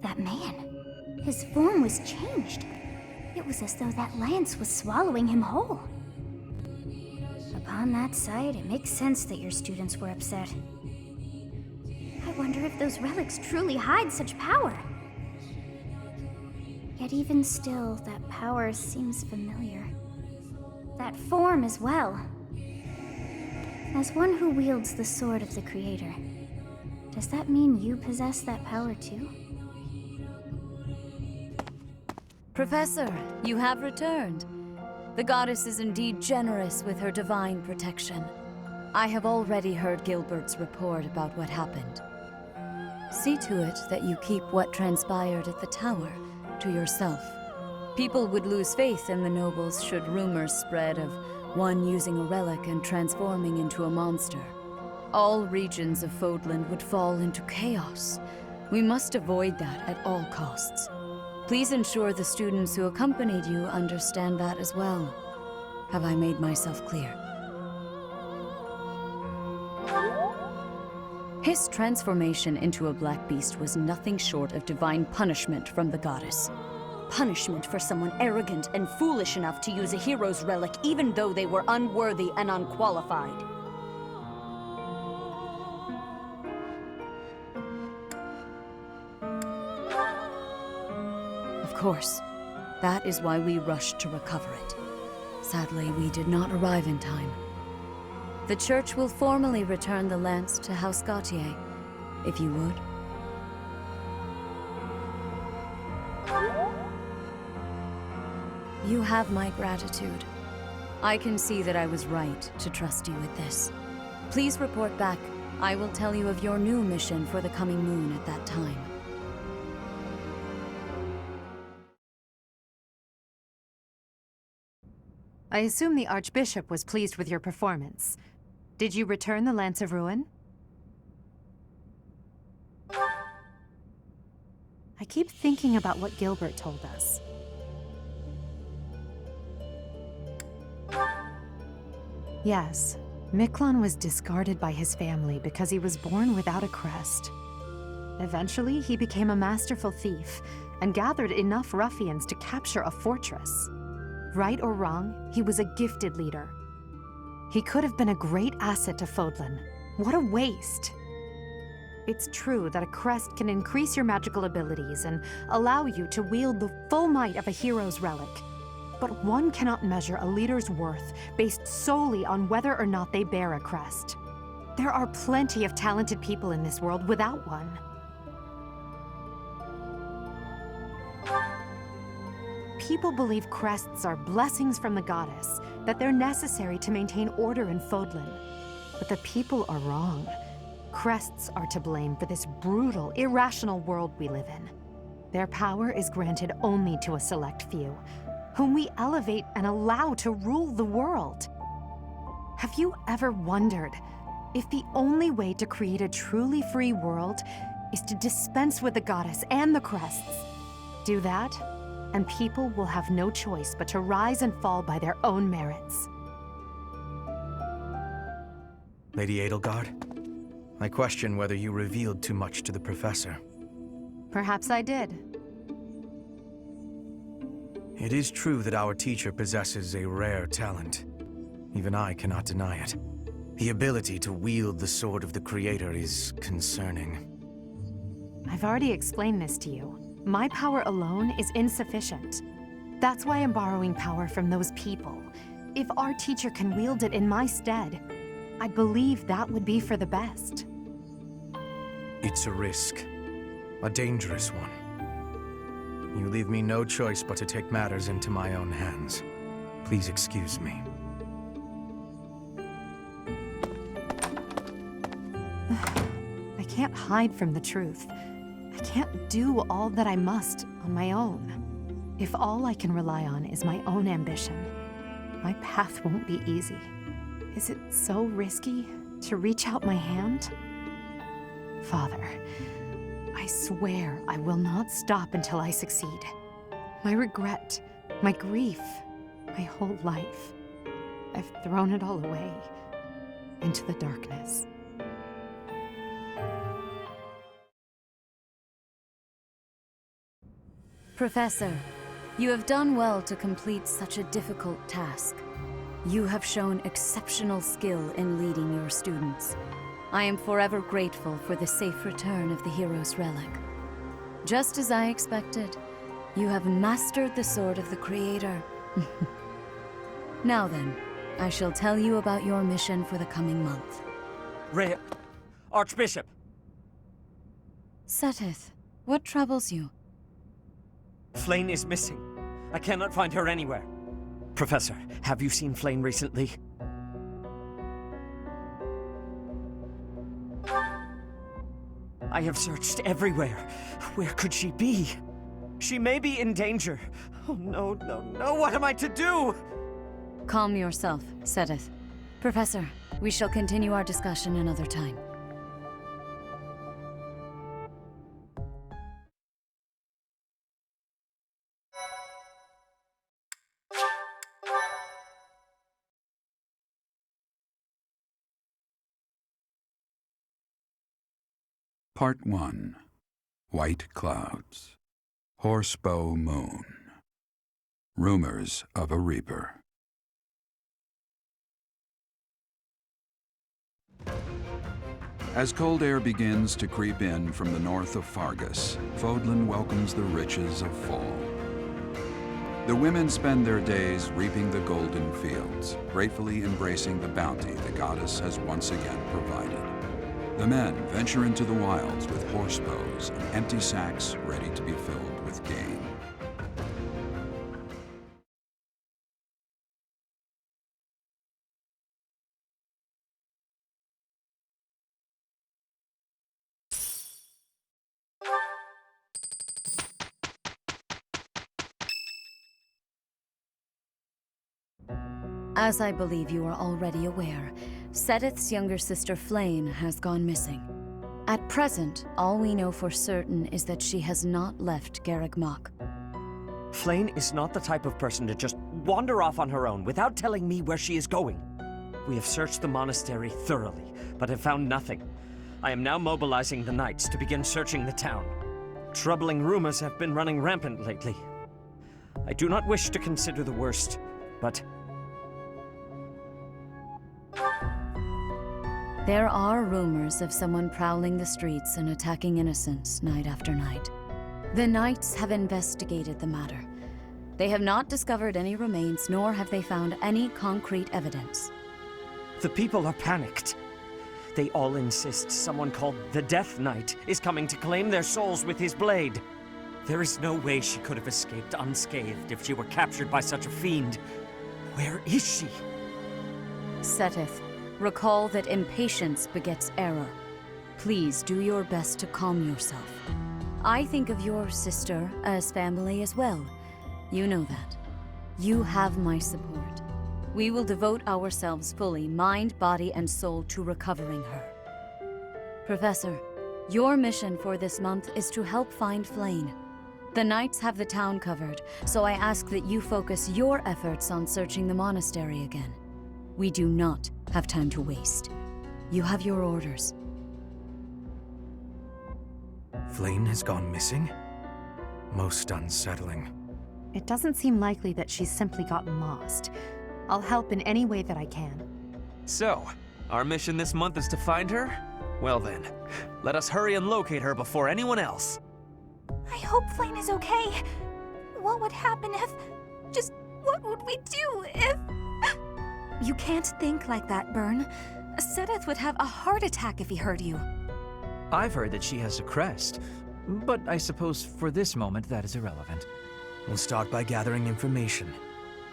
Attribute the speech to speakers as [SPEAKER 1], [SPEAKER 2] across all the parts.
[SPEAKER 1] That man, his form was changed. It was as though that lance was swallowing him whole. Upon that sight, it makes sense that your students were upset. I wonder if those relics truly hide such power. Yet even still, that power seems familiar. That form as well. As one who wields the sword of the Creator, does that mean you possess that power too?
[SPEAKER 2] Professor, you have returned. The goddess is indeed generous with her divine protection. I have already heard Gilbert's report about what happened. See to it that you keep what transpired at the tower to yourself. People would lose faith in the nobles should rumors spread of one using a relic and transforming into a monster. All regions of Fodlan would fall into chaos. We must avoid that at all costs. Please ensure the students who accompanied you understand that as well. Have I made myself clear? His transformation into a black beast was nothing short of divine punishment from the goddess. Punishment for someone arrogant and foolish enough to use a hero's relic even though they were unworthy and unqualified. Of course, that is why we rushed to recover it. Sadly, we did not arrive in time. The church will formally return the lance to House Gautier, if you would. You have my gratitude. I can see that I was right to trust you with this. Please report back. I will tell you of your new mission for the coming moon at that time.
[SPEAKER 3] I assume the Archbishop was pleased with your performance. Did you return the Lance of Ruin? I keep thinking about what Gilbert told us. Yes, Miklon was discarded by his family because he was born without a crest. Eventually, he became a masterful thief and gathered enough ruffians to capture a fortress. Right or wrong, he was a gifted leader. He could have been a great asset to Fodlan. What a waste! It's true that a crest can increase your magical abilities and allow you to wield the full might of a hero's relic. But one cannot measure a leader's worth based solely on whether or not they bear a crest. There are plenty of talented people in this world without one. People believe crests are blessings from the goddess, that they're necessary to maintain order in Fodlan. But the people are wrong. Crests are to blame for this brutal, irrational world we live in. Their power is granted only to a select few, whom we elevate and allow to rule the world. Have you ever wondered if the only way to create a truly free world is to dispense with the goddess and the crests? Do that, and people will have no choice but to rise and fall by their own merits.
[SPEAKER 4] Lady Edelgard, I question whether you revealed too much to the Professor.
[SPEAKER 3] Perhaps I did.
[SPEAKER 4] It is true that our teacher possesses a rare talent. Even I cannot deny it. The ability to wield the sword of the Creator is concerning.
[SPEAKER 3] I've already explained this to you. My power alone is insufficient. That's why I'm borrowing power from those people. If our teacher can wield it in my stead, I believe that would be for the best.
[SPEAKER 4] It's a risk. A dangerous one. You leave me no choice but to take matters into my own hands. Please excuse me.
[SPEAKER 3] I can't hide from the truth. I can't do all that I must on my own. If all I can rely on is my own ambition, my path won't be easy. Is it so risky to reach out my hand? Father, I swear I will not stop until I succeed. My regret, my grief, my whole life, I've thrown it all away into the darkness.
[SPEAKER 2] Professor, you have done well to complete such a difficult task. You have shown exceptional skill in leading your students. I am forever grateful for the safe return of the hero's relic. Just as I expected, you have mastered the sword of the Creator. Now then, I shall tell you about your mission for the coming month.
[SPEAKER 5] Archbishop!
[SPEAKER 2] Seteth, what troubles you?
[SPEAKER 5] Flayn is missing. I cannot find her anywhere. Professor, have you seen Flayn recently? I have searched everywhere. Where could she be? She may be in danger. Oh no, no, no, what am I to do?
[SPEAKER 2] Calm yourself, Seteth. Professor, we shall continue our discussion another time.
[SPEAKER 6] Part 1. White Clouds. Horsebow Moon. Rumors of a Reaper. As cold air begins to creep in from the north of Fargus, Fodlan welcomes the riches of fall. The women spend their days reaping the golden fields, gratefully embracing the bounty the goddess has once again provided. The men venture into the wilds with horse bows and empty sacks ready to be filled with game.
[SPEAKER 2] As I believe you are already aware, Seteth's younger sister Flayn has gone missing. At present, all we know for certain is that she has not left Garreg Mach.
[SPEAKER 5] Flayn is not the type of person to just wander off on her own without telling me where she is going. We have searched the monastery thoroughly, but have found nothing. I am now mobilizing the knights to begin searching the town. Troubling rumors have been running rampant lately. I do not wish to consider the worst, but
[SPEAKER 2] there are rumors of someone prowling the streets and attacking innocents night after night. The Knights have investigated the matter. They have not discovered any remains, nor have they found any concrete evidence.
[SPEAKER 5] the people are panicked. They all insist someone called the Death Knight is coming to claim their souls with his blade. There is no way she could have escaped unscathed if she were captured by such a fiend. Where is she?
[SPEAKER 2] Seteth, recall that impatience begets error. Please do your best to calm yourself. I think of your sister as family as well. You know that. You have my support. We will devote ourselves fully, mind, body, and soul, to recovering her. Professor, your mission for this month is to help find Flayn. The Knights have the town covered, so I ask that you focus your efforts on searching the monastery again. We do not have time to waste. You have your orders.
[SPEAKER 4] Flayn has gone missing? Most unsettling.
[SPEAKER 3] It doesn't seem likely that she's simply gotten lost. I'll help in any way that I can.
[SPEAKER 7] So, our mission this month is to find her? Well then, let us hurry and locate her before anyone else.
[SPEAKER 1] I hope Flayn is okay. What would happen if... Just what would we do if...
[SPEAKER 8] You can't think like that, Byrne. Seteth would have a heart attack if he heard you.
[SPEAKER 9] I've heard that she has a crest, but I suppose for this moment that is irrelevant.
[SPEAKER 4] We'll start by gathering information.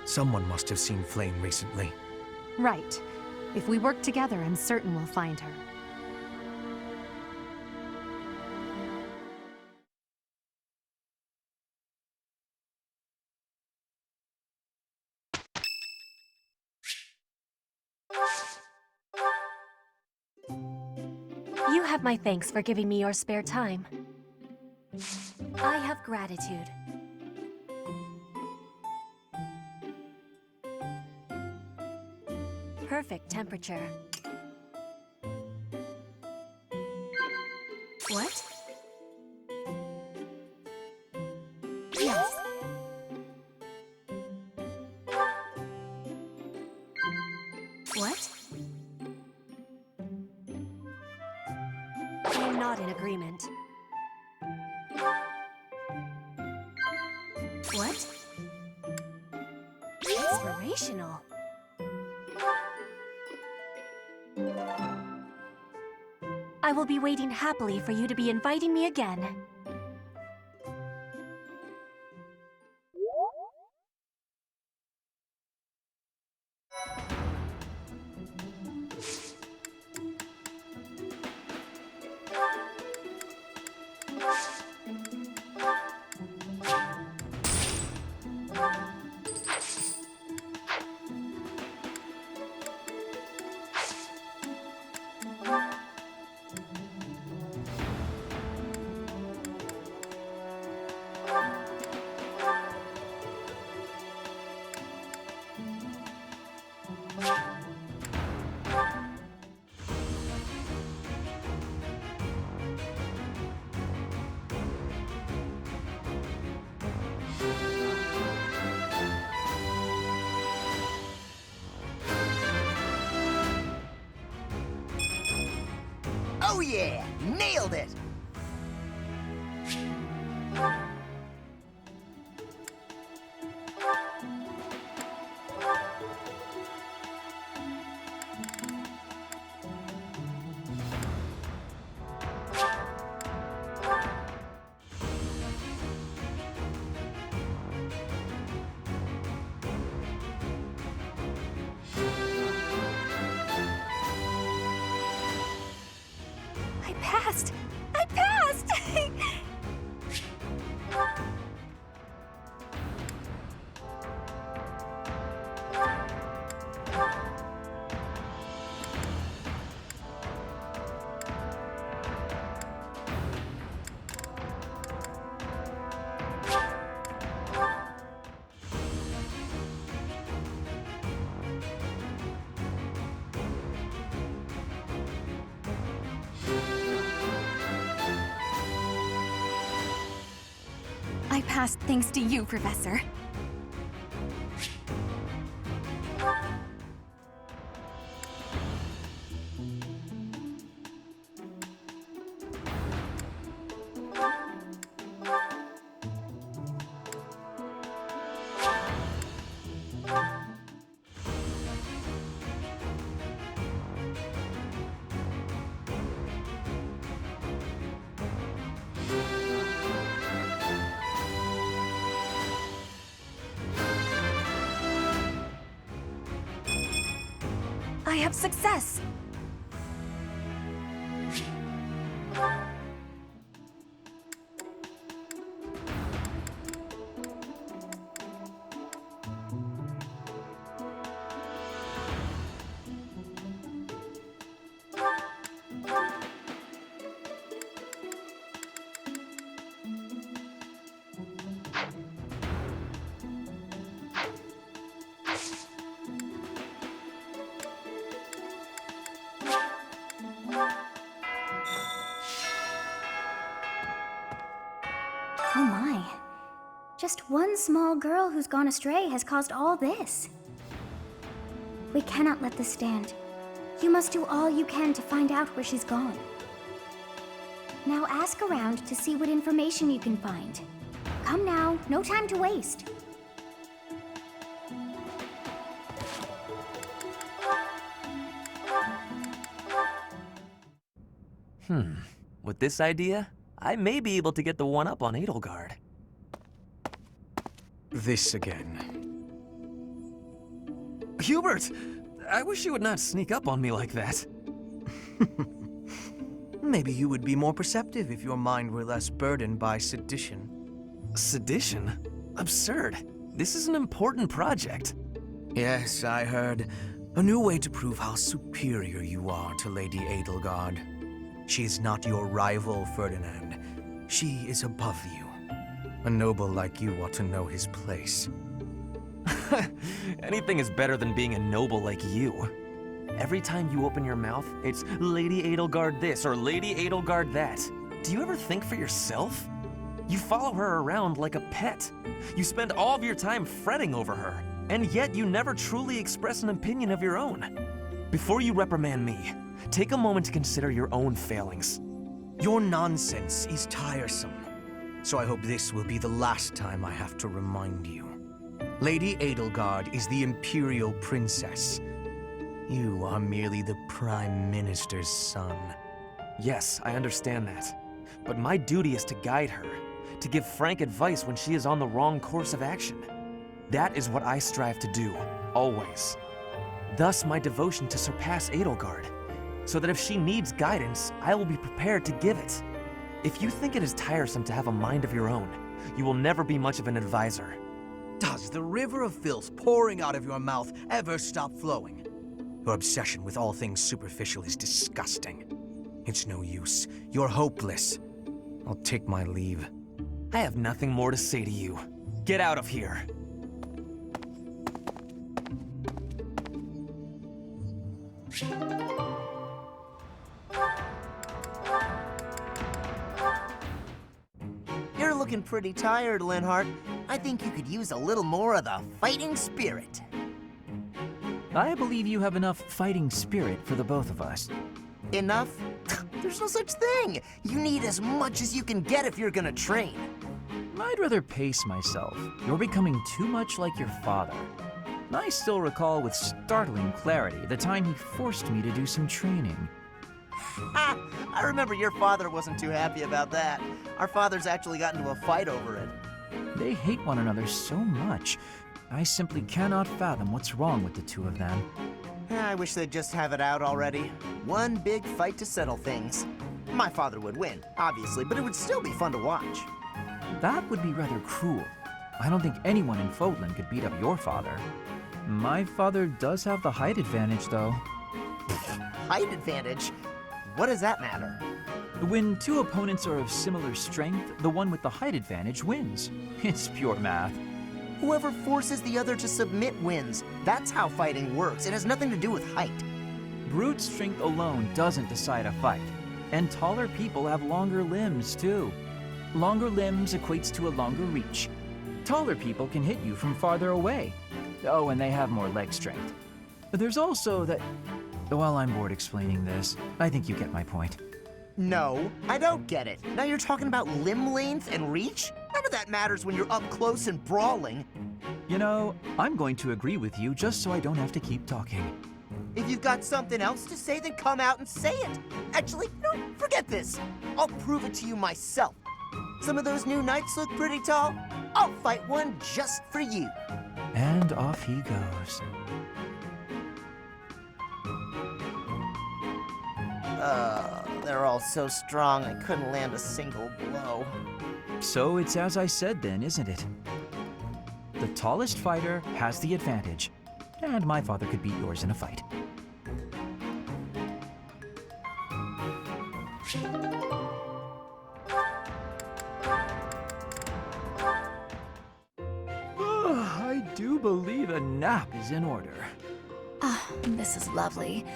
[SPEAKER 4] Someone must have seen Flayn recently.
[SPEAKER 3] Right. If we work together, I'm certain we'll find her.
[SPEAKER 8] You have my thanks for giving me your spare time. I have gratitude. Perfect temperature. What? Yeah. agreement.
[SPEAKER 1] What?
[SPEAKER 8] Inspirational. I will be waiting happily for you to be inviting me again.
[SPEAKER 10] Oh yeah! Nailed it!
[SPEAKER 8] I passed! I passed! I passed thanks to you, Professor. I have success!
[SPEAKER 1] Oh my. Just one small girl who's gone astray has caused all this. We cannot let this stand. You must do all you can to find out where she's gone. Now ask around to see what information you can find. Come now, no time to waste.
[SPEAKER 7] With this idea, I may be able to get the one up on Edelgard.
[SPEAKER 4] This again.
[SPEAKER 7] Hubert! I wish you would not sneak up on me like that.
[SPEAKER 4] Maybe you would be more perceptive if your mind were less burdened by sedition.
[SPEAKER 7] Sedition? Absurd. This is an important project.
[SPEAKER 4] Yes, I heard. A new way to prove how superior you are to Lady Edelgard. She is not your rival, Ferdinand. She is above you. A noble like you ought to know his place.
[SPEAKER 7] Anything is better than being a noble like you. Every time you open your mouth, it's Lady Edelgard this or Lady Edelgard that. Do you ever think for yourself? You follow her around like a pet. You spend all of your time fretting over her, and yet you never truly express an opinion of your own. Before you reprimand me, take a moment to consider your own failings.
[SPEAKER 4] Your nonsense is tiresome, so I hope this will be the last time I have to remind you. Lady Edelgard is the Imperial Princess. You are merely the Prime Minister's son.
[SPEAKER 7] Yes, I understand that. But my duty is to guide her, to give frank advice when she is on the wrong course of action. That is what I strive to do, always. Thus my devotion to surpass Edelgard, so that if she needs guidance, I will be prepared to give it. If you think it is tiresome to have a mind of your own, you will never be much of an advisor.
[SPEAKER 4] Does the river of filth pouring out of your mouth ever stop flowing? Your obsession with all things superficial is disgusting. It's no use. You're hopeless. I'll take my leave.
[SPEAKER 7] I have nothing more to say to you. Get out of here.
[SPEAKER 10] You're looking pretty tired, Linhart. I think you could use a little more of the fighting spirit.
[SPEAKER 9] I believe you have enough fighting spirit for the both of us.
[SPEAKER 10] Enough? There's no such thing. You need as much as you can get if you're gonna train.
[SPEAKER 9] I'd rather pace myself. You're becoming too much like your father. I still recall with startling clarity the time he forced me to do some training.
[SPEAKER 10] Ha! I remember your father wasn't too happy about that. Our fathers actually got into a fight over it.
[SPEAKER 9] They hate one another so much. I simply cannot fathom what's wrong with the two of them.
[SPEAKER 10] I wish they'd just have it out already. One big fight to settle things. My father would win, obviously, but it would still be fun to watch.
[SPEAKER 9] That would be rather cruel. I don't think anyone in Fodlan could beat up your father. My father does have the height advantage, though.
[SPEAKER 10] Height advantage? What does that matter?
[SPEAKER 9] When two opponents are of similar strength, the one with the height advantage wins. It's pure math.
[SPEAKER 10] Whoever forces the other to submit wins. That's how fighting works. It has nothing to do with height.
[SPEAKER 9] Brute strength alone doesn't decide a fight. And taller people have longer limbs, too. Longer limbs equates to a longer reach. Taller people can hit you from farther away. Oh, and they have more leg strength. There's also that... Well, I'm bored explaining this. I think you get my point.
[SPEAKER 10] No, I don't get it. Now you're talking about limb length and reach? None of that matters when you're up close and brawling.
[SPEAKER 9] You know, I'm going to agree with you just so I don't have to keep talking.
[SPEAKER 10] If you've got something else to say, then come out and say it. Actually, no, forget this. I'll prove it to you myself. Some of those new knights look pretty tall. I'll fight one just for you.
[SPEAKER 9] And off he goes.
[SPEAKER 10] They're all so strong, I couldn't land a single blow.
[SPEAKER 9] So it's as I said then, isn't it? The tallest fighter has the advantage, and my father could beat yours in a fight. I do believe a nap is in order.
[SPEAKER 8] Ah, this is lovely.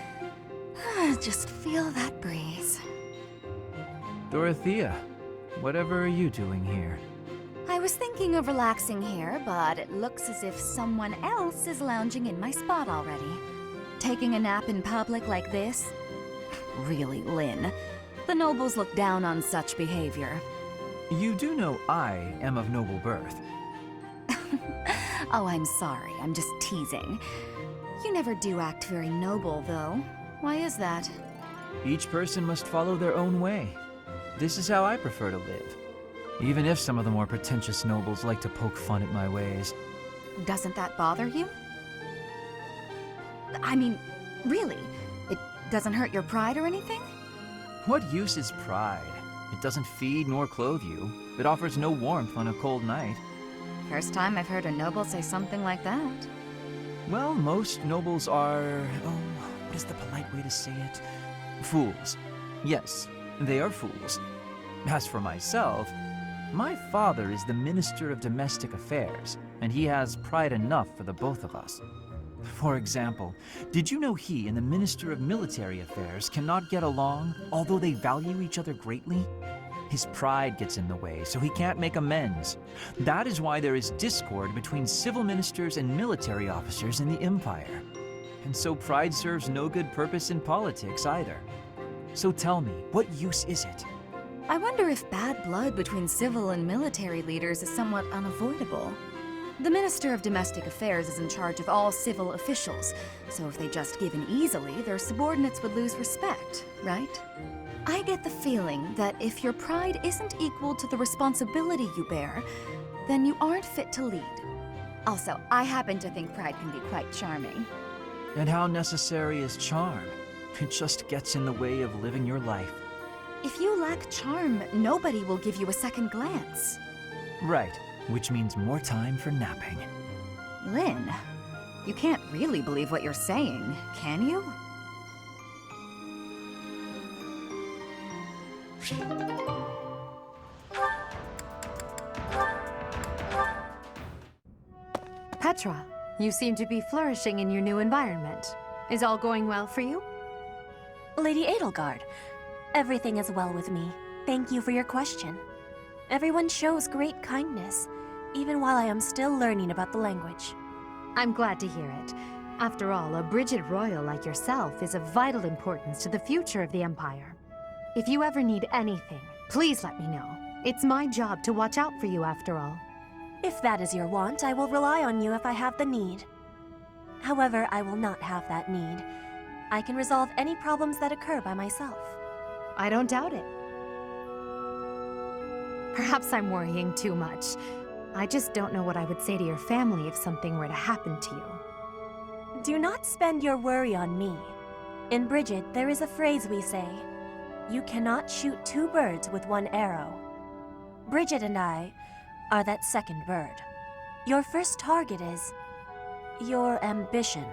[SPEAKER 8] Just feel that breeze.
[SPEAKER 9] Dorothea, whatever are you doing here?
[SPEAKER 2] I was thinking of relaxing here, but it looks as if someone else is lounging in my spot already. Taking a nap in public like this? Really, Lynn. The nobles look down on such behavior.
[SPEAKER 9] You do know I am of noble birth.
[SPEAKER 2] Oh, I'm sorry. I'm just teasing. You never do act very noble, though. Why is that?
[SPEAKER 9] Each person must follow their own way. This is how I prefer to live. Even if some of the more pretentious nobles like to poke fun at my ways.
[SPEAKER 2] Doesn't that bother you? I mean, really? It doesn't hurt your pride or anything?
[SPEAKER 9] What use is pride? It doesn't feed nor clothe you. It offers no warmth on a cold night.
[SPEAKER 2] First time I've heard a noble say something like that.
[SPEAKER 9] Well, most nobles are... oh, what is the polite way to say it? Fools. Yes, they are fools. As for myself, my father is the Minister of Domestic Affairs, and he has pride enough for the both of us. For example, did you know he and the Minister of Military Affairs cannot get along, although they value each other greatly? His pride gets in the way, so he can't make amends. That is why there is discord between civil ministers and military officers in the Empire. And so pride serves no good purpose in politics either. So tell me, what use is it?
[SPEAKER 8] I wonder if bad blood between civil and military leaders is somewhat unavoidable. The Minister of Domestic Affairs is in charge of all civil officials, so if they just give in easily, their subordinates would lose respect, right? I get the feeling that if your pride isn't equal to the responsibility you bear, then you aren't fit to lead. Also, I happen to think pride can be quite charming.
[SPEAKER 9] And how necessary is charm? It just gets in the way of living your life.
[SPEAKER 8] If you lack charm, nobody will give you a second glance.
[SPEAKER 9] Right, which means more time for napping.
[SPEAKER 8] Lynn, you can't really believe what you're saying, can you?
[SPEAKER 3] Petra, you seem to be flourishing in your new environment. Is all going well for you?
[SPEAKER 11] Lady Edelgard, everything is well with me. Thank you for your question. Everyone shows great kindness, even while I am still learning about the language.
[SPEAKER 3] I'm glad to hear it. After all, a Brigid royal like yourself is of vital importance to the future of the Empire. If you ever need anything, please let me know. It's my job to watch out for you after all.
[SPEAKER 11] If that is your want, I will rely on you if I have the need. However, I will not have that need. I can resolve any problems that occur by myself.
[SPEAKER 3] I don't doubt it. Perhaps I'm worrying too much. I just don't know what I would say to your family if something were to happen to you.
[SPEAKER 11] Do not spend your worry on me. In Brigid, there is a phrase we say. You cannot shoot two birds with one arrow. Brigid and I are that second bird. Your first target is your ambition.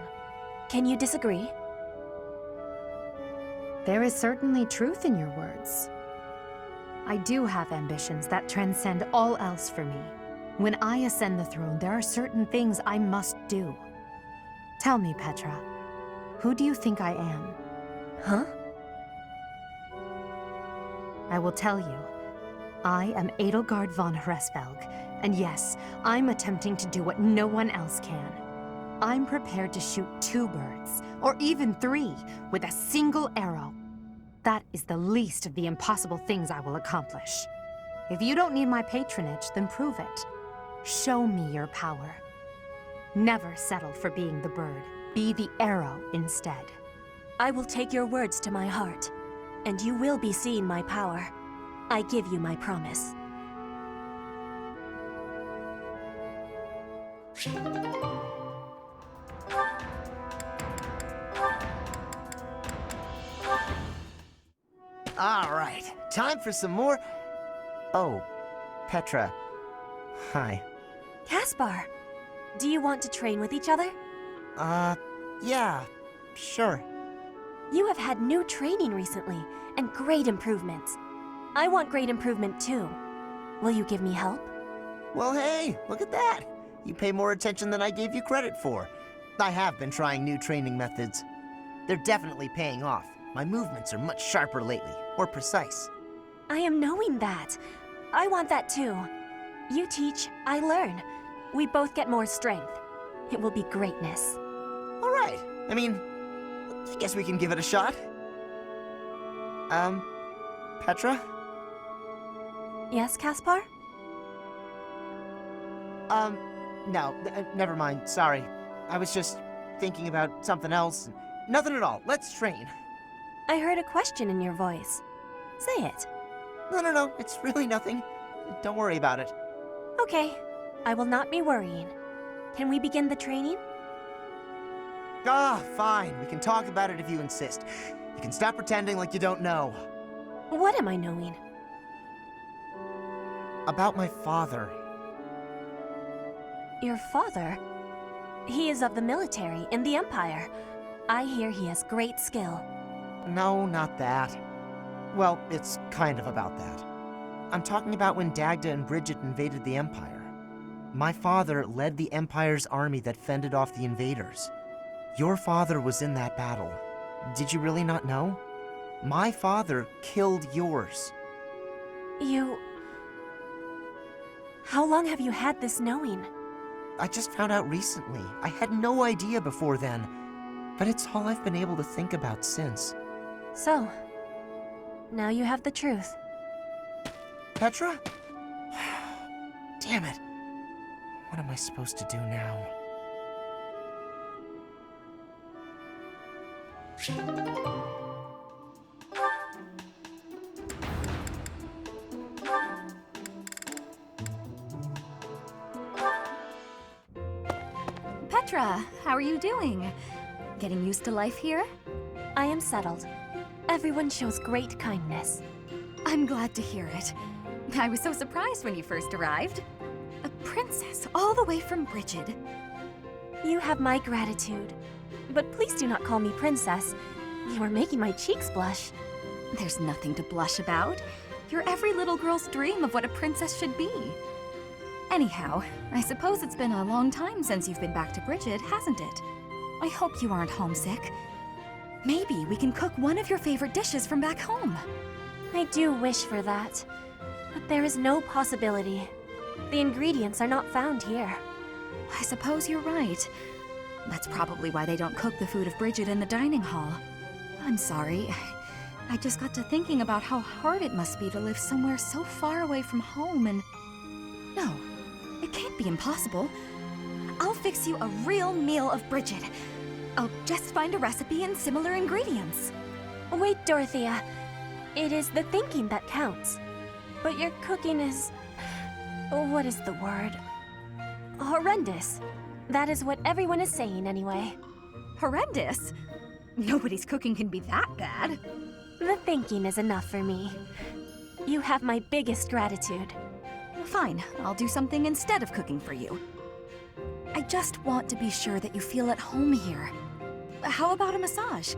[SPEAKER 11] Can you disagree?
[SPEAKER 3] There is certainly truth in your words. I do have ambitions that transcend all else for me. When I ascend the throne, there are certain things I must do. Tell me, Petra, who do you think I am?
[SPEAKER 11] Huh?
[SPEAKER 3] I will tell you. I am Edelgard von Hresvelg, and yes, I'm attempting to do what no one else can. I'm prepared to shoot two birds, or even three, with a single arrow. That is the least of the impossible things I will accomplish. If you don't need my patronage, then prove it. Show me your power. Never settle for being the bird. Be the arrow instead.
[SPEAKER 11] I will take your words to my heart, and you will be seeing my power. I give you my promise.
[SPEAKER 10] All right, time for some more. Oh, Petra. Hi.
[SPEAKER 11] Caspar, do you want to train with each other?
[SPEAKER 10] Yeah, sure.
[SPEAKER 11] You have had new training recently, and great improvements. I want great improvement too. Will you give me help?
[SPEAKER 10] Well, hey, look at that. You pay more attention than I gave you credit for. I have been trying new training methods. They're definitely paying off. My movements are much sharper lately, more precise.
[SPEAKER 11] I am knowing that. I want that too. You teach, I learn. We both get more strength. It will be greatness.
[SPEAKER 10] All right. I mean, I guess we can give it a shot. Petra?
[SPEAKER 11] Yes, Caspar?
[SPEAKER 10] No, never mind. Sorry. I was just thinking about something else. Nothing at all. Let's train.
[SPEAKER 11] I heard a question in your voice. Say it.
[SPEAKER 10] No. It's really nothing. Don't worry about it.
[SPEAKER 11] Okay. I will not be worrying. Can we begin the training?
[SPEAKER 10] Fine. We can talk about it if you insist. You can stop pretending like you don't know.
[SPEAKER 11] What am I knowing?
[SPEAKER 10] About my father.
[SPEAKER 11] Your father? He is of the military in the Empire. I hear he has great skill.
[SPEAKER 10] No, not that. Well, it's kind of about that. I'm talking about when Dagda and Brigid invaded the Empire. My father led the Empire's army that fended off the invaders. Your father was in that battle. Did you really not know? My father killed yours.
[SPEAKER 11] You... How long have you had this knowing?
[SPEAKER 10] I just found out recently. I had no idea before then. But it's all I've been able to think about since.
[SPEAKER 11] So, now you have the truth.
[SPEAKER 7] Petra? Damn it. What am I supposed to do now?
[SPEAKER 2] Petra, how are you doing? Getting used to life here?
[SPEAKER 11] I am settled. Everyone shows great kindness.
[SPEAKER 2] I'm glad to hear it. I was so surprised when you first arrived. A princess all the way from Brigid.
[SPEAKER 11] You have my gratitude. But please do not call me princess. You are making my cheeks blush.
[SPEAKER 2] There's nothing to blush about. You're every little girl's dream of what a princess should be. Anyhow, I suppose it's been a long time since you've been back to Brigid, hasn't it? I hope you aren't homesick. Maybe we can cook one of your favorite dishes from back home.
[SPEAKER 11] I do wish for that. But there is no possibility. The ingredients are not found here.
[SPEAKER 2] I suppose you're right. That's probably why they don't cook the food of Brigid in the dining hall. I'm sorry. I just got to thinking about how hard it must be to live somewhere so far away from home and... No, it can't be impossible. I'll fix you a real meal of Brigid. I'll just find a recipe and similar ingredients.
[SPEAKER 11] Wait, Dorothea. It is the thinking that counts. But your cooking is... what is the word? Horrendous. That is what everyone is saying anyway.
[SPEAKER 2] Horrendous? Nobody's cooking can be that bad.
[SPEAKER 11] The thinking is enough for me. You have my biggest gratitude.
[SPEAKER 2] Fine, I'll do something instead of cooking for you. I just want to be sure that you feel at home here. How about a massage?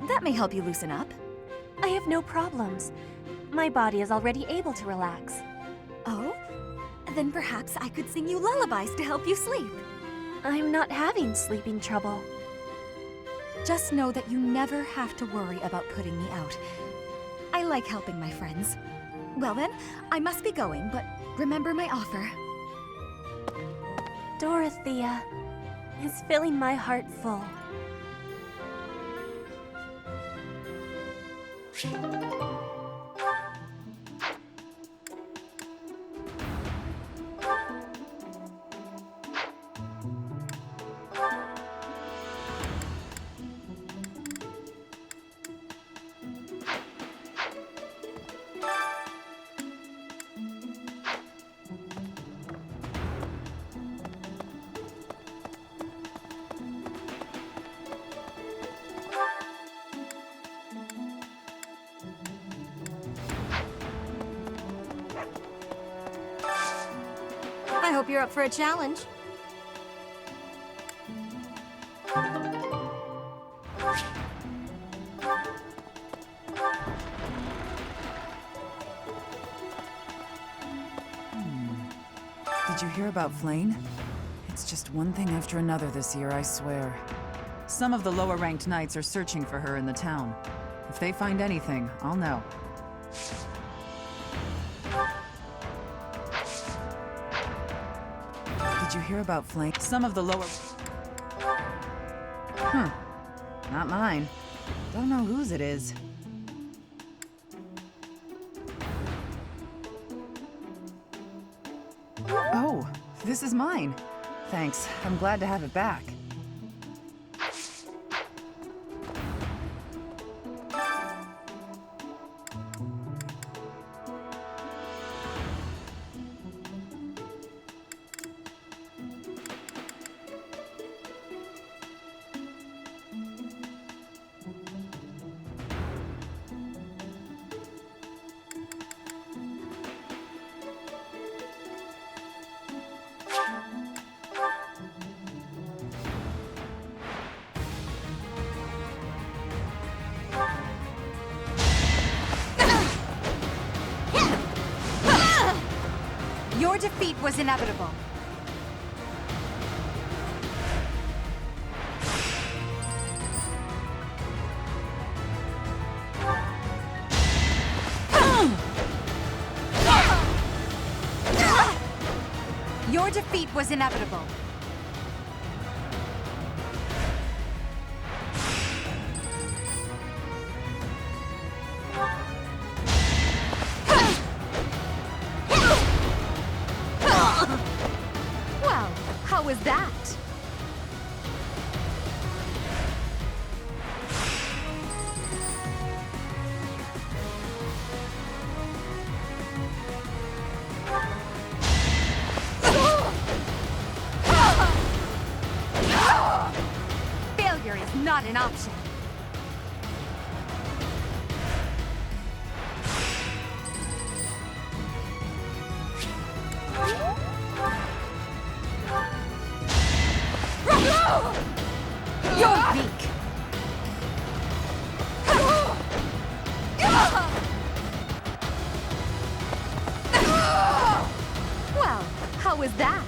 [SPEAKER 2] That may help you loosen up.
[SPEAKER 11] I have no problems. My body is already able to relax.
[SPEAKER 2] Oh? Then perhaps I could sing you lullabies to help you sleep.
[SPEAKER 11] I'm not having sleeping trouble.
[SPEAKER 2] Just know that you never have to worry about putting me out. I like helping my friends. Well then, I must be going, but remember my offer.
[SPEAKER 11] Dorothea is filling my heart full.
[SPEAKER 8] I hope you're up for a challenge.
[SPEAKER 12] Did you hear about Flane? It's just one thing after another this year, I swear. Some of the lower-ranked knights are searching for her in the town. If they find anything, I'll know. Did you hear about Flame? Some of the lower... Not mine. Don't know whose it is. Oh, this is mine. Thanks. I'm glad to have it back.
[SPEAKER 2] Your defeat was inevitable. Your defeat was inevitable. was that? Failure is not an option. You're weak. Well, how was that?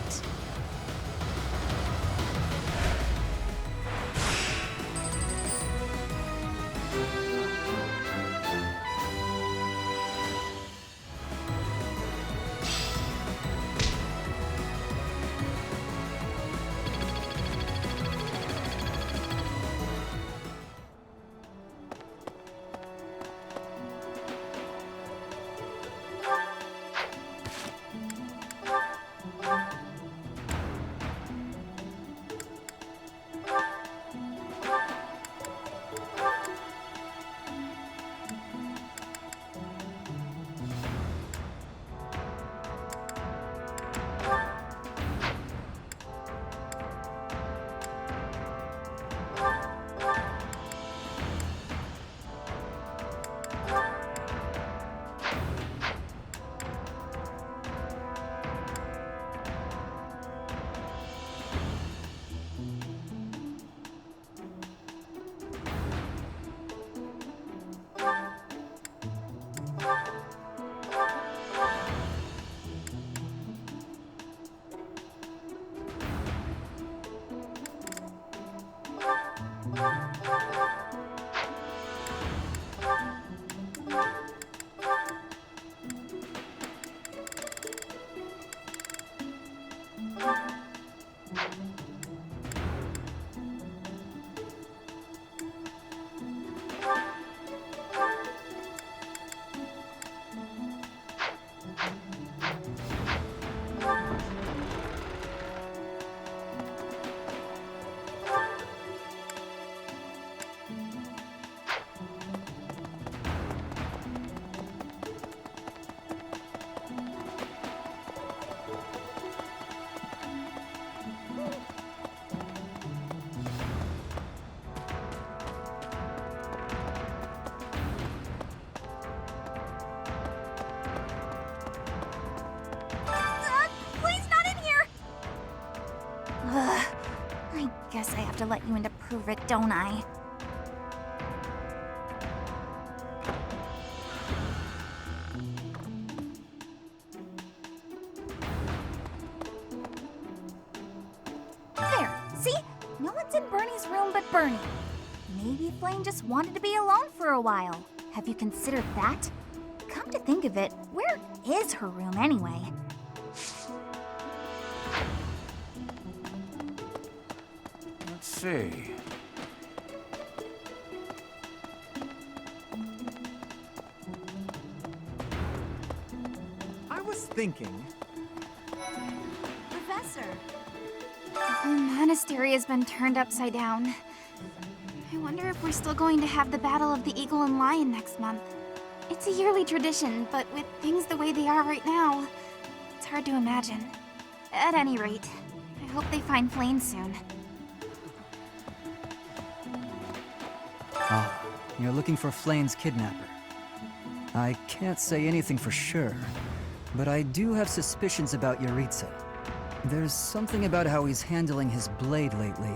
[SPEAKER 1] Guess I have to let you in to prove it, don't I? There, see? No one's in Bernie's room but Bernie. Maybe Flame just wanted to be alone for a while. Have you considered that? Come to think of it, where is her room anyway?
[SPEAKER 4] Let's see.
[SPEAKER 9] I was thinking...
[SPEAKER 1] Professor! The whole monastery has been turned upside down. I wonder if we're still going to have the Battle of the Eagle and Lion next month. It's a yearly tradition, but with things the way they are right now, it's hard to imagine. At any rate, I hope they find Flame soon.
[SPEAKER 13] Ah, you're looking for Flane's kidnapper. I can't say anything for sure, but I do have suspicions about Yaritza. There's something about how he's handling his blade lately.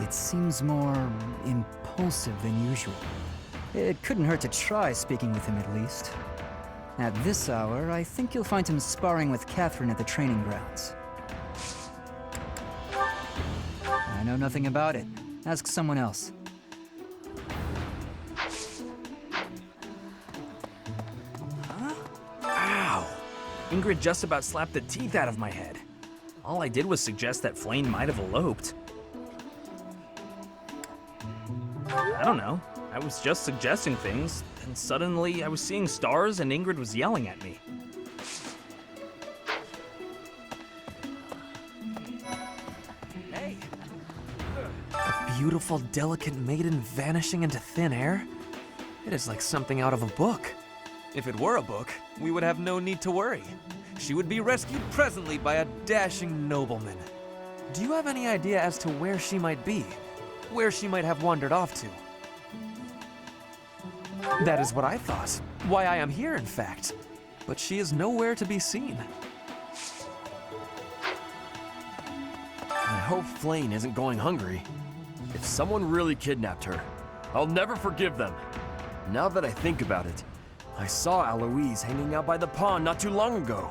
[SPEAKER 13] It seems more impulsive than usual. It couldn't hurt to try speaking with him at least. At this hour, I think you'll find him sparring with Catherine at the training grounds. I know nothing about it. Ask someone else.
[SPEAKER 7] Ow! Ingrid just about slapped the teeth out of my head. All I did was suggest that Flame might have eloped. I don't know. I was just suggesting things, and suddenly I was seeing stars and Ingrid was yelling at me. beautiful, delicate maiden vanishing into thin air? It is like something out of a book. If it were a book, we would have no need to worry. She would be rescued presently by a dashing nobleman. Do you have any idea as to where she might be? Where she might have wandered off to? That is what I thought. Why I am here, in fact. But she is nowhere to be seen.
[SPEAKER 14] I hope Flayn isn't going hungry. If someone really kidnapped her, I'll never forgive them. Now that I think about it, I saw Aloise hanging out by the pond not too long ago.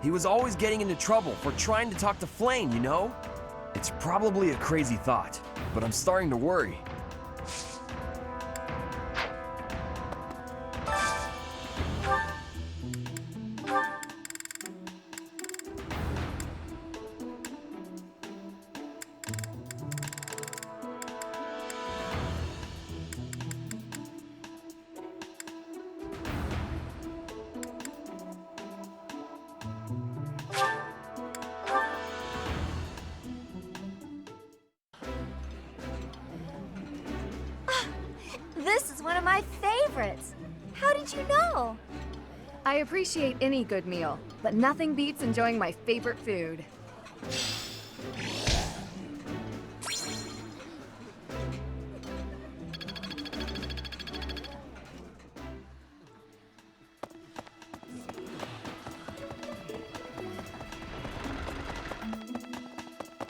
[SPEAKER 14] He was always getting into trouble for trying to talk to Flayn, you know? It's probably a crazy thought, but I'm starting to worry.
[SPEAKER 1] This is one of my favorites. How did you know?
[SPEAKER 15] I appreciate any good meal, but nothing beats enjoying my favorite food.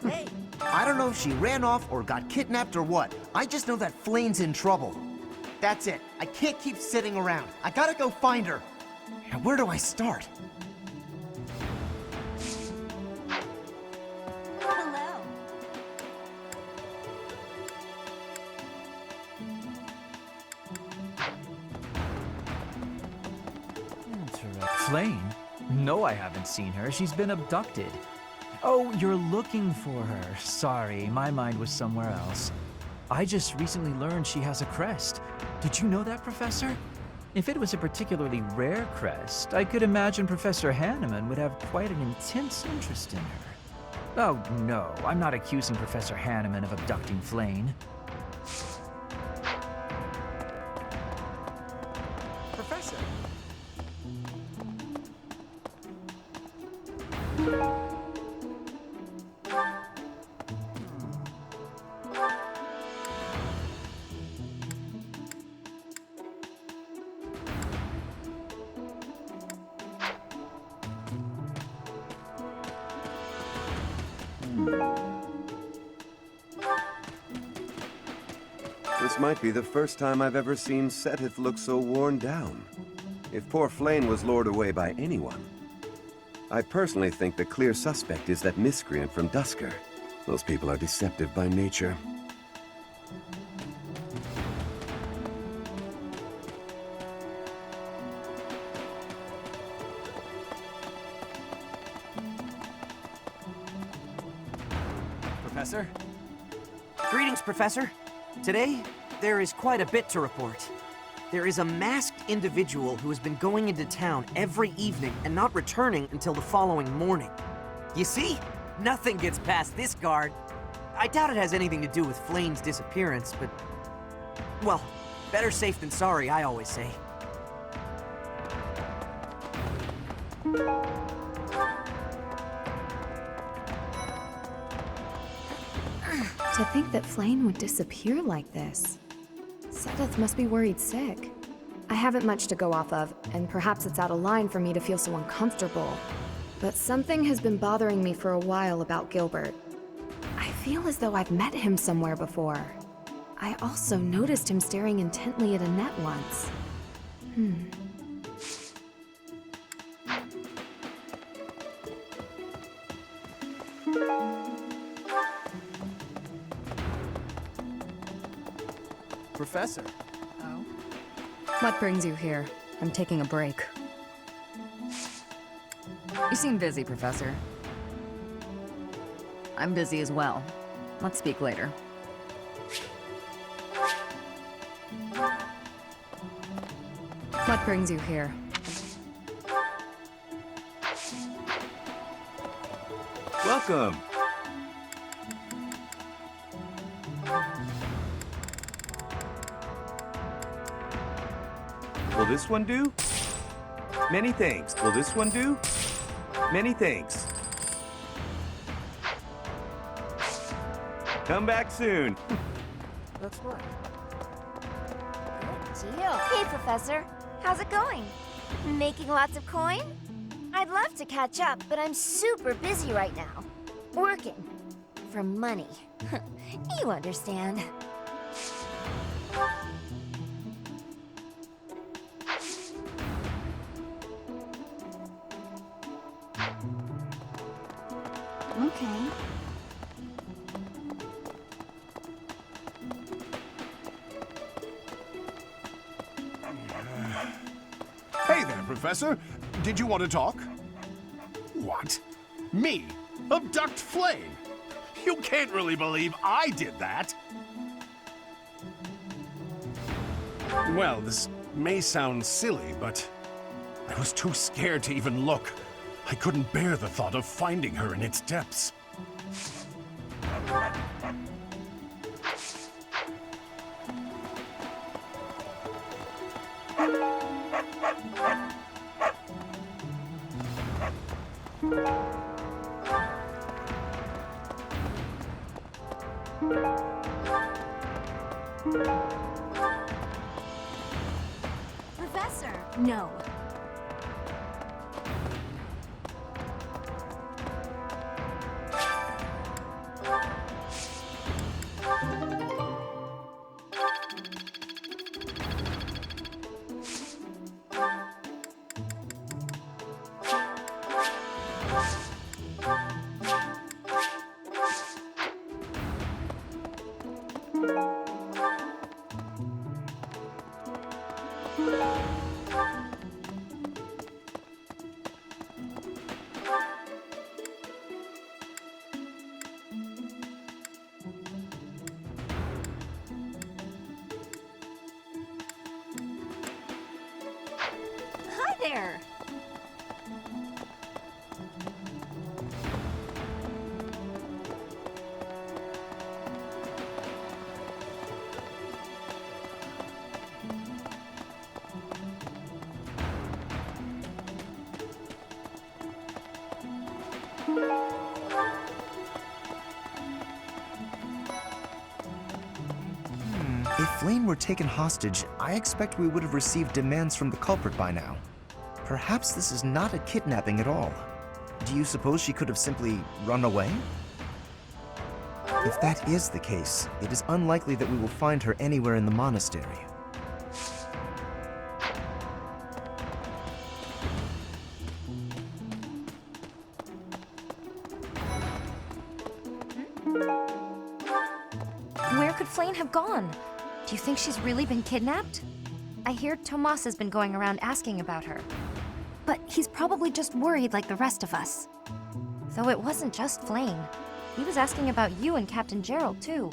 [SPEAKER 10] Hey, I don't know if she ran off or got kidnapped or what. I just know that Flayn's in trouble. That's it. I can't keep sitting around. I gotta go find her. Now, where do I start?
[SPEAKER 1] Hello.
[SPEAKER 9] Flayn? No, I haven't seen her. She's been abducted. Oh, you're looking for her. Sorry, my mind was somewhere else. I just recently learned she has a crest. Did you know that, Professor? If it was a particularly rare crest, I could imagine Professor Hanneman would have quite an intense interest in her. Oh, no, I'm not accusing Professor Hanneman of abducting Flayn.
[SPEAKER 10] Professor!
[SPEAKER 16] This might be the first time I've ever seen Seteth look so worn down. If poor Flayn was lured away by anyone, I personally think the clear suspect is that miscreant from Dusker. Those people are deceptive by nature.
[SPEAKER 10] Professor? Greetings, Professor. Today, there is quite a bit to report. There is a masked individual who has been going into town every evening and not returning until the following morning. You see? Nothing gets past this guard. I doubt it has anything to do with Flayn's disappearance, but... well, better safe than sorry, I always say.
[SPEAKER 3] To think that Flayn would disappear like this. Seteth must be worried sick. I haven't much to go off of, and perhaps it's out of line for me to feel so uncomfortable. But something has been bothering me for a while about Gilbert. I feel as though I've met him somewhere before. I also noticed him staring intently at Annette once.
[SPEAKER 10] Professor.
[SPEAKER 8] Oh? What brings you here? I'm taking a break. You seem busy, Professor. I'm busy as well. Let's speak later. What brings you here?
[SPEAKER 16] Welcome. this one do? Many thanks. Will this one do? Many thanks. Come back soon.
[SPEAKER 7] That's right.
[SPEAKER 17] Good deal. Hey, Professor. How's it going? Making lots of coin? I'd love to catch up, but I'm super busy right now. Working. For money. You understand.
[SPEAKER 1] Okay.
[SPEAKER 18] Hey there, Professor. Did you want to talk? What? Me? Abduct Flame? You can't really believe I did that. Well, this may sound silly, but I was too scared to even look. I couldn't bear the thought of finding her in its depths.
[SPEAKER 17] Professor! No. Hi there!
[SPEAKER 4] If Flame were taken hostage, I expect we would have received demands from the culprit by now. Perhaps this is not a kidnapping at all. Do you suppose she could have simply run away? If that is the case, it is unlikely that we will find her anywhere in the monastery.
[SPEAKER 8] Where could Flame have gone? Do you think she's really been kidnapped? I hear Tomas has been going around asking about her. But he's probably just worried like the rest of us. Though it wasn't just Flame. He was asking about you and Captain Gerald, too.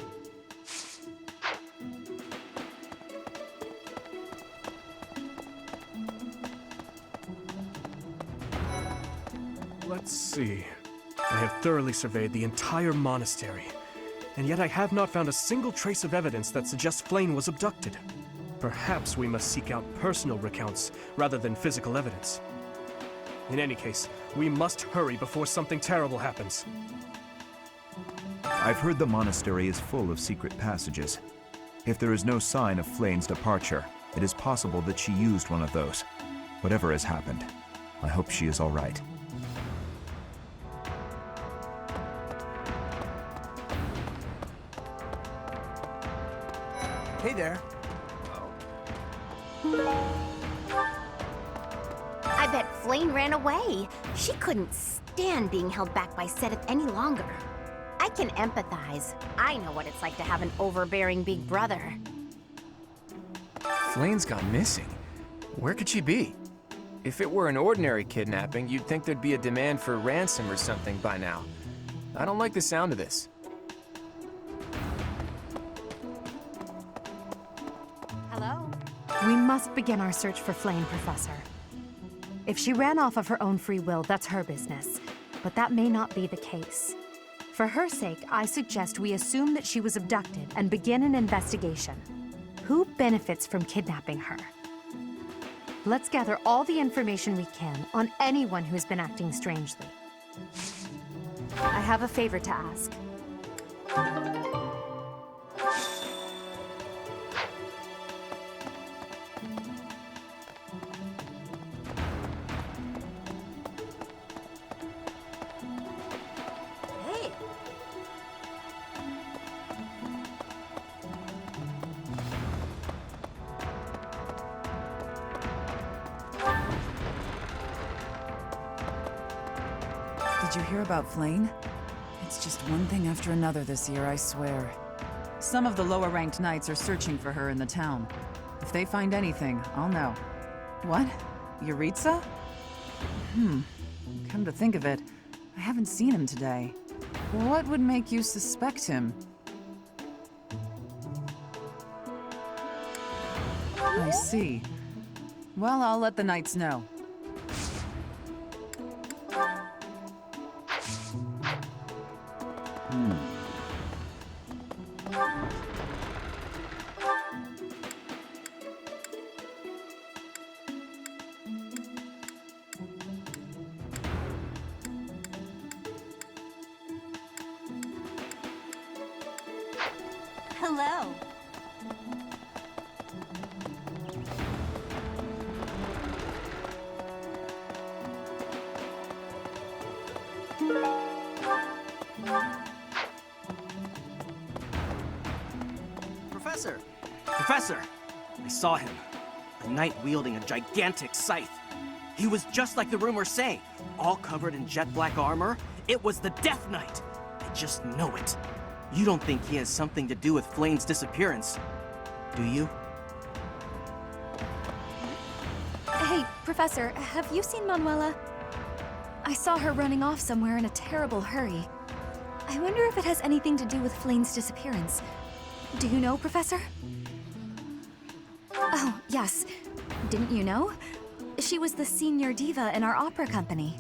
[SPEAKER 19] Let's see. I have thoroughly surveyed the entire monastery, and yet I have not found a single trace of evidence that suggests Flame was abducted. Perhaps we must seek out personal recounts rather than physical evidence. In any case, we must hurry before something terrible happens.
[SPEAKER 20] I've heard the monastery is full of secret passages. If there is no sign of Flame's departure, it is possible that she used one of those. Whatever has happened, I hope she is all right.
[SPEAKER 4] Hey there.
[SPEAKER 17] I bet Flame ran away. She couldn't stand being held back by Seth any longer. I can empathize. I know what it's like to have an overbearing big brother.
[SPEAKER 21] Flame's gone missing. Where could she be? If it were an ordinary kidnapping, you'd think there'd be a demand for ransom or something by now. I don't like the sound of this.
[SPEAKER 3] Hello? We must begin our search for Flame, Professor. If she ran off of her own free will, that's her business. But that may not be the case. For her sake, I suggest we assume that she was abducted and begin an investigation. Who benefits from kidnapping her? Let's gather all the information we can on anyone who's been acting strangely. I have a favor to ask.
[SPEAKER 17] Hey.
[SPEAKER 12] Did you hear about Flane? It's just one thing after another this year, I swear. Some of the lower-ranked knights are searching for her in the town. If they find anything, I'll know. What? Yuritsa? Come to think of it, I haven't seen him today. What would make you suspect him? I see. Well, I'll let the knights know.
[SPEAKER 11] Hello.
[SPEAKER 6] Professor! Professor! I saw him. A knight wielding a gigantic scythe. He was just like the rumors say, all covered in jet black armor. It was the Death Knight. I just know it. You don't think he has something to do with Flane's disappearance, do you?
[SPEAKER 2] Hey, Professor, have you seen Manuela? I saw her running off somewhere in a terrible hurry. I wonder if it has anything to do with Flane's disappearance. Do you know, Professor? Oh, yes. Didn't you know? She was the senior diva in our opera company.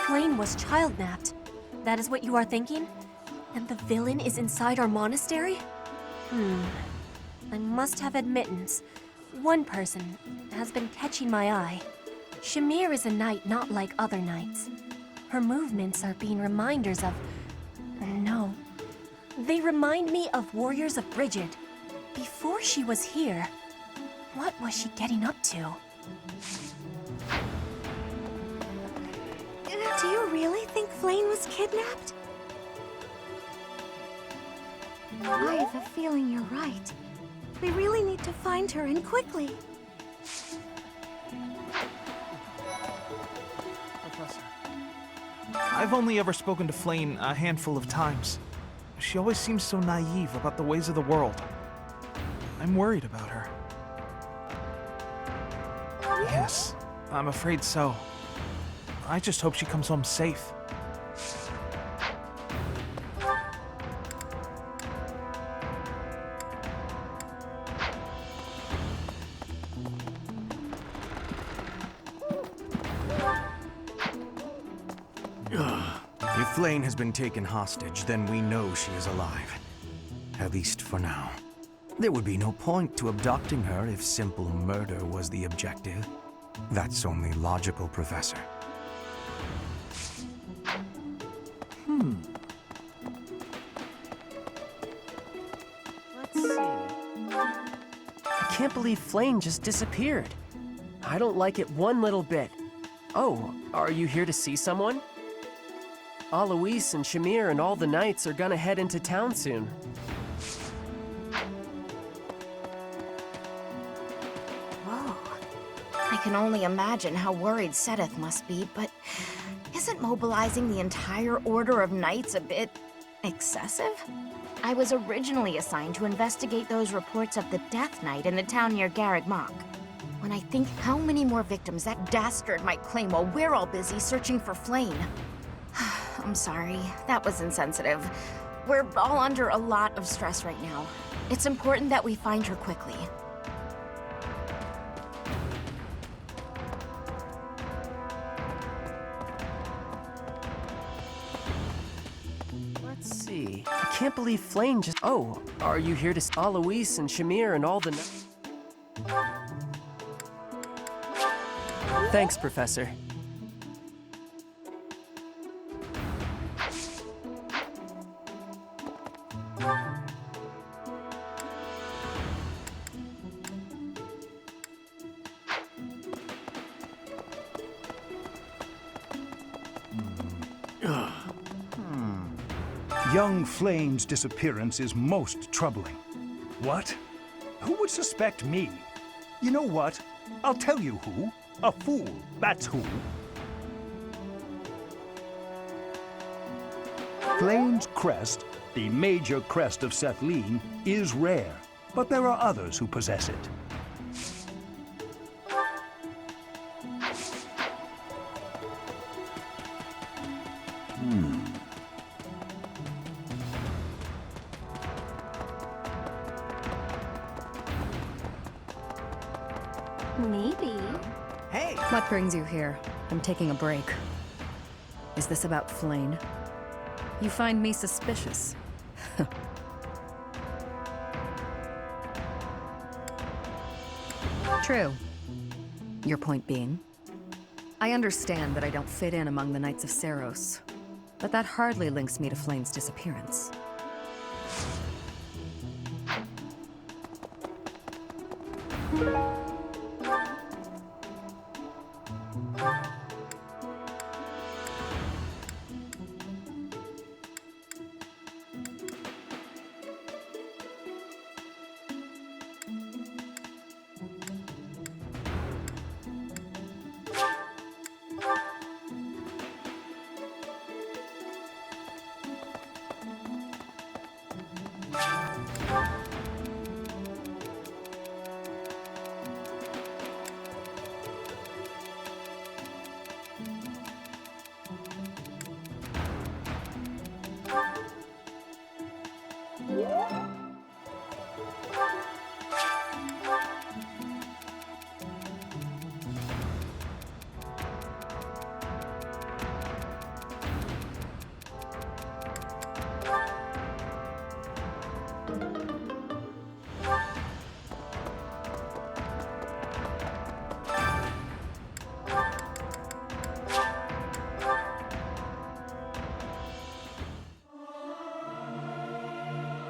[SPEAKER 11] Flane was child-napped. That is what you are thinking? And the villain is inside our monastery? I must have admittance. One person has been catching my eye. Shamir is a knight not like other knights. Her movements are being reminders of... No. They remind me of warriors of Bridget. Before she was here, what was she getting up to?
[SPEAKER 1] Do you really think Flane was kidnapped? I have a feeling you're right. We really need to find her, and quickly.
[SPEAKER 22] Professor, I've only ever spoken to Flane a handful of times. She always seems so naive about the ways of the world. I'm worried about her. Yes, I'm afraid so. I just hope she comes home safe.
[SPEAKER 4] If Flane has been taken hostage, then we know she is alive. At least for now. There would be no point to abducting her if simple murder was the objective. That's only logical, Professor.
[SPEAKER 23] Let's see. I can't believe Flane just disappeared. I don't like it one little bit. Oh, are you here to see someone? Alois and Shamir and all the knights are gonna head into town soon.
[SPEAKER 24] Whoa. I can only imagine how worried Seteth must be, but isn't mobilizing the entire order of knights a bit excessive? I was originally assigned to investigate those reports of the Death Knight in the town near Garreg Mach. When I think how many more victims that dastard might claim while we're all busy searching for Flane. I'm sorry, that was insensitive. We're all under a lot of stress right now. It's important that we find her quickly.
[SPEAKER 23] Let's see. I can't believe Flame just... Oh, are you here to... Alois and Shamir and all the... Thanks, Professor.
[SPEAKER 5] Young Flame's disappearance is most troubling. What? Who would suspect me? You know what? I'll tell you who. A fool, that's who. Flame's crest, the major crest of Sethlin, is rare, but there are others who possess it.
[SPEAKER 1] Maybe.
[SPEAKER 6] Hey!
[SPEAKER 8] What brings you here? I'm taking a break. Is this about Flame? You find me suspicious. True. Your point being? I understand that I don't fit in among the Knights of Seiros, but that hardly links me to Flame's disappearance.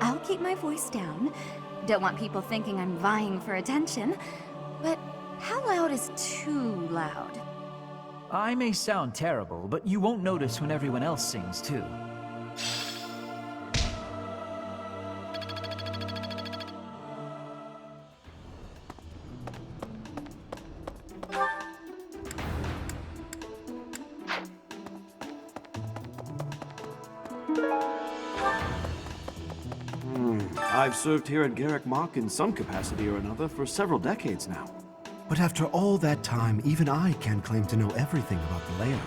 [SPEAKER 1] I'll keep my voice down. Don't want people thinking I'm vying for attention. But how loud is too loud?
[SPEAKER 9] I may sound terrible, but you won't notice when everyone else sings too.
[SPEAKER 13] I've served here at Garrick Mach in some capacity or another for several decades now. But after all that time, even I can't claim to know everything about the layout.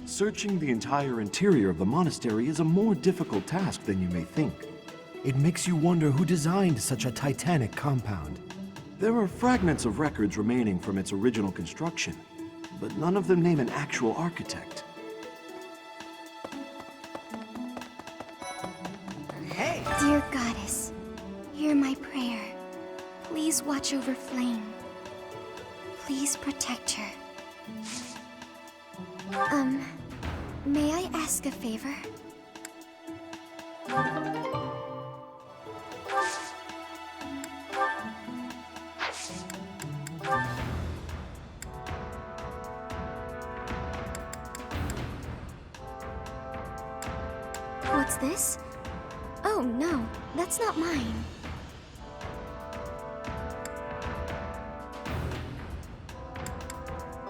[SPEAKER 13] Searching the entire interior of the monastery is a more difficult task than you may think. It makes you wonder who designed such a titanic compound. There are fragments of records remaining from its original construction, but none of them name an actual architect.
[SPEAKER 6] Hey!
[SPEAKER 1] Dear Goddess, hear my prayer. Please watch over Flame. Please protect her. May I ask a favor? What's this? Oh no, that's not mine.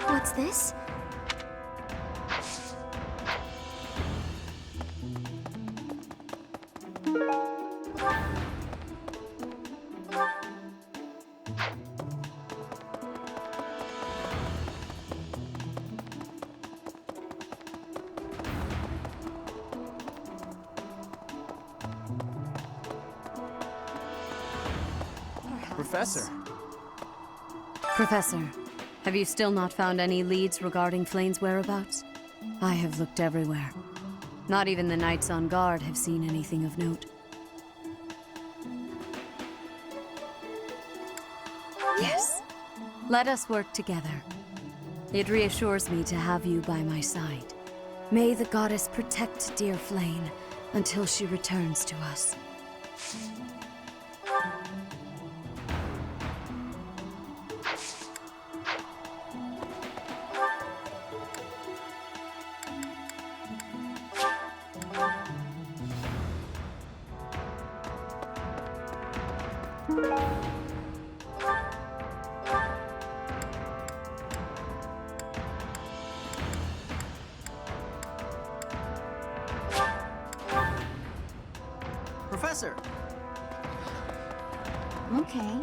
[SPEAKER 1] What's this?
[SPEAKER 21] Professor.
[SPEAKER 2] Professor, have you still not found any leads regarding Flame's whereabouts? I have looked everywhere. Not even the Knights on guard have seen anything of note. Let us work together. It reassures me to have you by my side. May the goddess protect dear Flayn until she returns to us.
[SPEAKER 6] Professor!
[SPEAKER 17] Okay.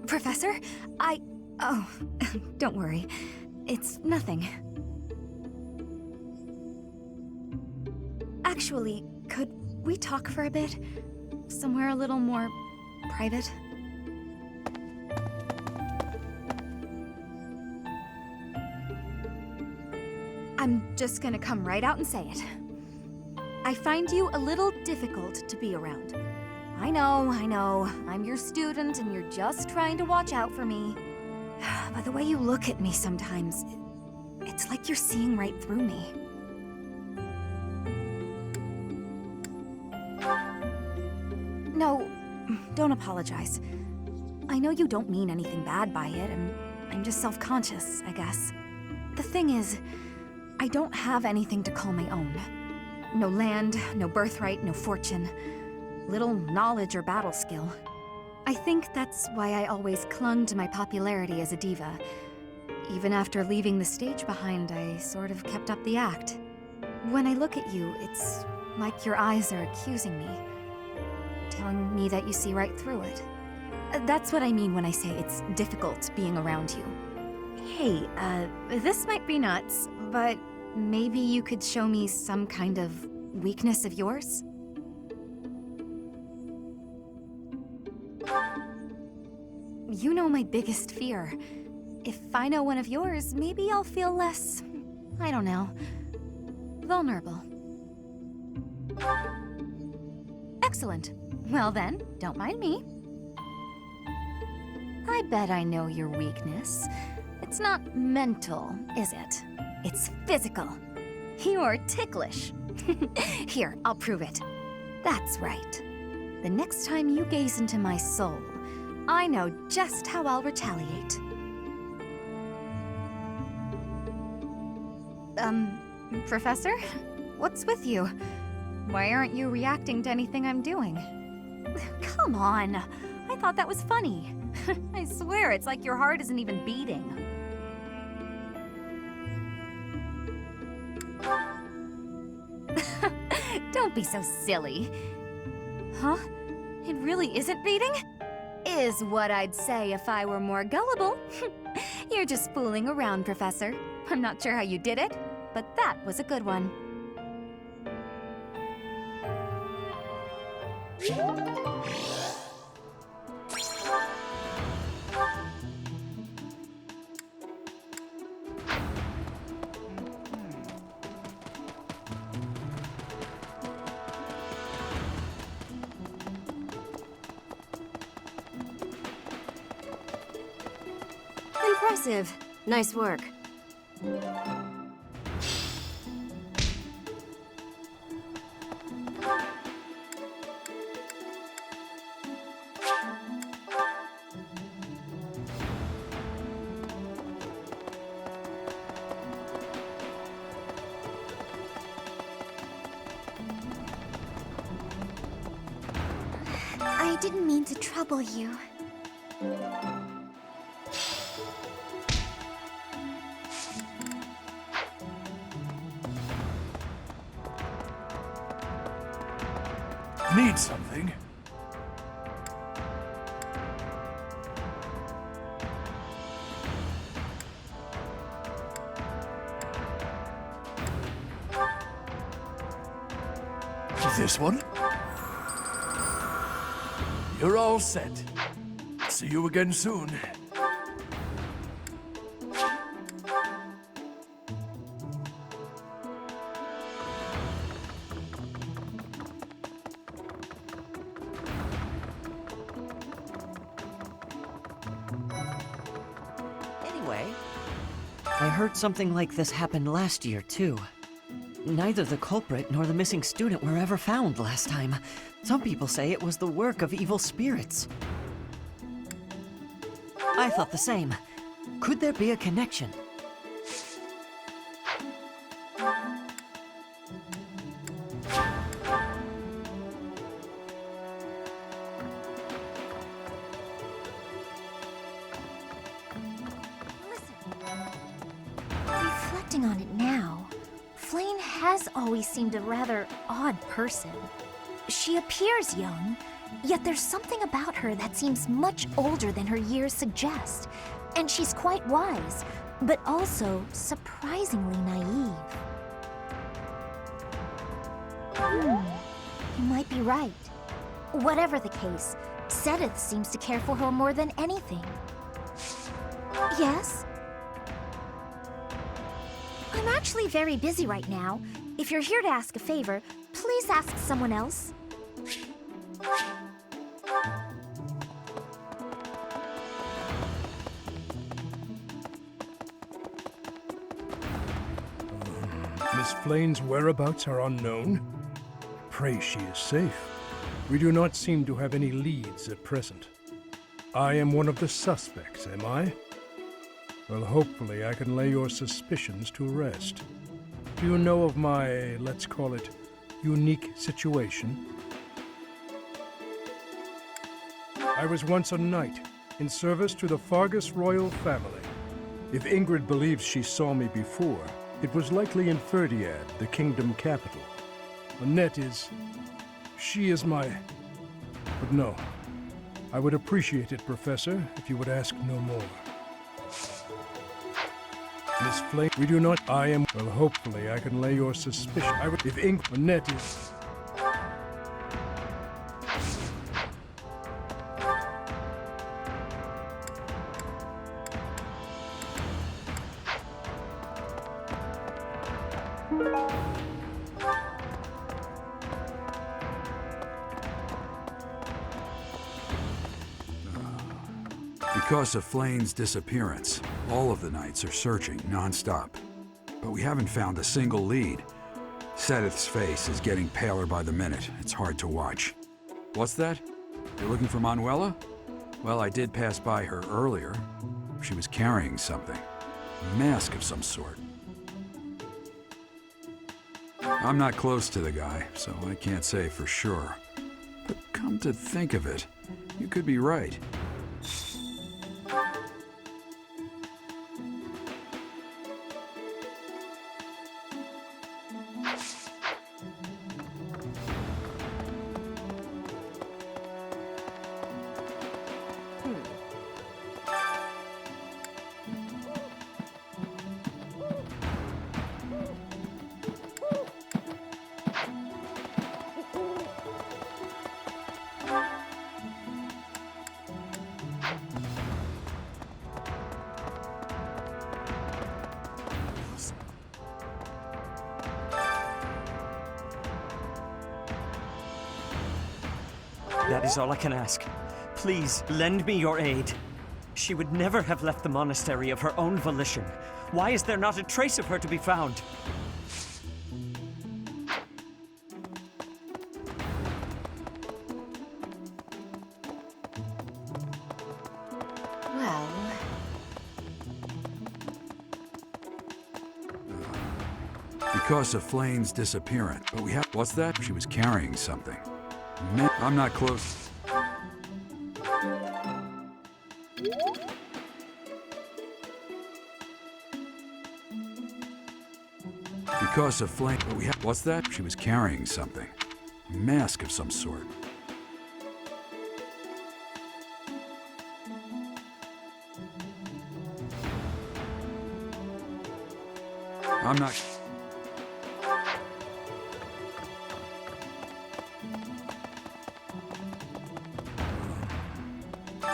[SPEAKER 8] Professor, Oh, don't worry. It's nothing. Actually, could we talk for a bit? Somewhere a little more private? I'm just gonna come right out and say it. I find you a little difficult to be around. I know. I'm your student and you're just trying to watch out for me. But the way you look at me sometimes, it's like you're seeing right through me. No, don't apologize. I know you don't mean anything bad by it, and I'm just self-conscious, I guess. The thing is, I don't have anything to call my own. No land, no birthright, no fortune. Little knowledge or battle skill. I think that's why I always clung to my popularity as a diva. Even after leaving the stage behind, I sort of kept up the act. When I look at you, it's like your eyes are accusing me. Telling me that you see right through it. That's what I mean when I say it's difficult being around you. Hey, this might be nuts, but maybe you could show me some kind of weakness of yours? You know my biggest fear. If I know one of yours, maybe I'll feel less, I don't know, vulnerable. Excellent. Well then, don't mind me. I bet I know your weakness. It's not mental, is it? It's physical. You're ticklish. Here, I'll prove it. That's right. The next time you gaze into my soul, I know just how I'll retaliate. Professor? What's with you? Why aren't you reacting to anything I'm doing? Come on! I thought that was funny. I swear, it's like your heart isn't even beating. Don't be so silly. Huh? It really isn't beating? Is what I'd say if I were more gullible. You're just fooling around, Professor. I'm not sure how you did it, but that was a good one.
[SPEAKER 10] Impressive. Nice work.
[SPEAKER 1] I didn't mean to trouble you.
[SPEAKER 5] Need something? This one? You're all set.
[SPEAKER 7] See you again soon.
[SPEAKER 14] Anyway, I heard something like this happened last year, too. Neither the culprit nor the missing student were ever found last time. Some people say it was the work of evil spirits. I thought the same. Could there be a connection?
[SPEAKER 1] Reflecting on it now, Flame has always seemed a rather odd person. She appears young, yet there's something about her that seems much older than her years suggest. And she's quite wise, but also surprisingly naive. You might be right. Whatever the case, Sedith seems to care for her more than anything. Yes? I'm actually very busy right now. If you're here to ask a favor, please ask someone else.
[SPEAKER 5] Miss Flane's whereabouts are unknown. Pray she is safe. We do not seem to have any leads at present. I am one of the suspects, am I? Well, hopefully I can lay your suspicions to rest. Do you know of my, let's call it, unique situation? I was once a knight, in service to the Fargus royal family. If Ingrid believes she saw me before, it was likely in Ferdiad, the kingdom capital. Annette is... she is my... But no. I would appreciate it, Professor, if you would ask no more. Miss Flame, we do not... I am... Well, hopefully I can lay your suspicion... I would... If Annette is...
[SPEAKER 15] Because of Flane's disappearance, all of the knights are searching non-stop. But we haven't found a single lead. Sedith's face is getting paler by the minute. It's hard to watch. What's that? You're looking for Manuela? Well, I did pass by her earlier. She was carrying something. A mask of some sort. I'm not close to the guy, so I can't say for sure. But come to think of it, you could be right.
[SPEAKER 14] That is all I can ask. Please, lend me your aid. She would never have left the monastery of her own volition. Why is there not a trace of her to be found?
[SPEAKER 1] Well...
[SPEAKER 15] Because of Flane's disappearance. But we have... What's that? She was carrying something. I'm not close. Because of Flame... But we have... What's that? She was carrying something. A mask of some sort. I'm not...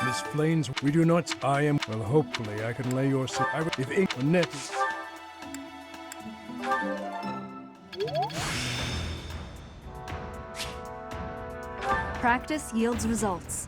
[SPEAKER 5] Miss Flane's, we do not. I am. Well, hopefully I can lay your. If ink net.
[SPEAKER 2] Practice yields results.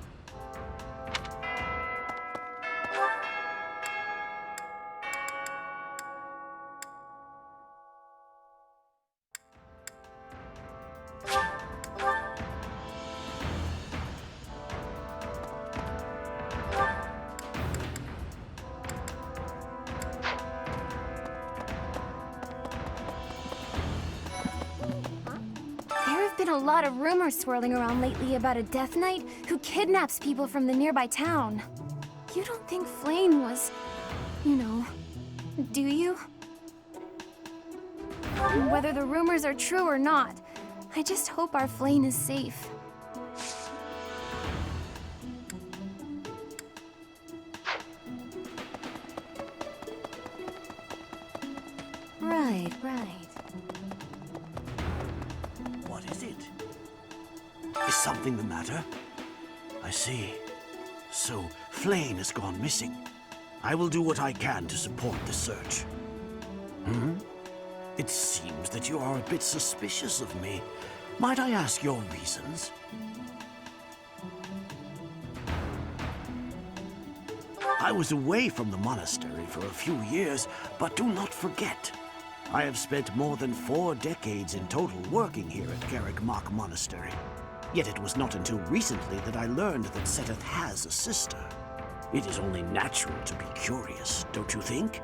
[SPEAKER 1] There have been a lot of rumors swirling around lately about a Death Knight who kidnaps people from the nearby town. You don't think Flane was, you know, do you? Whether the rumors are true or not, I just hope our Flane is safe.
[SPEAKER 2] Right.
[SPEAKER 13] What is it? Is something the matter? I see. So, Flane has gone missing. I will do what I can to support the search. It seems that you are a bit suspicious of me. Might I ask your reasons? I was away from the monastery for a few years, but do not forget, I have spent more than 4 decades in total working here at Garrick Mach Monastery. Yet it was not until recently that I learned that Seteth has a sister. It is only natural to be curious, don't you think?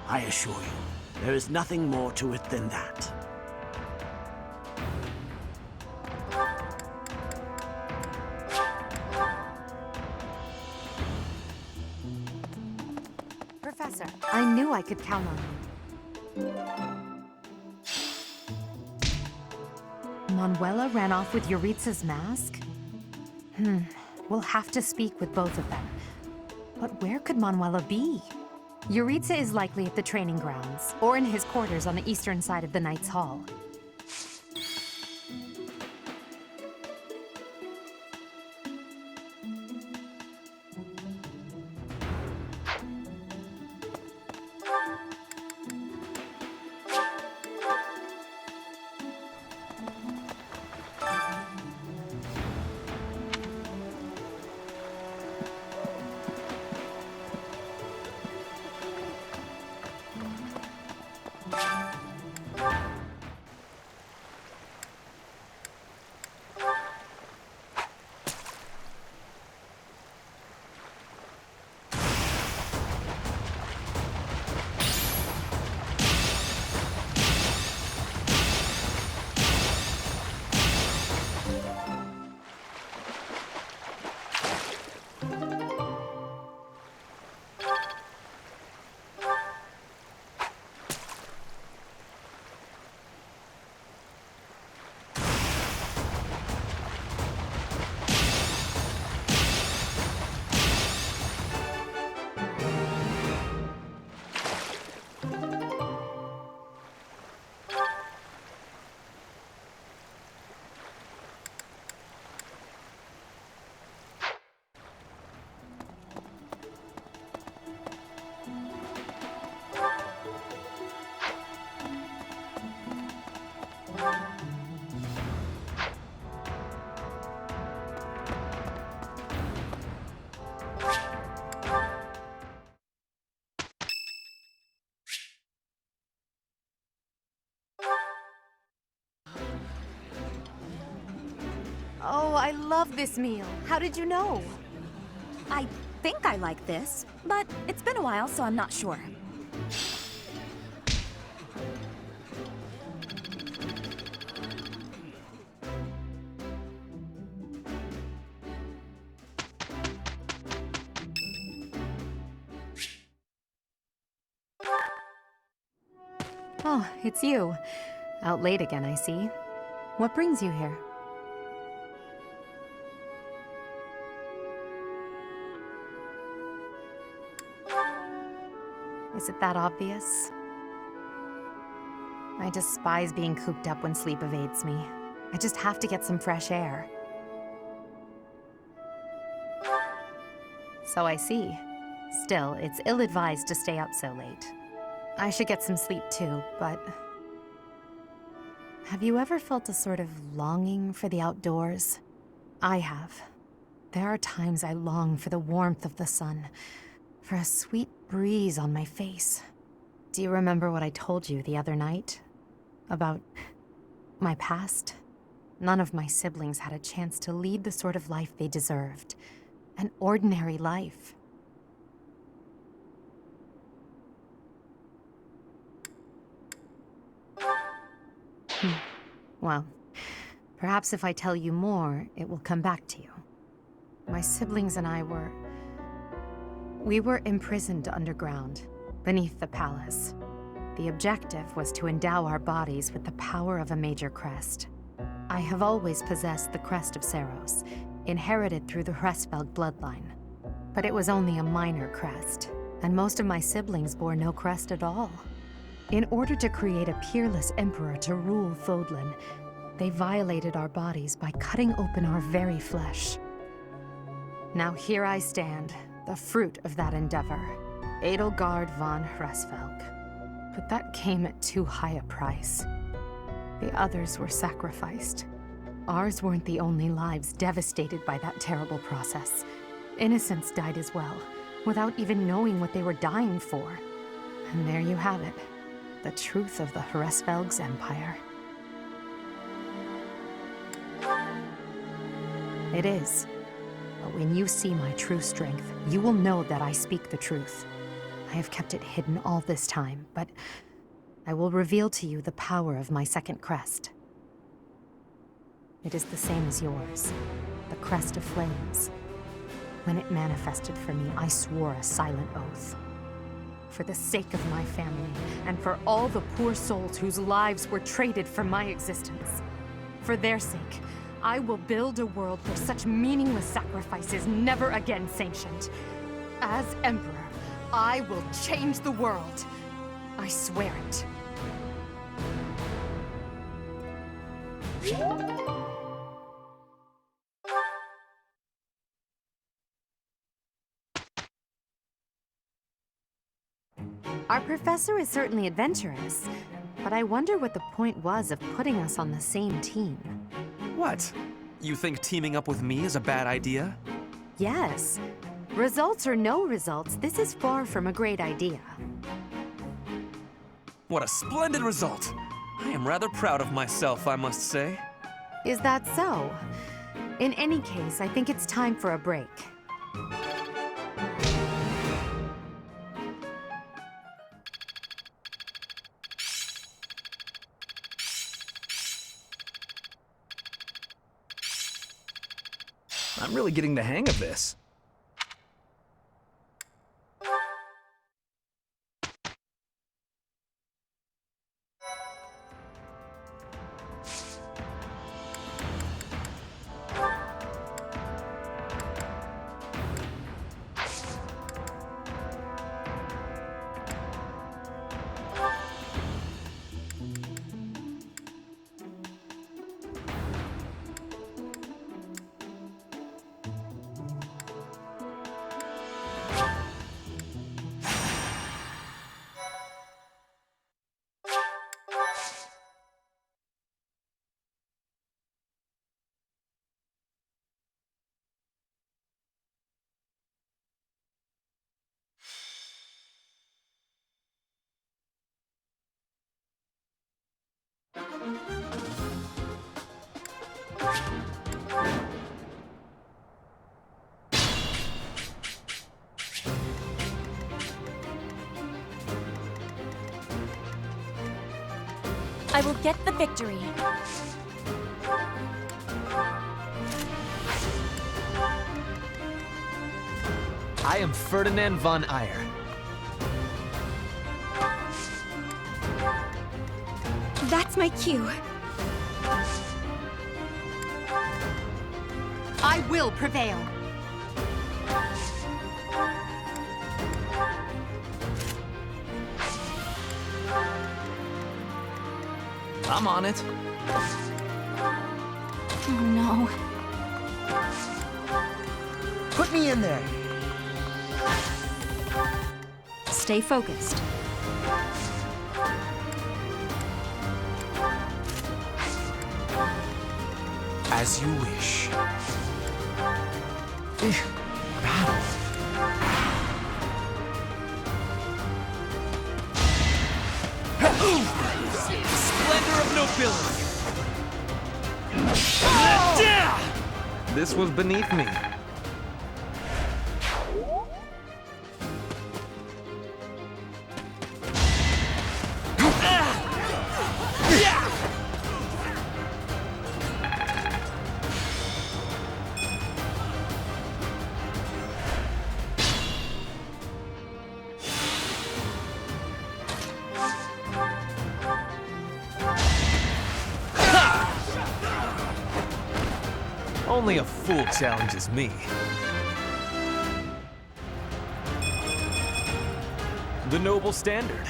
[SPEAKER 13] I assure you, there is nothing more to it than that.
[SPEAKER 3] Professor, I knew I could count on you. Manuela ran off with Yuritsa's mask? We'll have to speak with both of them. But where could Manuela be? Yuritsa is likely at the training grounds, or in his quarters on the eastern side of the Knight's Hall.
[SPEAKER 8] Oh, I love this meal. How did you know? I think I like this, but it's been a while, so I'm not sure.
[SPEAKER 3] Oh, it's you. Out late again, I see. What brings you here? Is it that obvious? I despise being cooped up when sleep evades me. I just have to get some fresh air. So I see. Still, it's ill-advised to stay up so late. I should get some sleep too, but... Have you ever felt a sort of longing for the outdoors? I have. There are times I long for the warmth of the sun, for a sweet breeze on my face. Do you remember what I told you the other night? About my past? None of my siblings had a chance to lead the sort of life they deserved. An ordinary life. Well, perhaps if I tell you more, it will come back to you. My siblings and I we were imprisoned underground, beneath the palace. The objective was to endow our bodies with the power of a major crest. I have always possessed the crest of Seros, inherited through the Hresvelg bloodline. But it was only a minor crest, and most of my siblings bore no crest at all. In order to create a peerless emperor to rule Fodlan, they violated our bodies by cutting open our very flesh. Now here I stand, the fruit of that endeavor, Edelgard von Hresvelg. But that came at too high a price. The others were sacrificed. Ours weren't the only lives devastated by that terrible process. Innocents died as well, without even knowing what they were dying for. And there you have it. The truth of the Hresvelg's empire. It is. But when you see my true strength, you will know that I speak the truth. I have kept it hidden all this time, but I will reveal to you the power of my second crest. It is the same as yours, the crest of flames. When it manifested for me, I swore a silent oath. For the sake of my family, and for all the poor souls whose lives were traded for my existence. For their sake, I will build a world where such meaningless sacrifice is never again sanctioned. As Emperor, I will change the world. I swear it. Our professor is certainly adventurous, but I wonder what the point was of putting us on the same team.
[SPEAKER 6] What? You think teaming up with me is a bad idea?
[SPEAKER 3] Yes. Results or no results, this is far from a great idea.
[SPEAKER 6] What a splendid result! I am rather proud of myself, I must say.
[SPEAKER 3] Is that so? In any case, I think it's time for a break.
[SPEAKER 22] I'm really getting the hang of this.
[SPEAKER 11] I will get the victory.
[SPEAKER 6] I am Ferdinand von Eyre.
[SPEAKER 17] That's my cue.
[SPEAKER 3] I will prevail.
[SPEAKER 22] I'm on it.
[SPEAKER 17] Oh no.
[SPEAKER 14] Put me in there.
[SPEAKER 2] Stay focused.
[SPEAKER 4] As you wish.
[SPEAKER 6] Splendor of nobility!
[SPEAKER 7] This was beneath me.
[SPEAKER 21] Only a fool challenges me. The noble standard.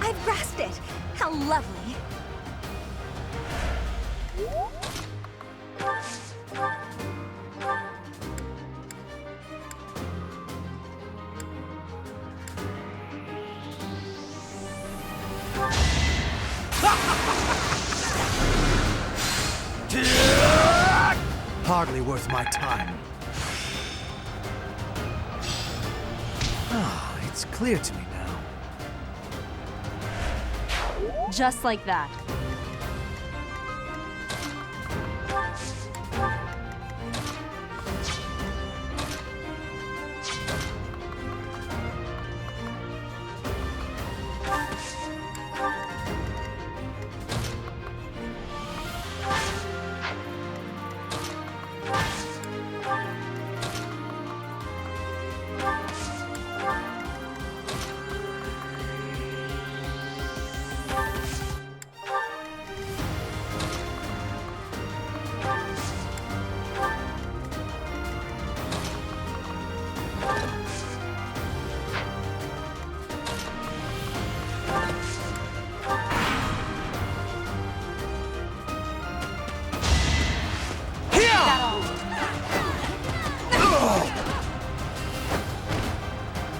[SPEAKER 8] I've grasped it! How lovely!
[SPEAKER 4] Hardly worth my time. Ah, it's clear to me now.
[SPEAKER 2] Just like that.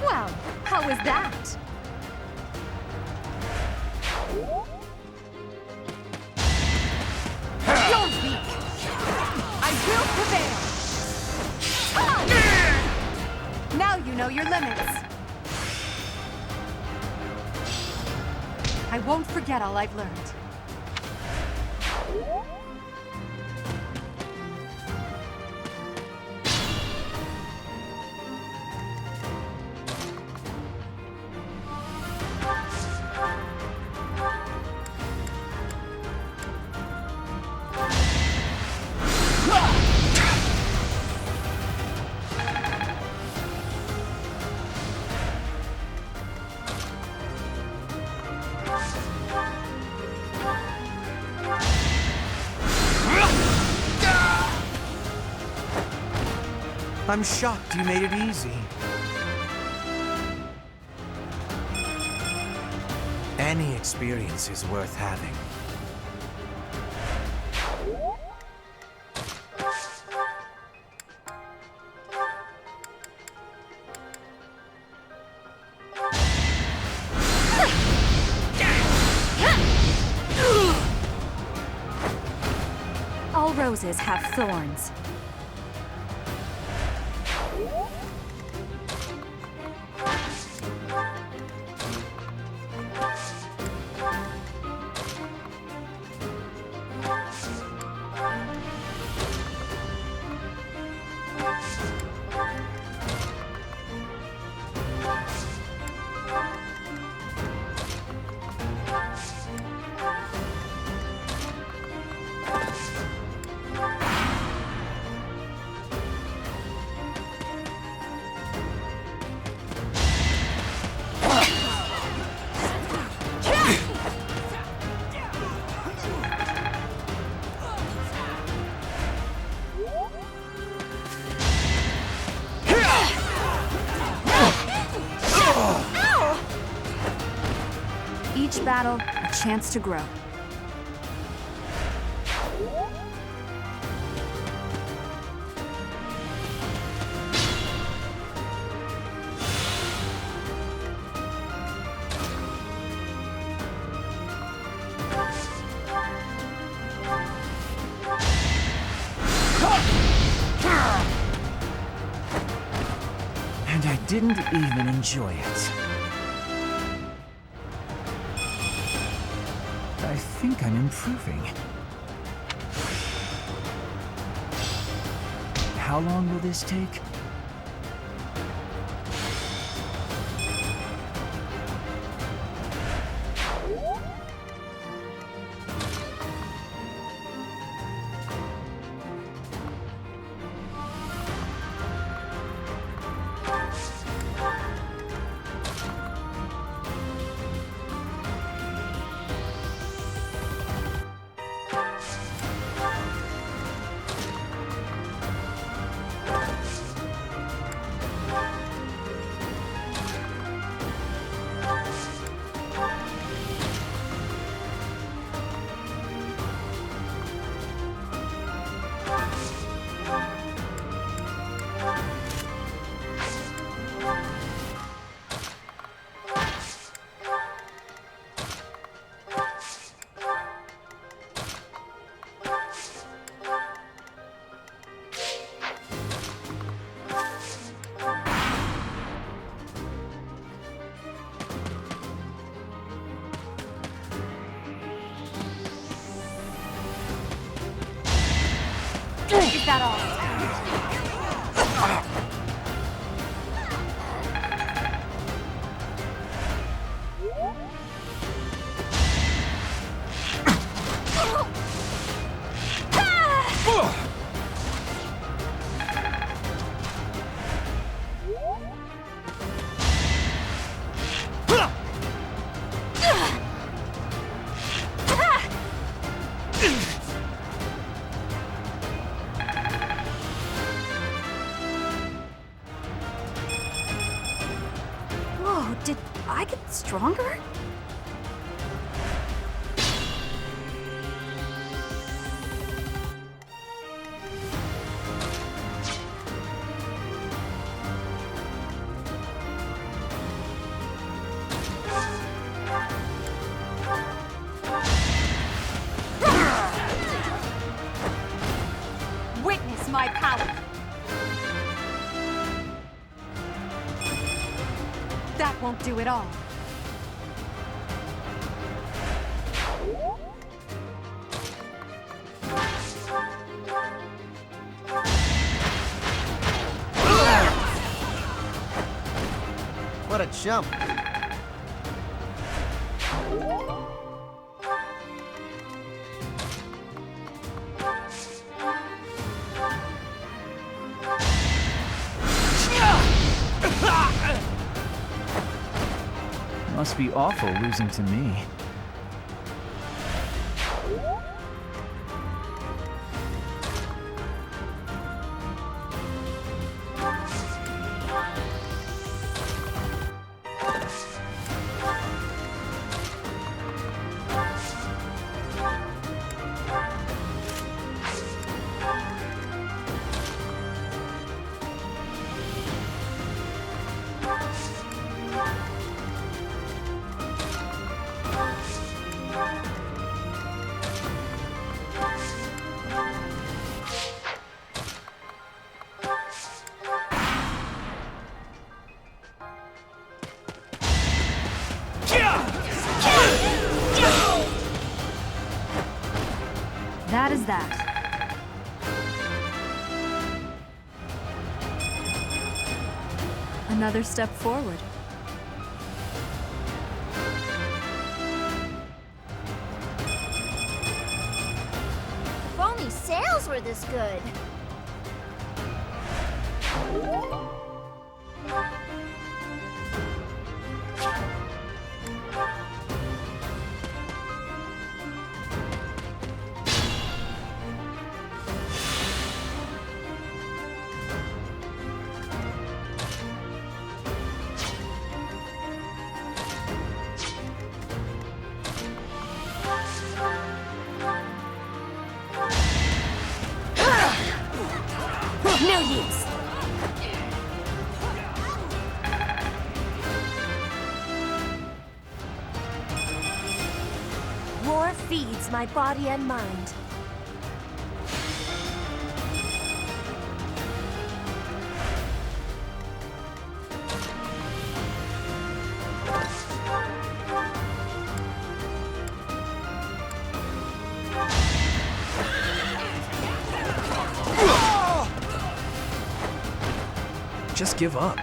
[SPEAKER 2] Well, how was that?
[SPEAKER 8] You're weak! I will prevail! Now you know your limits. I won't forget all I've learned.
[SPEAKER 4] I'm shocked you made it easy. Any experience is worth having.
[SPEAKER 2] All roses have thorns.
[SPEAKER 8] each battle, a chance to grow.
[SPEAKER 9] And I didn't even enjoy it. I think I'm improving. How long will this take?
[SPEAKER 8] Is that all? Whoa, did I get stronger? Witness my power! That won't do it all.
[SPEAKER 6] What a chump.
[SPEAKER 9] Must be awful losing to me.
[SPEAKER 8] That is that. Another step forward.
[SPEAKER 17] If only sales were this good.
[SPEAKER 11] feeds my body and mind.
[SPEAKER 6] Just give up.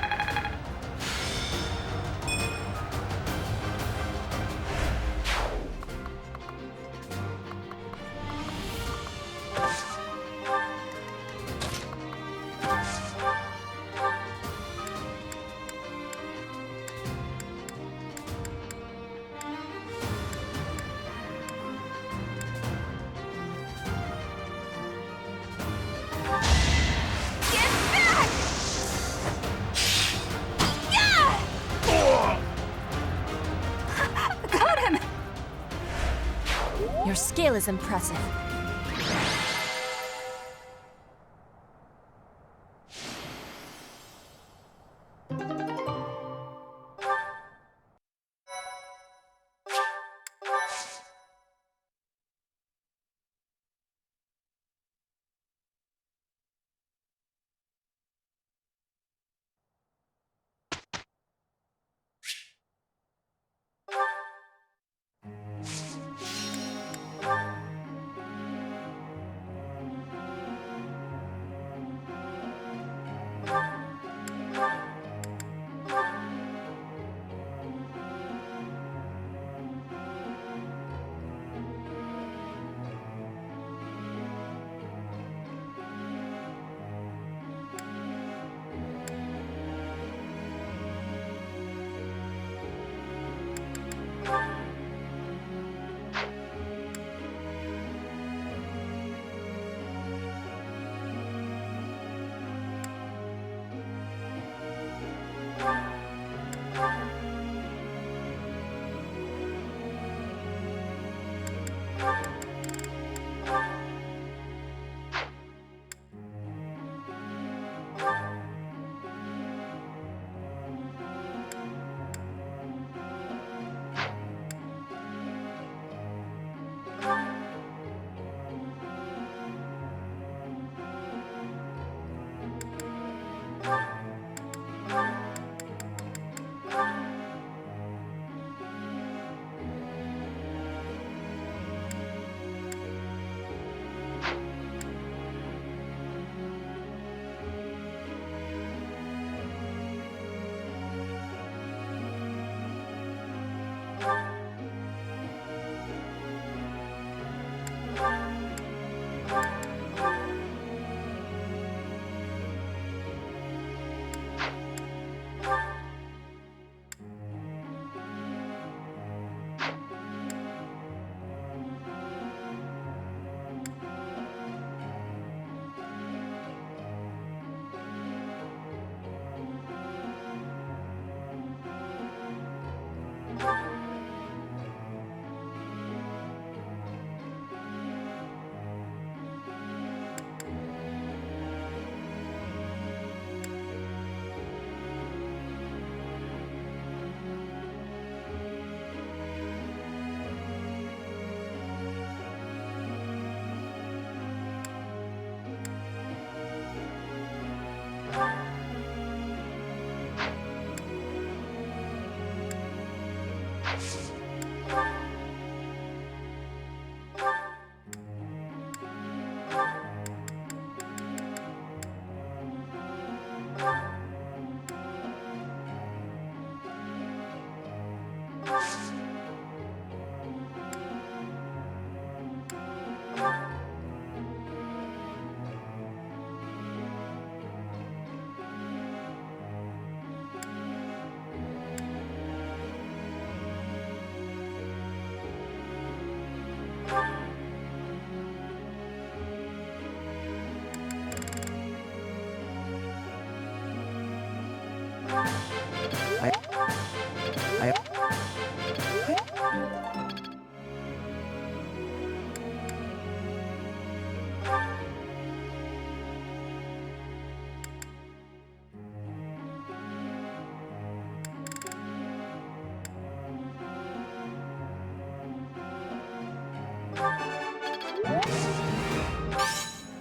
[SPEAKER 11] Your skill is impressive.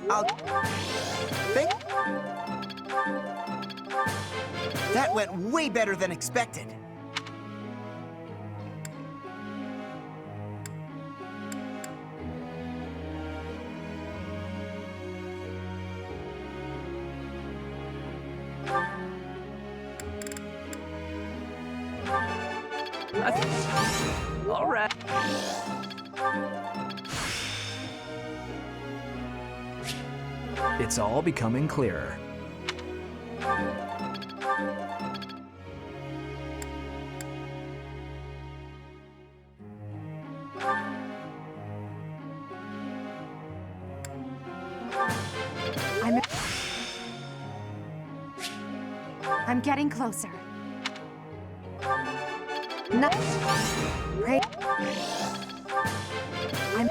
[SPEAKER 16] I'll think. That went way better than expected.
[SPEAKER 9] All right.
[SPEAKER 21] It's all becoming clearer.
[SPEAKER 3] I'm getting closer. No. Right. I'm.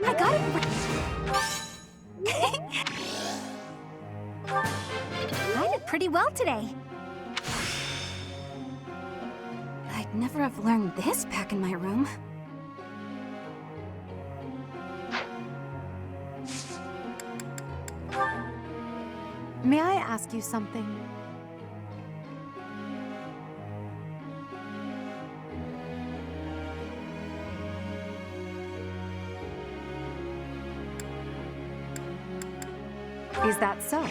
[SPEAKER 1] I got it. I did pretty well today. I'd never have learned this back in my room.
[SPEAKER 3] May I ask you something? Is that so?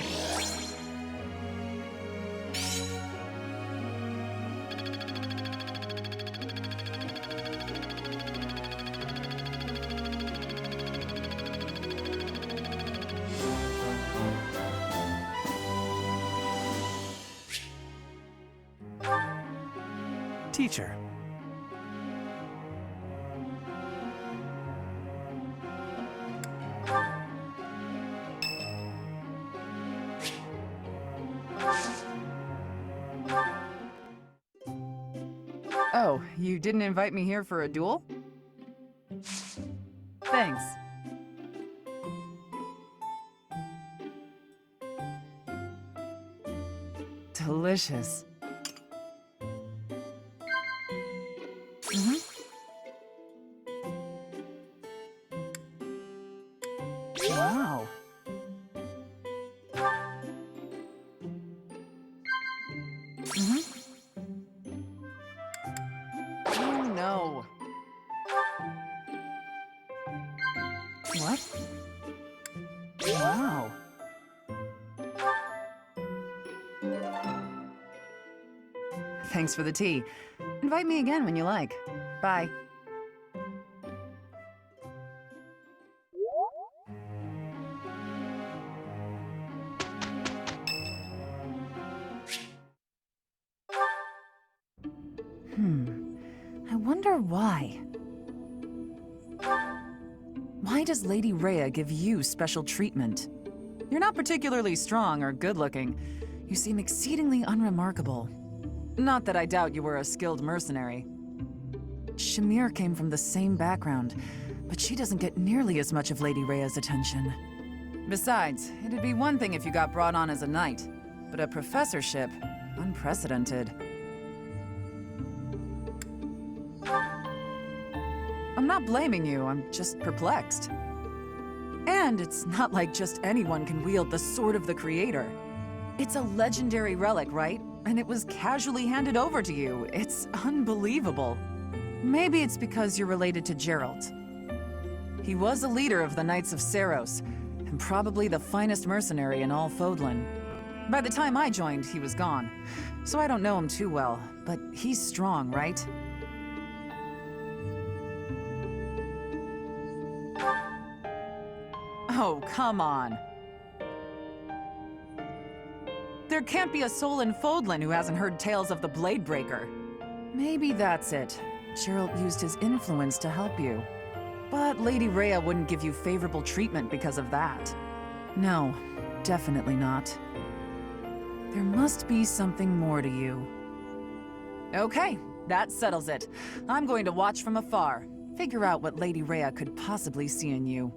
[SPEAKER 22] Teacher.
[SPEAKER 12] Oh, you didn't invite me here for a duel? Thanks. Delicious. Wow. Oh no. What? Wow. Thanks for the tea. Invite me again when you like. Bye. I wonder why. Why does Lady Rhea give you special treatment? You're not particularly strong or good-looking. You seem exceedingly unremarkable. Not that I doubt you were a skilled mercenary. Shamir came from the same background, but she doesn't get nearly as much of Lady Rhea's attention. Besides, it'd be one thing if you got brought on as a knight, but a professorship, unprecedented. I'm not blaming you, I'm just perplexed. And it's not like just anyone can wield the Sword of the Creator. It's a legendary relic, right? And it was casually handed over to you. It's unbelievable. Maybe it's because you're related to Geralt. He was a leader of the Knights of Seiros, and probably the finest mercenary in all Fodlan. By the time I joined, he was gone, so I don't know him too well, but he's strong, right? Oh, come on. There can't be a soul in Fodlan who hasn't heard tales of the Bladebreaker. Maybe that's it. Geralt used his influence to help you. But Lady Rhea wouldn't give you favorable treatment because of that. No, definitely not. There must be something more to you. Okay, that settles it. I'm going to watch from afar, figure out what Lady Rhea could possibly see in you.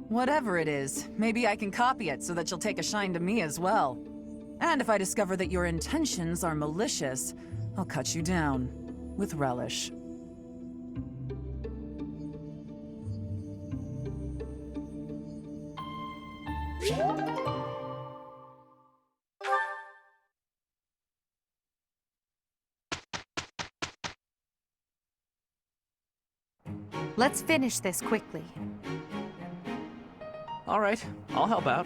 [SPEAKER 12] Whatever it is, maybe I can copy it so that you'll take a shine to me as well. And if I discover that your intentions are malicious, I'll cut you down with relish.
[SPEAKER 3] Let's finish this quickly.
[SPEAKER 9] All right, I'll help out.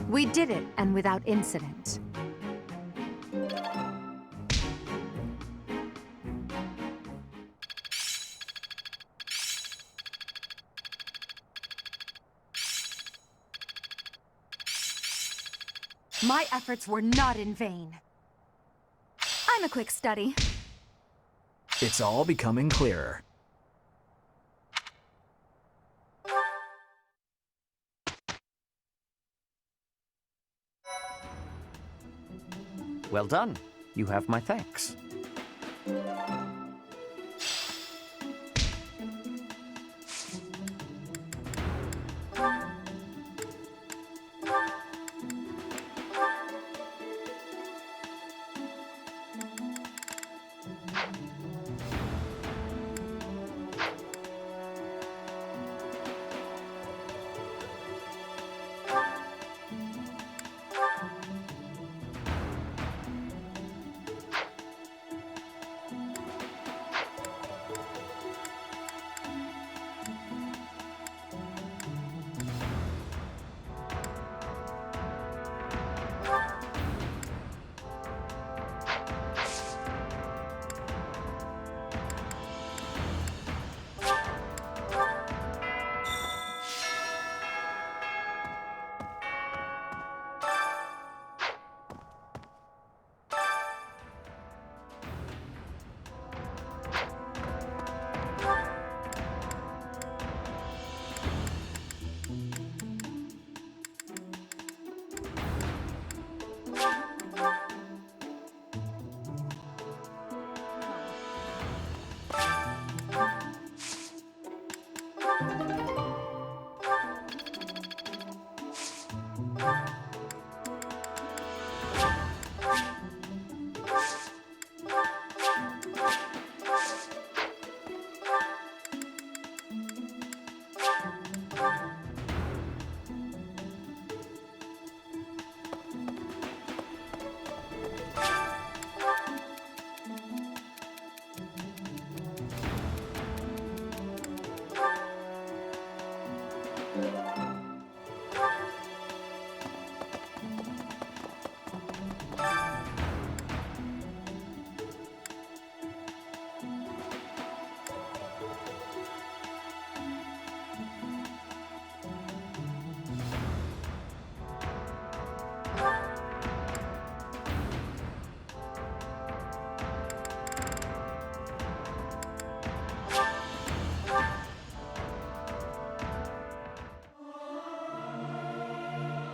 [SPEAKER 3] We did it, and without incident. My efforts were not in vain.
[SPEAKER 8] I'm a quick study.
[SPEAKER 6] It's all becoming clearer.
[SPEAKER 14] Well done. You have my thanks.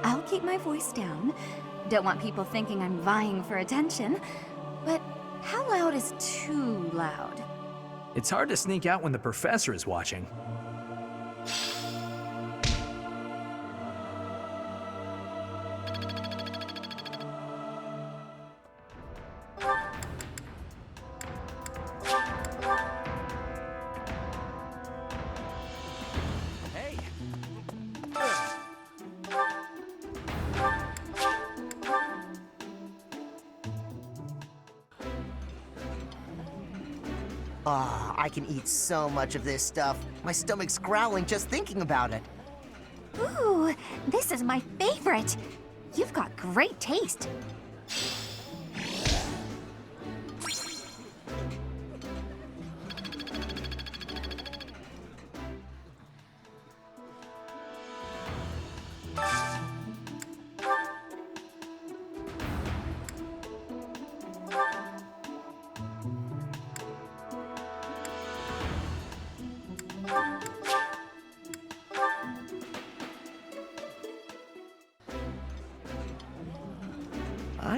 [SPEAKER 8] I'll keep my voice down. Don't want people thinking I'm vying for attention. But how loud is too loud?
[SPEAKER 6] It's hard to sneak out when the professor is watching.
[SPEAKER 16] Ah, I can eat so much of this stuff. My stomach's growling just thinking about it.
[SPEAKER 1] Ooh, this is my favorite. You've got great taste.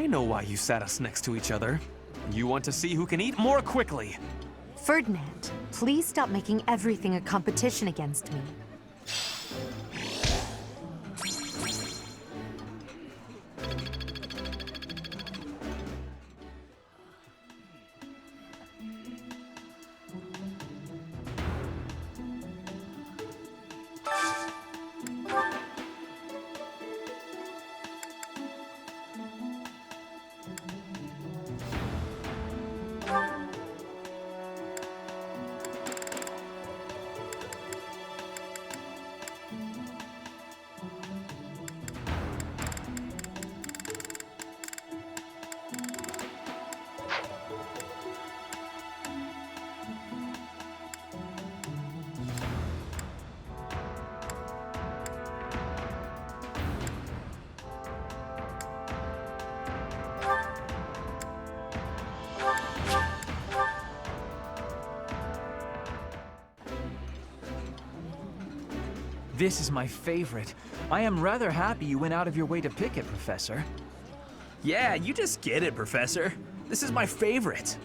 [SPEAKER 6] I know why you sat us next to each other. You want to see who can eat more quickly.
[SPEAKER 3] Ferdinand, please stop making everything a competition against me.
[SPEAKER 9] This is my favorite. I am rather happy you went out of your way to pick it, Professor.
[SPEAKER 6] Yeah, you just get it, Professor. This is my favorite.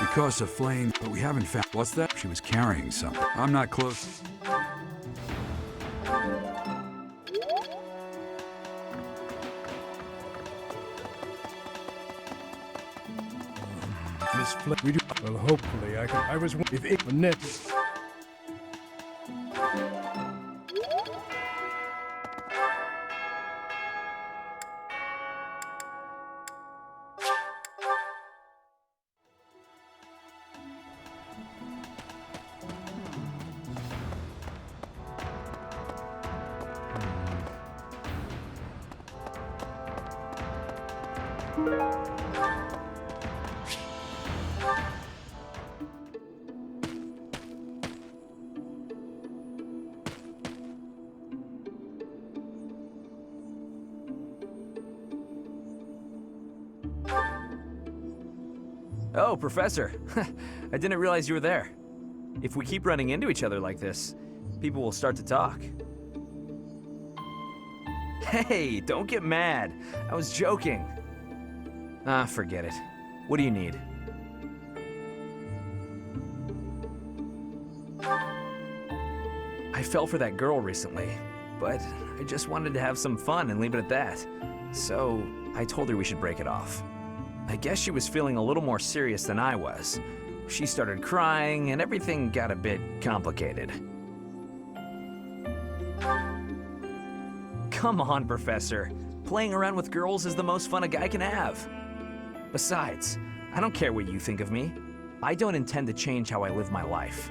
[SPEAKER 15] Because of Flame, but we haven't found... What's that? She was carrying something. I'm not close.
[SPEAKER 5] Miss Flame, we do... Well, hopefully I can... I was... If it... Net...
[SPEAKER 9] Oh, Professor. I didn't realize you were there. If we keep running into each other like this, people will start to talk. Hey, don't get mad. I was joking. Ah, forget it. What do you need? I fell for that girl recently, but I just wanted to have some fun and leave it at that. So, I told her we should break it off. I guess she was feeling a little more serious than I was. She started crying, and everything got a bit complicated. Come on, Professor. Playing around with girls is the most fun a guy can have. Besides, I don't care what you think of me. I don't intend to change how I live my life.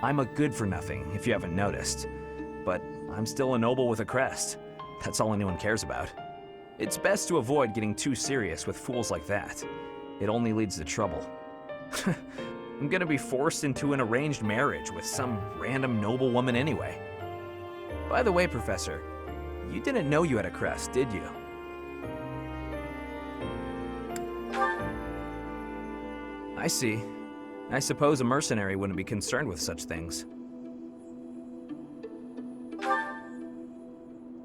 [SPEAKER 9] I'm a good-for-nothing, if you haven't noticed. But I'm still a noble with a crest. That's all anyone cares about. It's best to avoid getting too serious with fools like that. It only leads to trouble. I'm gonna be forced into an arranged marriage with some random noble woman anyway. By the way, Professor, you didn't know you had a crest, did you? I see. I suppose a mercenary wouldn't be concerned with such things.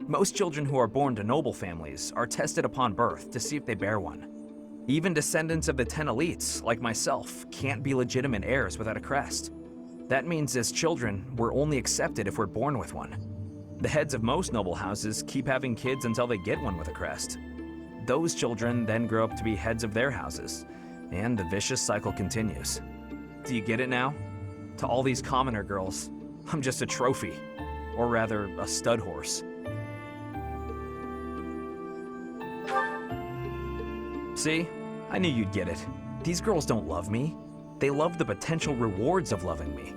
[SPEAKER 9] Most children who are born to noble families are tested upon birth to see if they bear one. Even descendants of the 10 elites, like myself, can't be legitimate heirs without a crest. That means as children, we're only accepted if we're born with one. The heads of most noble houses keep having kids until they get one with a crest. Those children then grow up to be heads of their houses, and the vicious cycle continues. Do you get it now? To all these commoner girls, I'm just a trophy.
[SPEAKER 6] Or rather, a stud horse. See? I knew you'd get it. These girls don't love me. They love the potential rewards of loving me.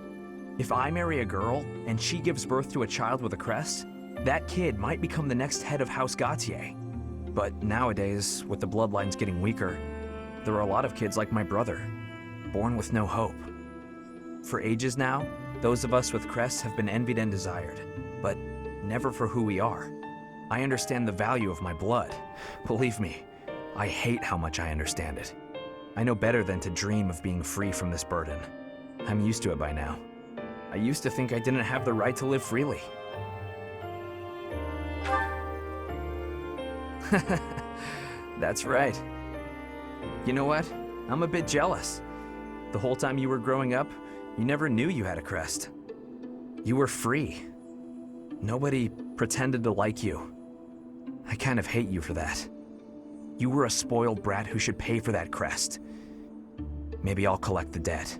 [SPEAKER 6] If I marry a girl, and she gives birth to a child with a crest, that kid might become the next head of House Gautier. But nowadays, with the bloodlines getting weaker, there are a lot of kids like my brother, born with no hope. For ages now, those of us with crests have been envied and desired, but never for who we are. I understand the value of my blood. Believe me, I hate how much I understand it. I know better than to dream of being free from this burden. I'm used to it by now. I used to think I didn't have the right to live freely. That's right. You know what? I'm a bit jealous. The whole time you were growing up, you never knew you had a crest. You were free. Nobody pretended to like you. I kind of hate you for that. You were a spoiled brat who should pay for that crest. Maybe I'll collect the debt.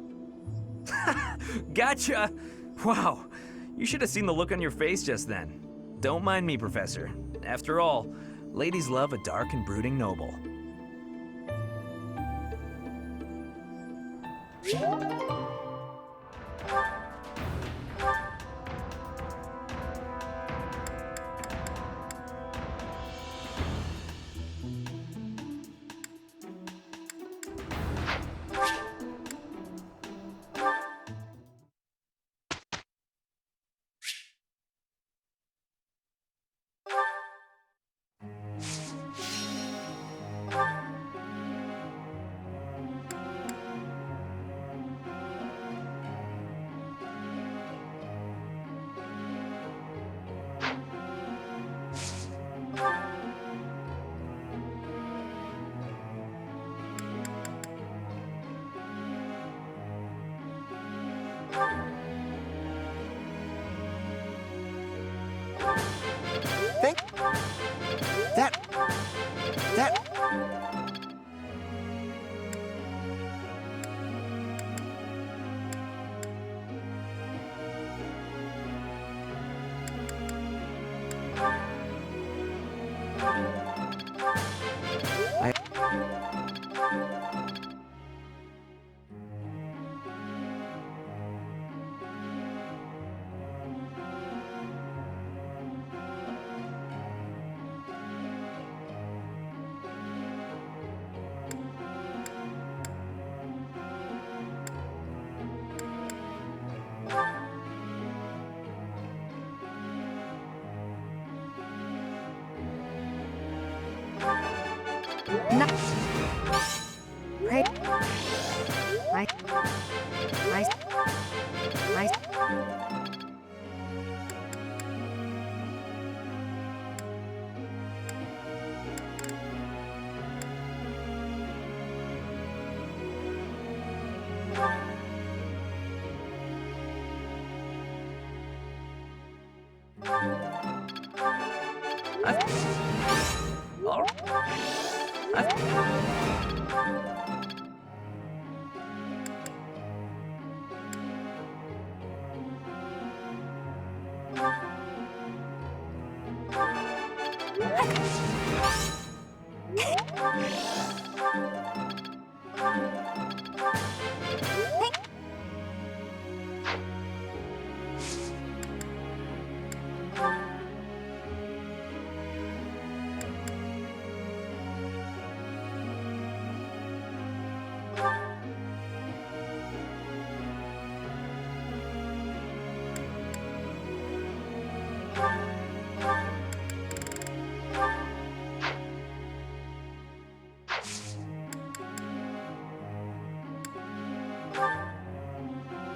[SPEAKER 6] Gotcha! Wow, you should have seen the look on your face just then. Don't mind me, Professor. After all, ladies love a dark and brooding noble.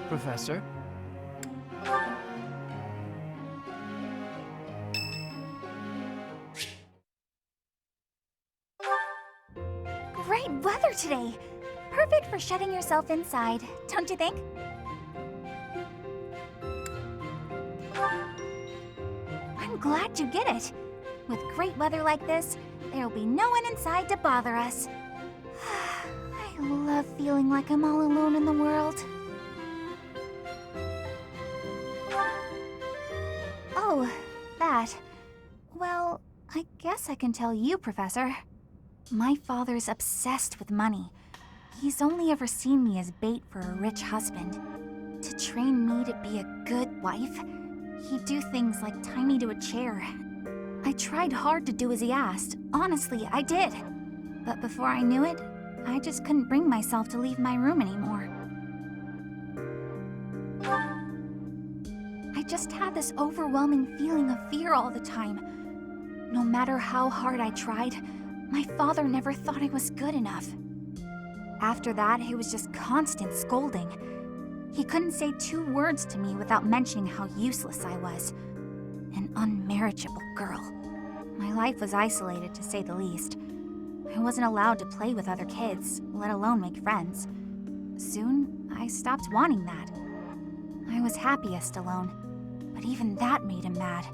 [SPEAKER 22] Professor?
[SPEAKER 1] Great weather today. Perfect for shutting yourself inside, don't you think? I'm glad you get it. With great weather like this, there'll be no one inside to bother us. I love feeling like I'm all alone in the world. that? Well, I guess I can tell you, Professor. My father's obsessed with money. He's only ever seen me as bait for a rich husband. To train me to be a good wife, he'd do things like tie me to a chair. I tried hard to do as he asked. Honestly, I did. But before I knew it, I just couldn't bring myself to leave my room anymore. I just had this overwhelming feeling of fear all the time. No matter how hard I tried, my father never thought I was good enough. After that, it was just constant scolding. He couldn't say 2 words to me without mentioning how useless I was. An unmarriageable girl. My life was isolated, to say the least. I wasn't allowed to play with other kids, let alone make friends. Soon, I stopped wanting that. I was happiest alone, but even that made him mad.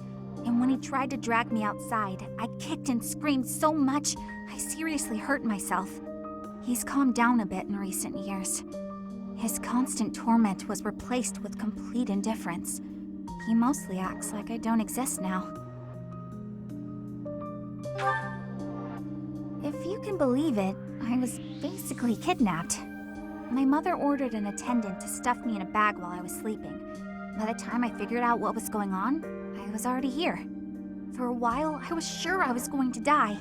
[SPEAKER 1] And when he tried to drag me outside, I kicked and screamed so much, I seriously hurt myself. He's calmed down a bit in recent years. His constant torment was replaced with complete indifference. He mostly acts like I don't exist now. If you can believe it, I was basically kidnapped. My mother ordered an attendant to stuff me in a bag while I was sleeping. By the time I figured out what was going on, I was already here. For a while, I was sure I was going to die.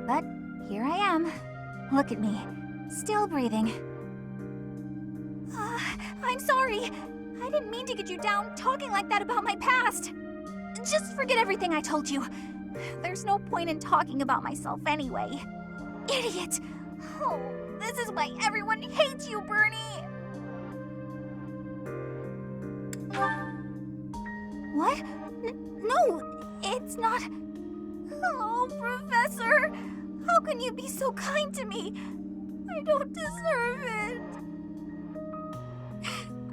[SPEAKER 1] But here I am. Look at me, still breathing. I'm sorry. I didn't mean to get you down talking like that about my past. Just forget everything I told you. There's no point in talking about myself anyway. Idiot! Oh, this is why everyone hates you, Bernie! What? No, it's not... Oh, Professor! How can you be so kind to me? I don't deserve it.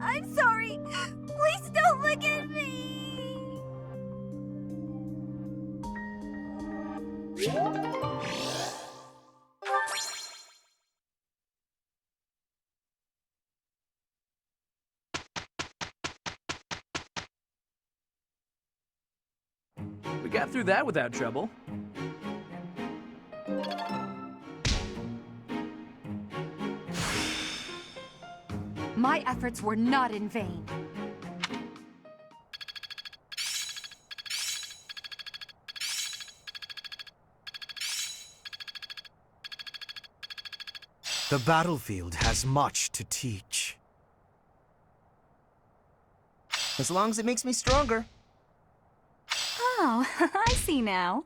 [SPEAKER 1] I'm sorry. Please don't look at me.
[SPEAKER 6] We got through that without trouble.
[SPEAKER 3] My efforts were not in vain.
[SPEAKER 4] The battlefield has much to teach.
[SPEAKER 16] As long as it makes me stronger.
[SPEAKER 8] Oh, I see now.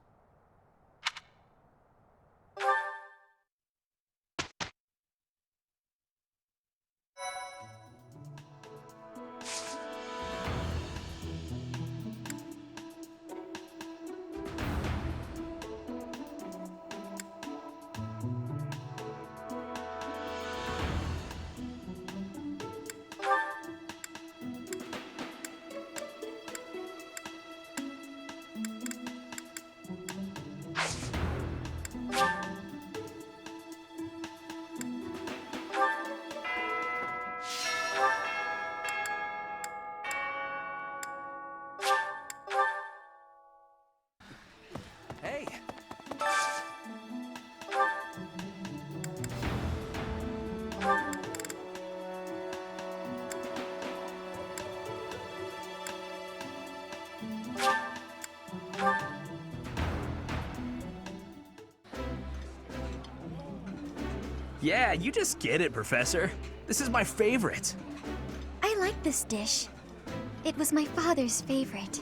[SPEAKER 6] Hey! Yeah, you just get it, Professor. This is my favorite.
[SPEAKER 1] I like this dish. It was my father's favorite.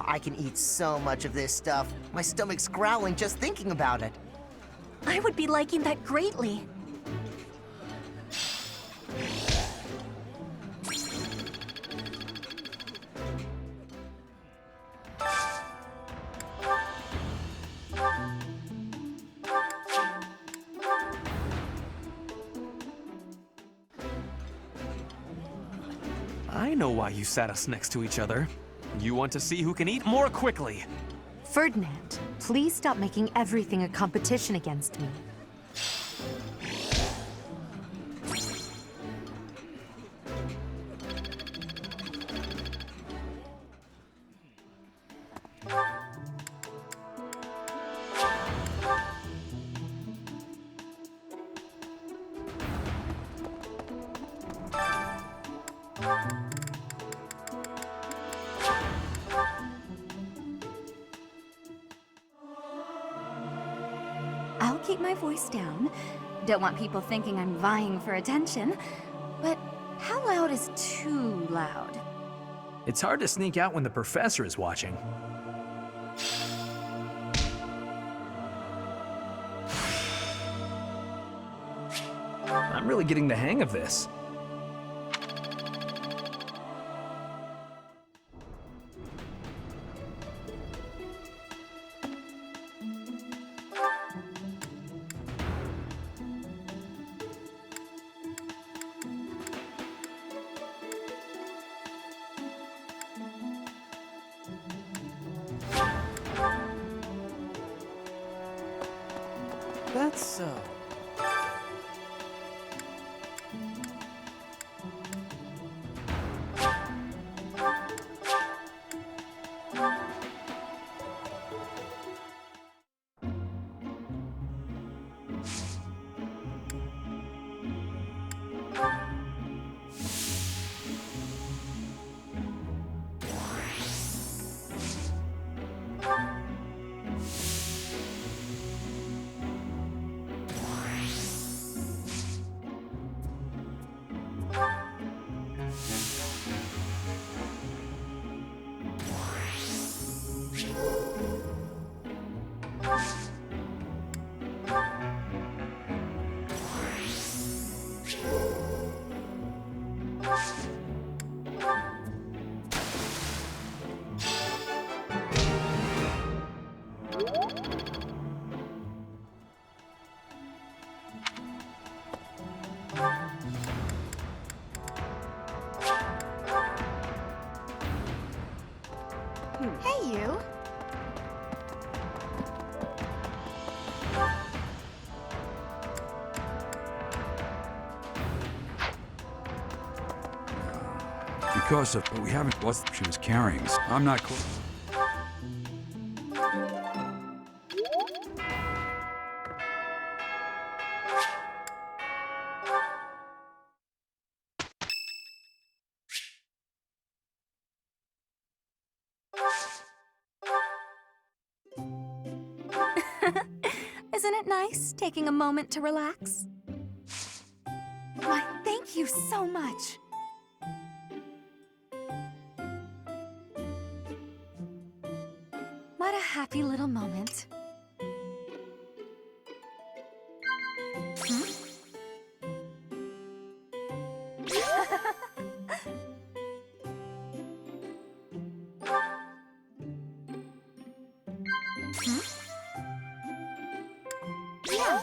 [SPEAKER 16] I can eat so much of this stuff. My stomach's growling just thinking about it.
[SPEAKER 11] I would be liking that greatly.
[SPEAKER 6] I know why you sat us next to each other. You want to see who can eat more quickly.
[SPEAKER 3] Ferdinand, please stop making everything a competition against me.
[SPEAKER 8] I'll keep my voice down. Don't want people thinking I'm vying for attention. But how loud is too loud?
[SPEAKER 18] It's hard to sneak out when the professor is watching. I'm really getting the hang of this.
[SPEAKER 9] That's so.
[SPEAKER 8] Hey, you.
[SPEAKER 15] Because of, but we haven't what she was carrying. I'm not close.
[SPEAKER 8] Isn't it nice taking a moment to relax? Why, thank you so much. What a happy little moment. Yeah.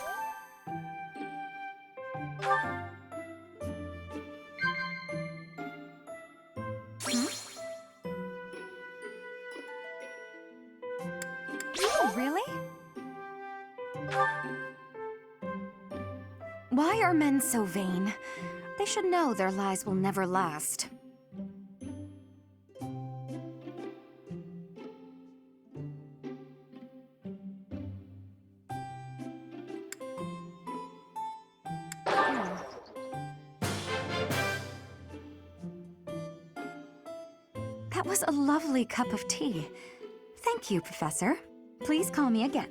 [SPEAKER 8] Oh, really? Why are men so vain? They should know their lies will never last. That was a lovely cup of tea. Thank you, Professor. Please call me again.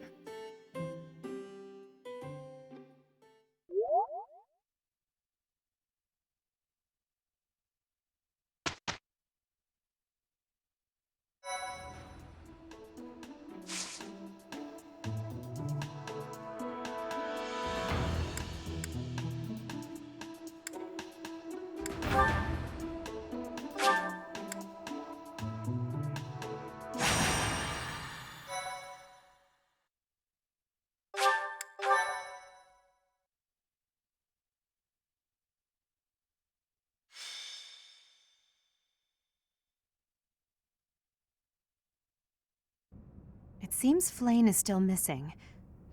[SPEAKER 3] It seems Flane is still missing.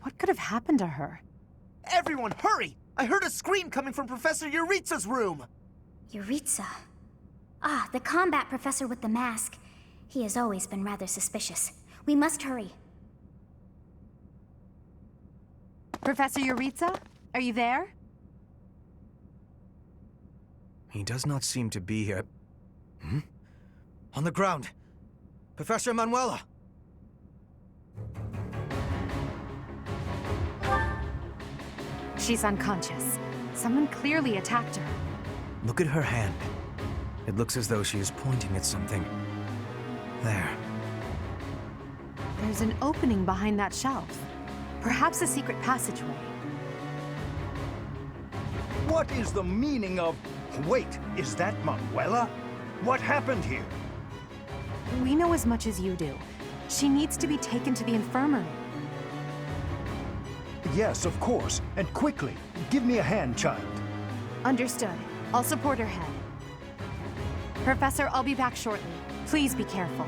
[SPEAKER 3] What could have happened to her?
[SPEAKER 16] Everyone, hurry! I heard a scream coming from Professor Yuritsa's room!
[SPEAKER 1] Yuritsa. Ah, the combat professor with the mask. He has always been rather suspicious. We must hurry.
[SPEAKER 3] Professor Yuritsa? Are you there?
[SPEAKER 4] He does not seem to be here. Hmm? On the ground! Professor Manuela!
[SPEAKER 3] She's unconscious. Someone clearly attacked her.
[SPEAKER 4] Look at her hand. It looks as though she is pointing at something. There.
[SPEAKER 3] There's an opening behind that shelf. Perhaps a secret passageway.
[SPEAKER 19] What is the meaning of... Wait, is that Manuela? What happened here?
[SPEAKER 3] We know as much as you do. She needs to be taken to the infirmary.
[SPEAKER 19] Yes, of course, and quickly. Give me a hand, child.
[SPEAKER 3] Understood. I'll support her head. Professor, I'll be back shortly. Please be careful.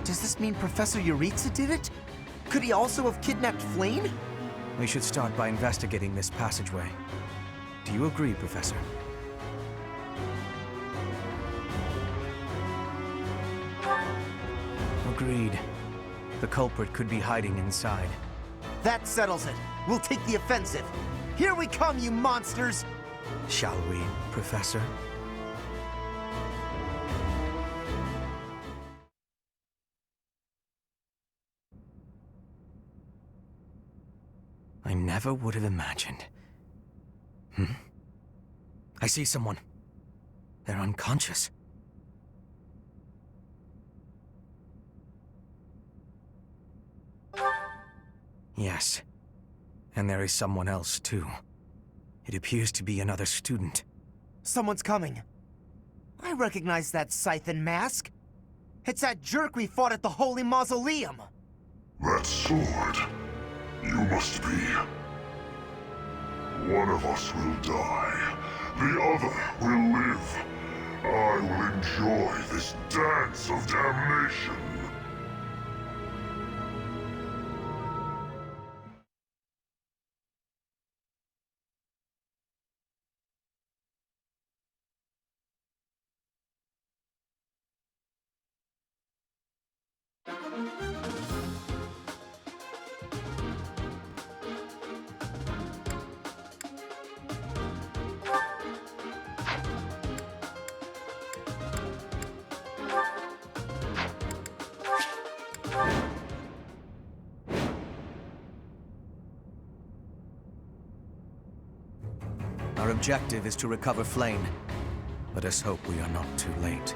[SPEAKER 16] Does this mean Professor Yuritsa did it? Could he also have kidnapped Flane?
[SPEAKER 4] We should start by investigating this passageway. Do you agree, Professor? Agreed. The culprit could be hiding inside.
[SPEAKER 16] That settles it. We'll take the offensive. Here we come, you monsters!
[SPEAKER 4] Shall we, Professor? I never would have imagined. I see someone. They're unconscious. Yes. And there is someone else, too. It appears to be another student.
[SPEAKER 16] Someone's coming. I recognize that scythe and mask. It's that jerk we fought at the Holy Mausoleum.
[SPEAKER 20] That sword. You must be. One of us will die. The other will live. I will enjoy this dance of damnation.
[SPEAKER 4] Our objective is to recover Flane. Let us hope we are not too late.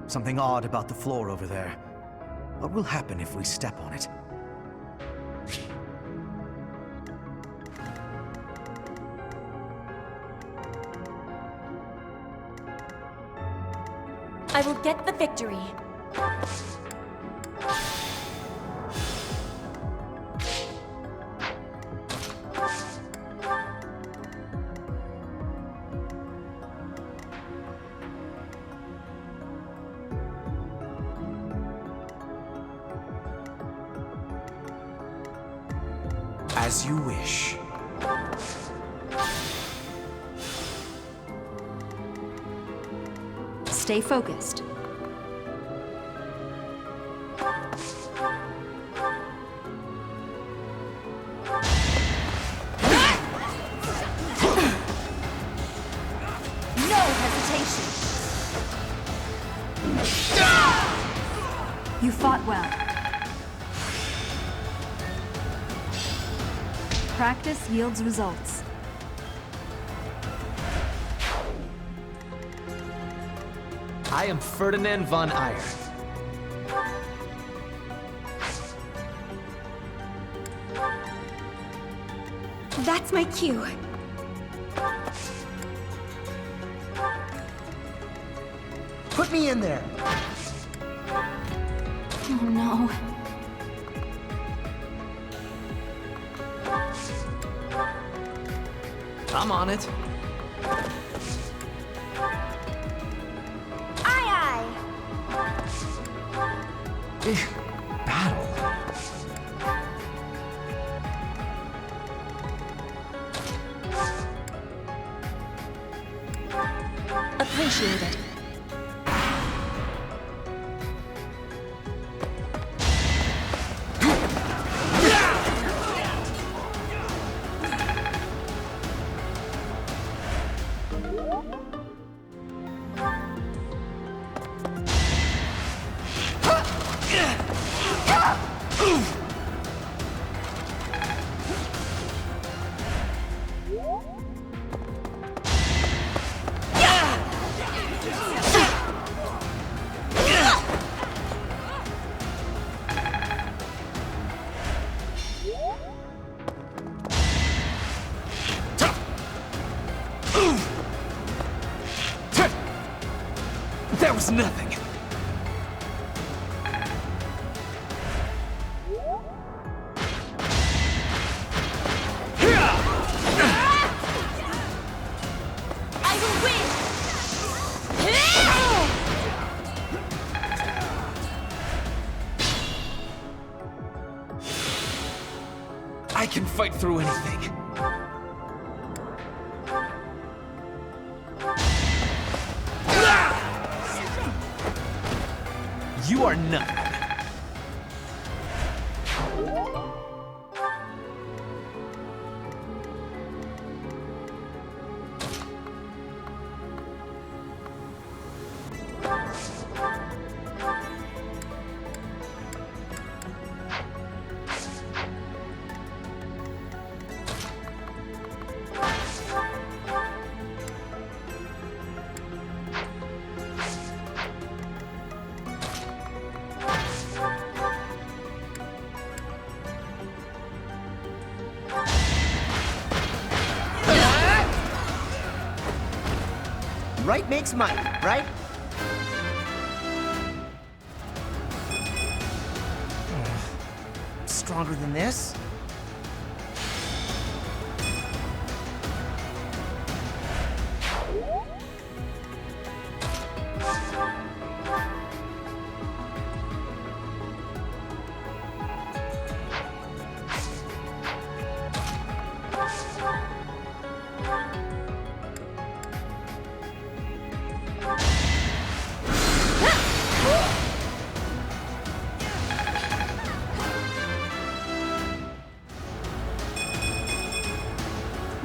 [SPEAKER 4] Something odd about the floor over there. What will happen if we step on it?
[SPEAKER 11] I will get the victory.
[SPEAKER 4] As you wish.
[SPEAKER 8] Stay focused.
[SPEAKER 11] No hesitation.
[SPEAKER 3] You fought well.
[SPEAKER 2] Practice yields results.
[SPEAKER 18] I am Ferdinand von Ayer.
[SPEAKER 11] That's my cue.
[SPEAKER 16] Put me in there!
[SPEAKER 1] Oh no.
[SPEAKER 18] I'm on it.
[SPEAKER 9] Battle?
[SPEAKER 11] Appreciated.
[SPEAKER 9] That was nothing.
[SPEAKER 11] I will win!
[SPEAKER 9] I can fight through anything. You are nothing.
[SPEAKER 16] Right makes might, right? Stronger than this?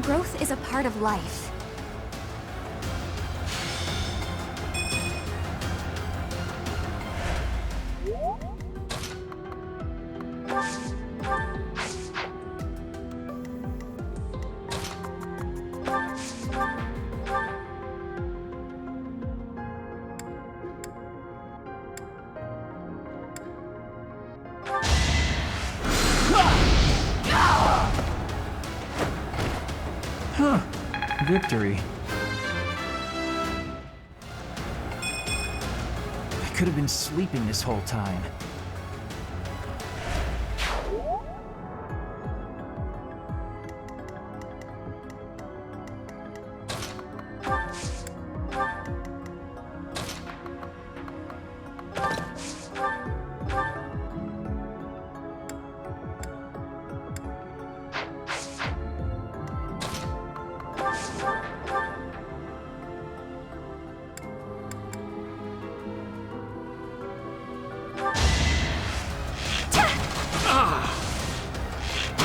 [SPEAKER 8] Growth is a part of life.
[SPEAKER 9] Huh. Victory. I could have been sleeping this whole time.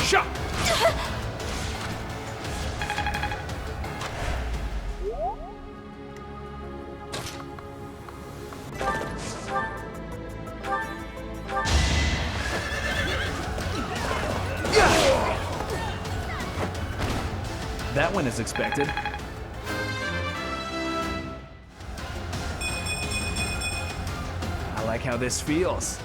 [SPEAKER 5] Shot!
[SPEAKER 18] That went as expected. I like how this feels.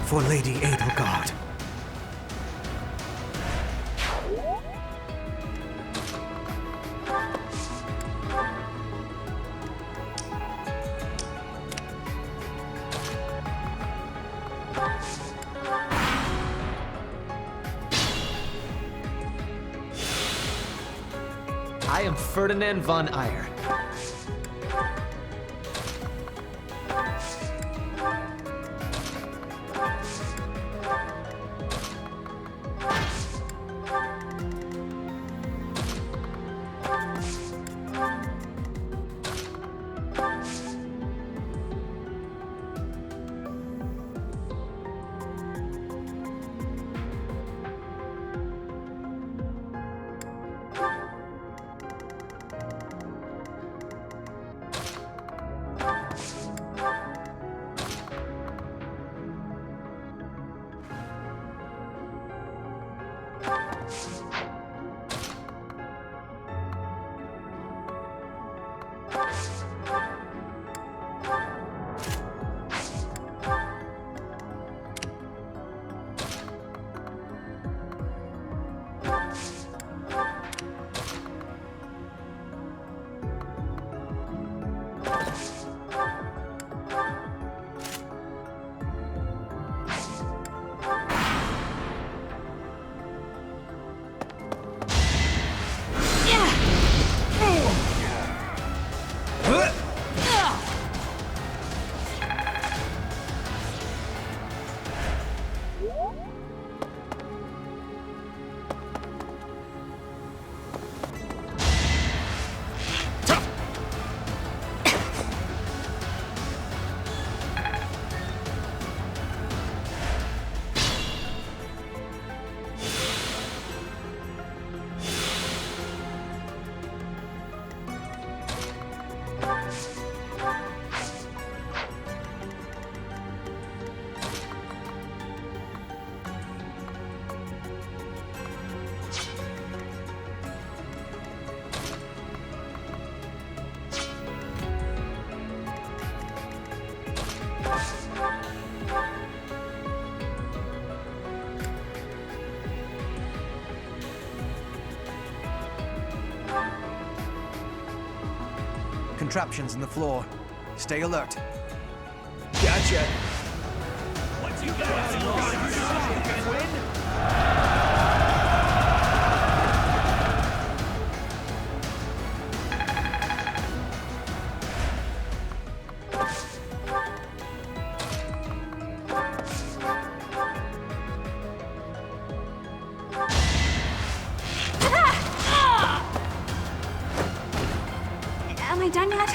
[SPEAKER 4] For Lady Edelgard.
[SPEAKER 7] I am Ferdinand von Eyre.
[SPEAKER 4] Contraptions in the floor. Stay alert.
[SPEAKER 19] Gotcha.
[SPEAKER 10] What you got?
[SPEAKER 1] Am I done yet?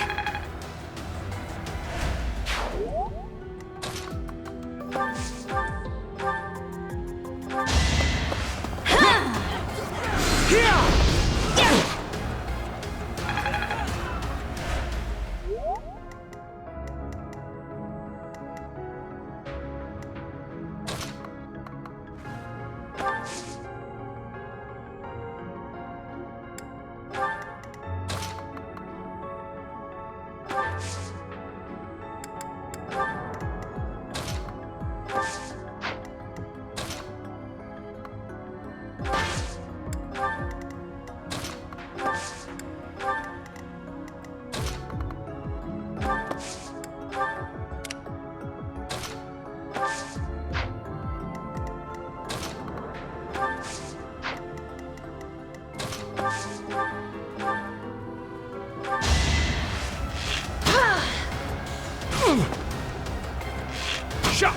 [SPEAKER 19] Shot!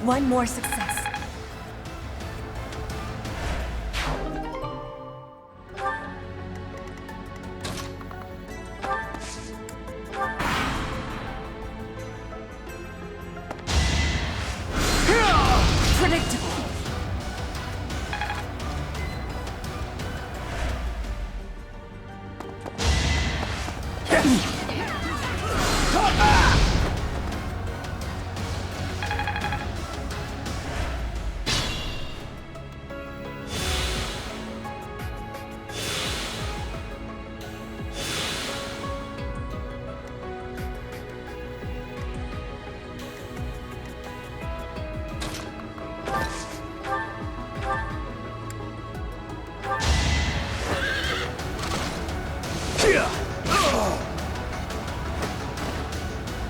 [SPEAKER 11] One more success.
[SPEAKER 2] Predictable.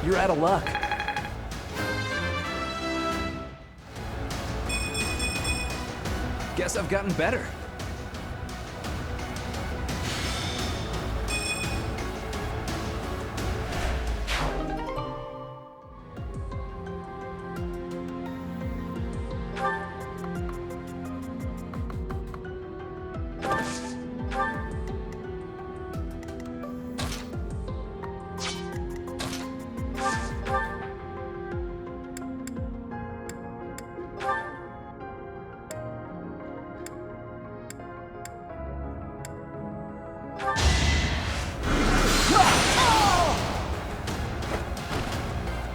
[SPEAKER 18] You're out of luck. Guess I've gotten better.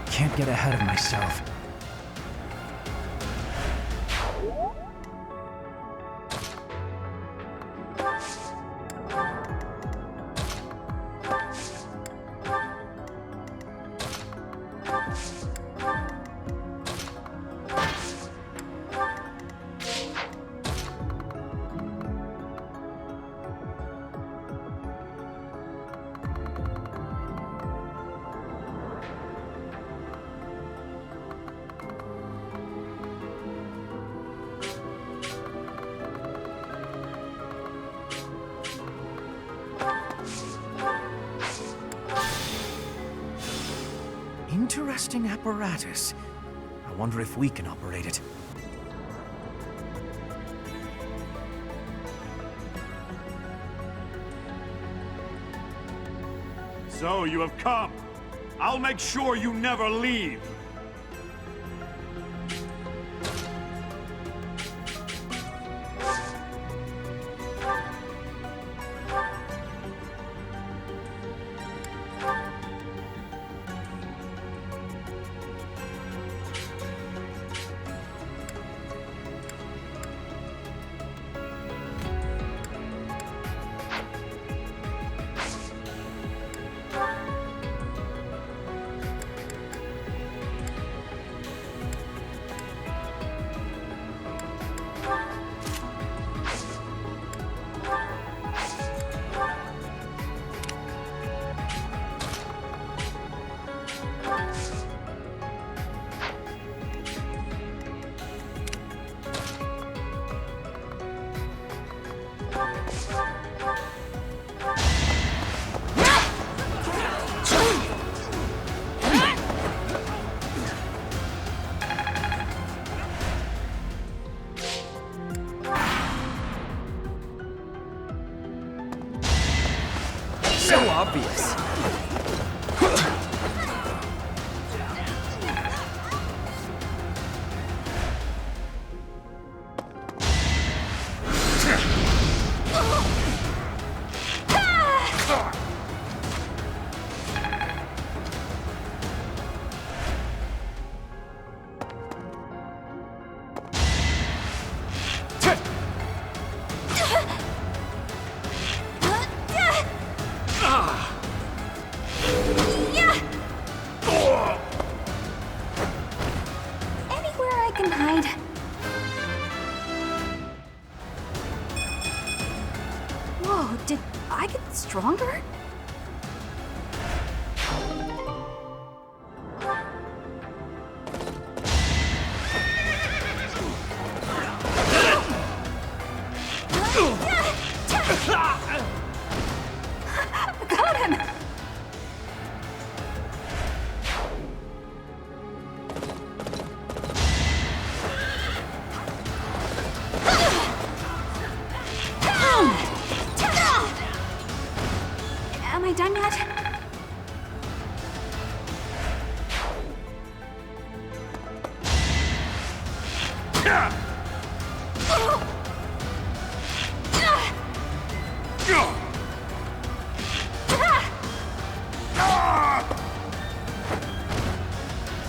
[SPEAKER 9] Can't get ahead of myself.
[SPEAKER 4] Interesting apparatus. I wonder if we can operate it.
[SPEAKER 10] So you have come. I'll make sure you never leave.
[SPEAKER 9] So obvious.
[SPEAKER 1] Anywhere I can hide. Whoa, did I get stronger? Got him! Am I done yet?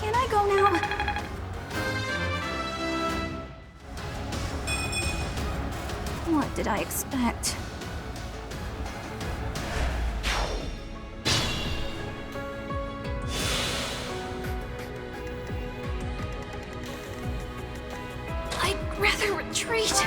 [SPEAKER 1] Can I go now? What did I expect? I'd rather retreat.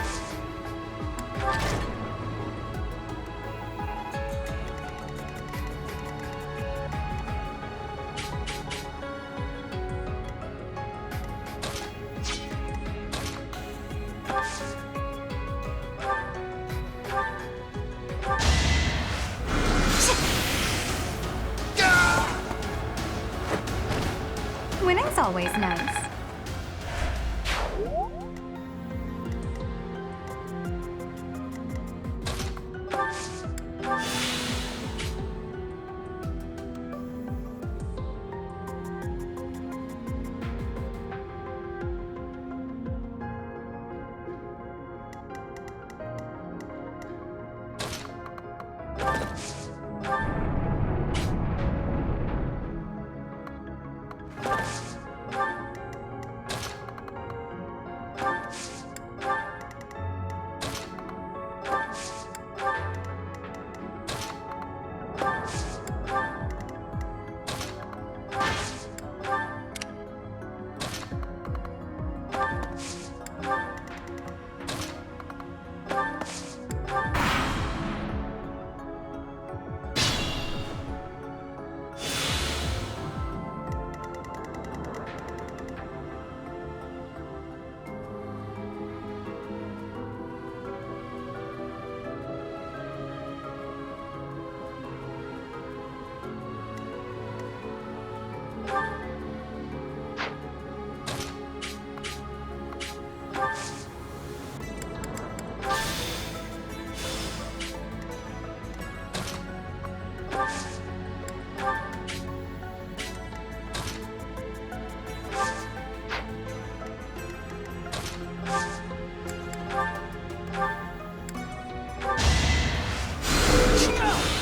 [SPEAKER 2] Winning's always nice.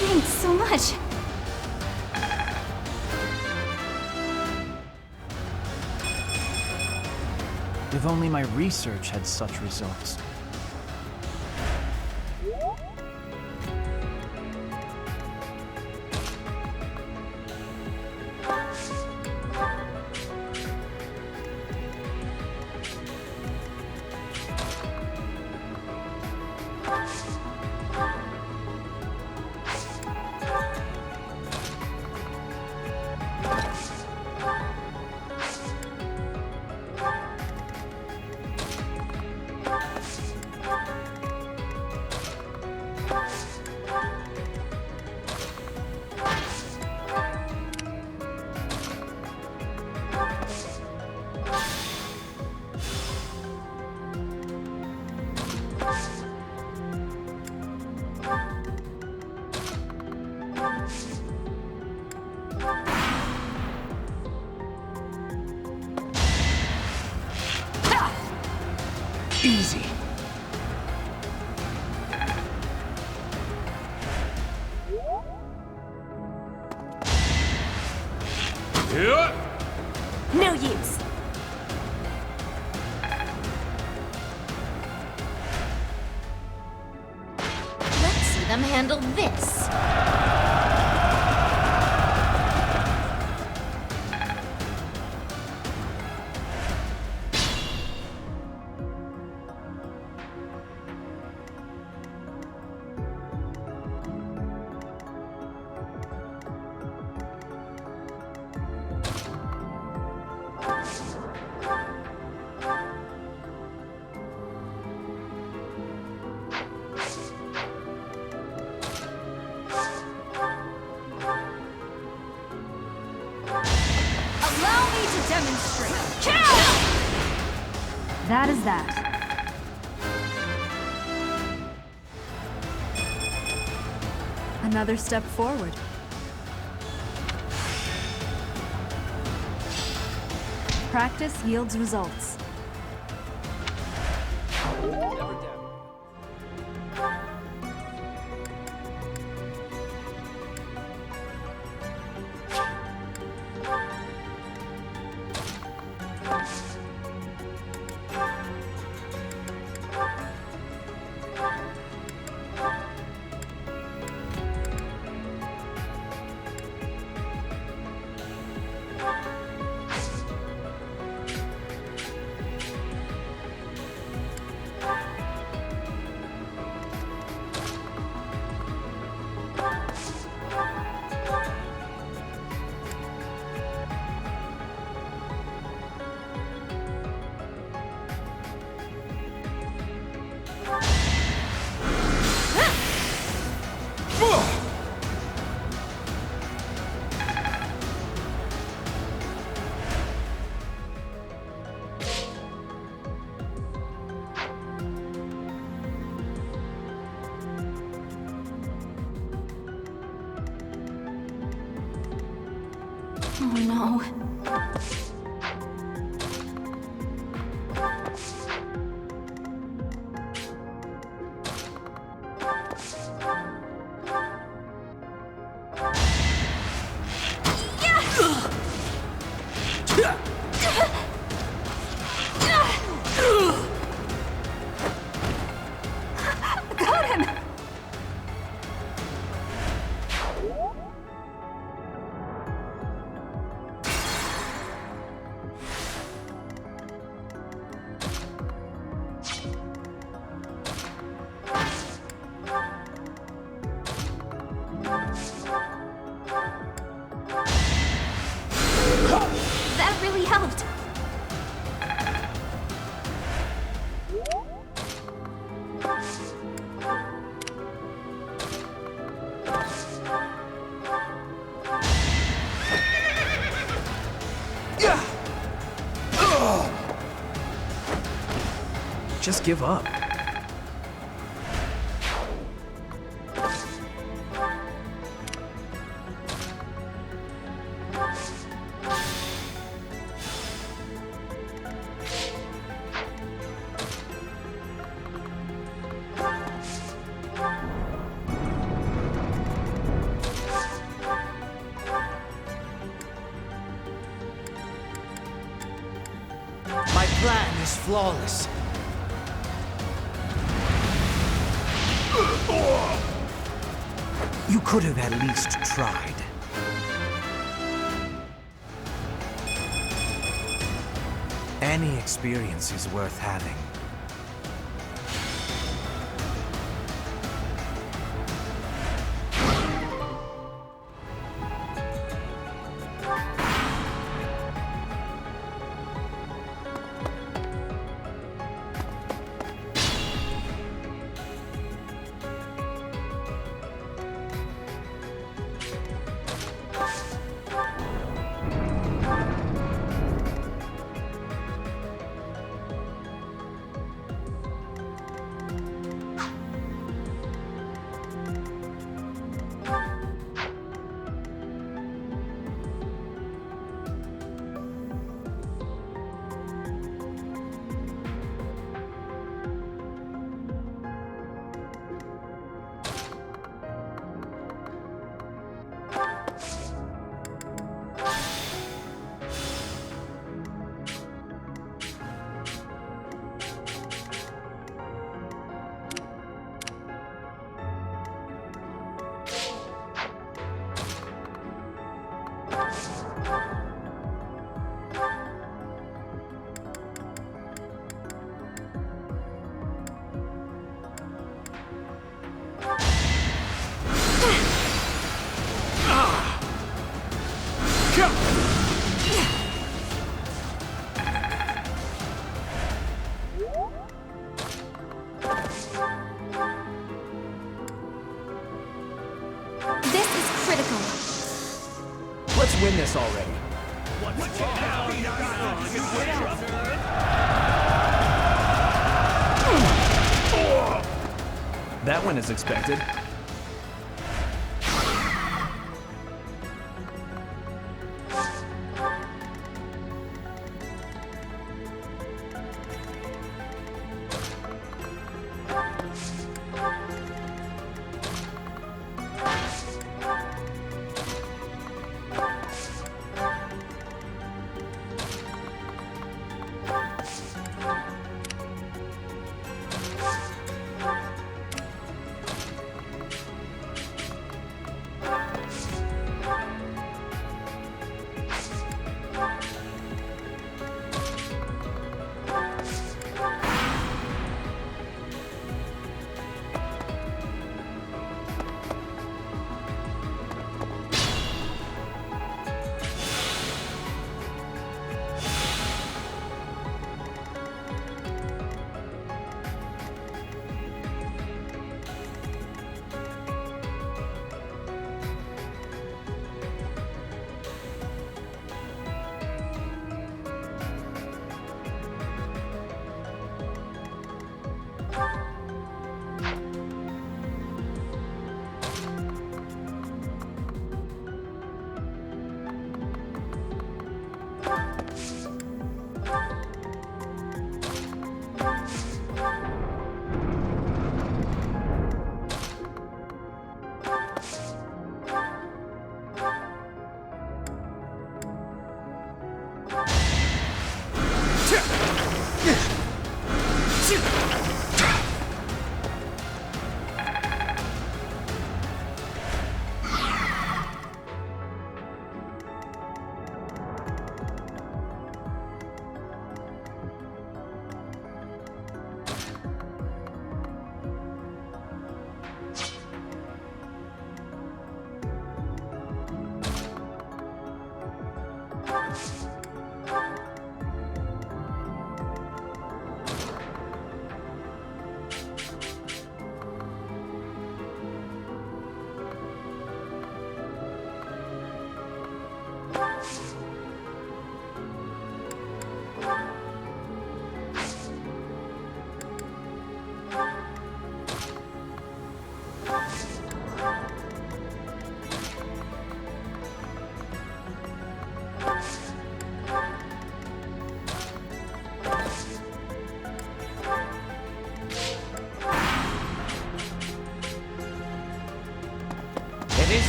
[SPEAKER 1] Thanks so much.
[SPEAKER 9] If only my research had such results.
[SPEAKER 4] Easy.
[SPEAKER 11] No use.
[SPEAKER 1] Let's see them handle this.
[SPEAKER 2] Allow me to demonstrate. Kill! That is that. Another step forward. Practice yields results.
[SPEAKER 1] No.
[SPEAKER 2] Got him!
[SPEAKER 1] That really helped.
[SPEAKER 18] Just give up.
[SPEAKER 4] My plan is flawless. You could have at least tried. Any experience is worth having.
[SPEAKER 1] This is critical.
[SPEAKER 18] Let's win this already. That went as expected.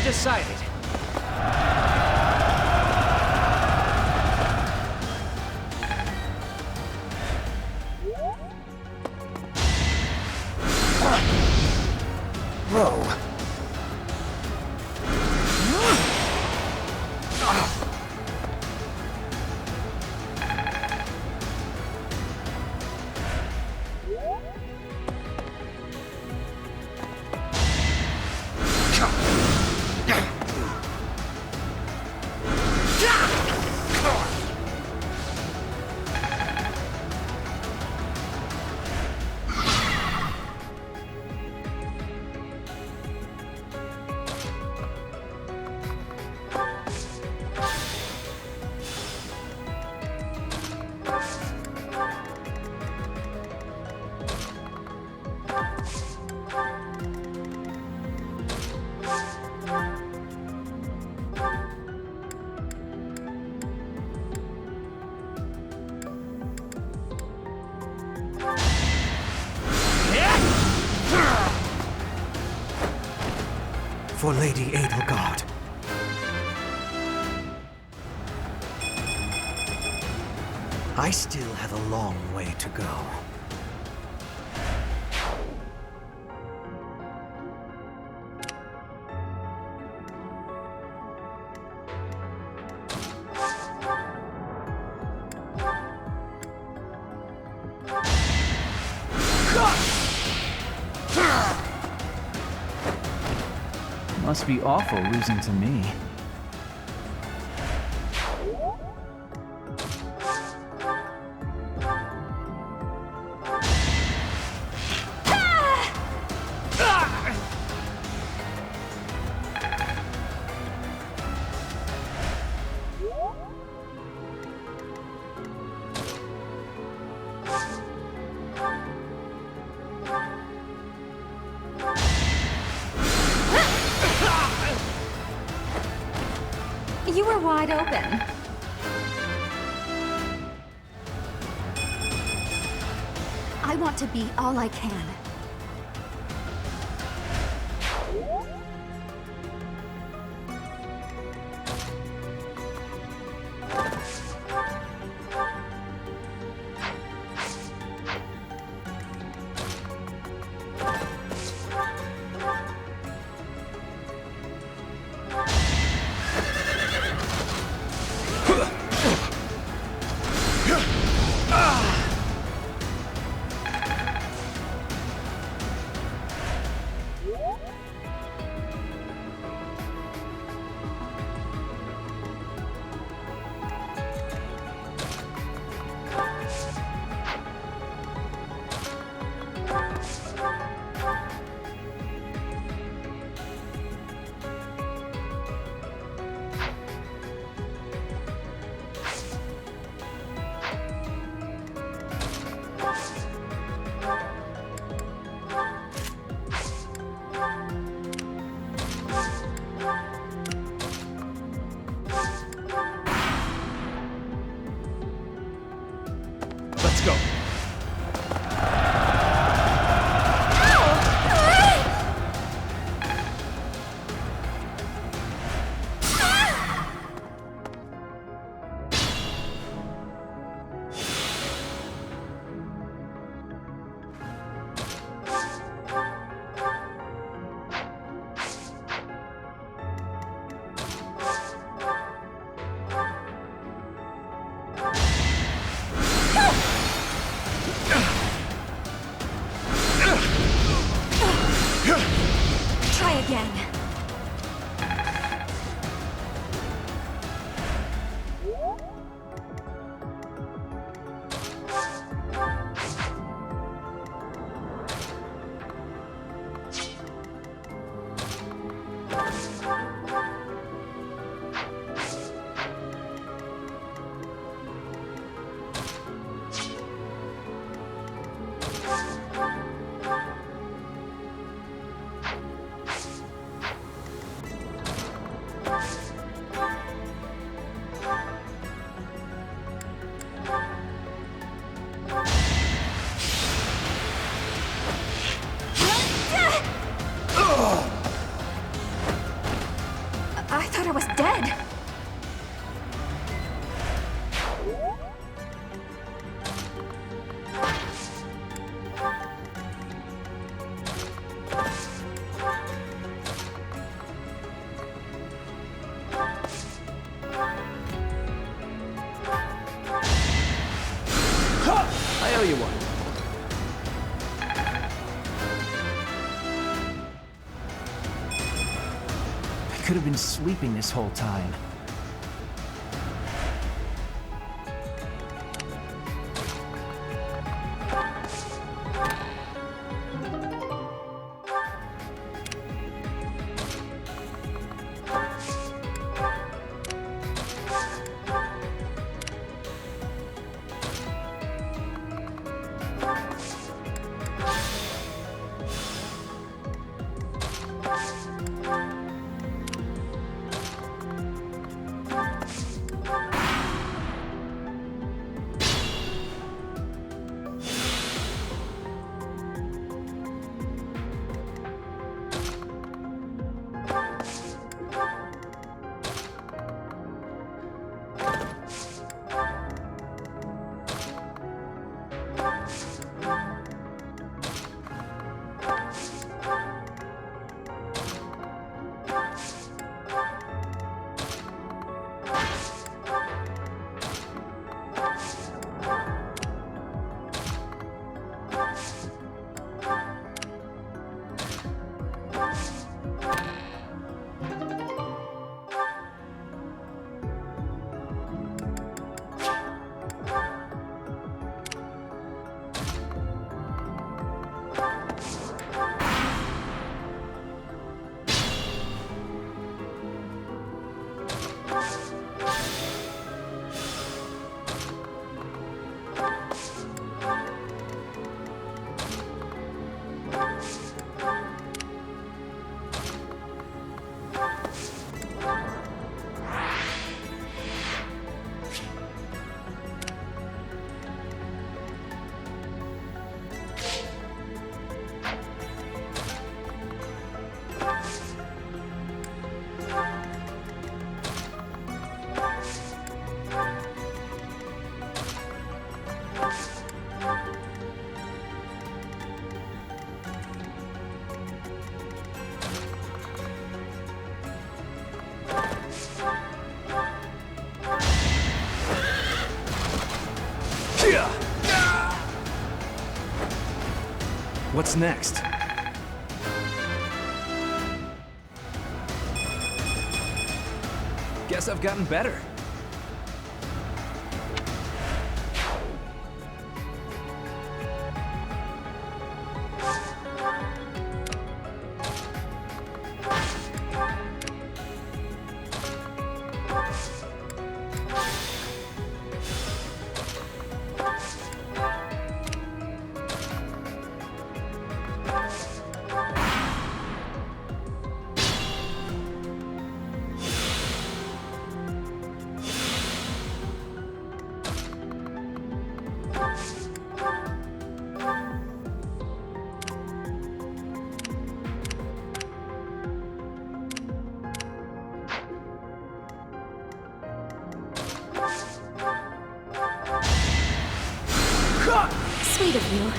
[SPEAKER 7] It's decided.
[SPEAKER 4] Whoa. For Lady Edelgard. I still have a long way to go.
[SPEAKER 9] Must be awful losing to me.
[SPEAKER 8] You were wide open.
[SPEAKER 1] I want to be all I can.
[SPEAKER 5] Let's go.
[SPEAKER 18] tell you what.
[SPEAKER 9] I could have been sleeping this whole time.
[SPEAKER 18] What's next? Guess I've gotten better.
[SPEAKER 1] Sweet of you.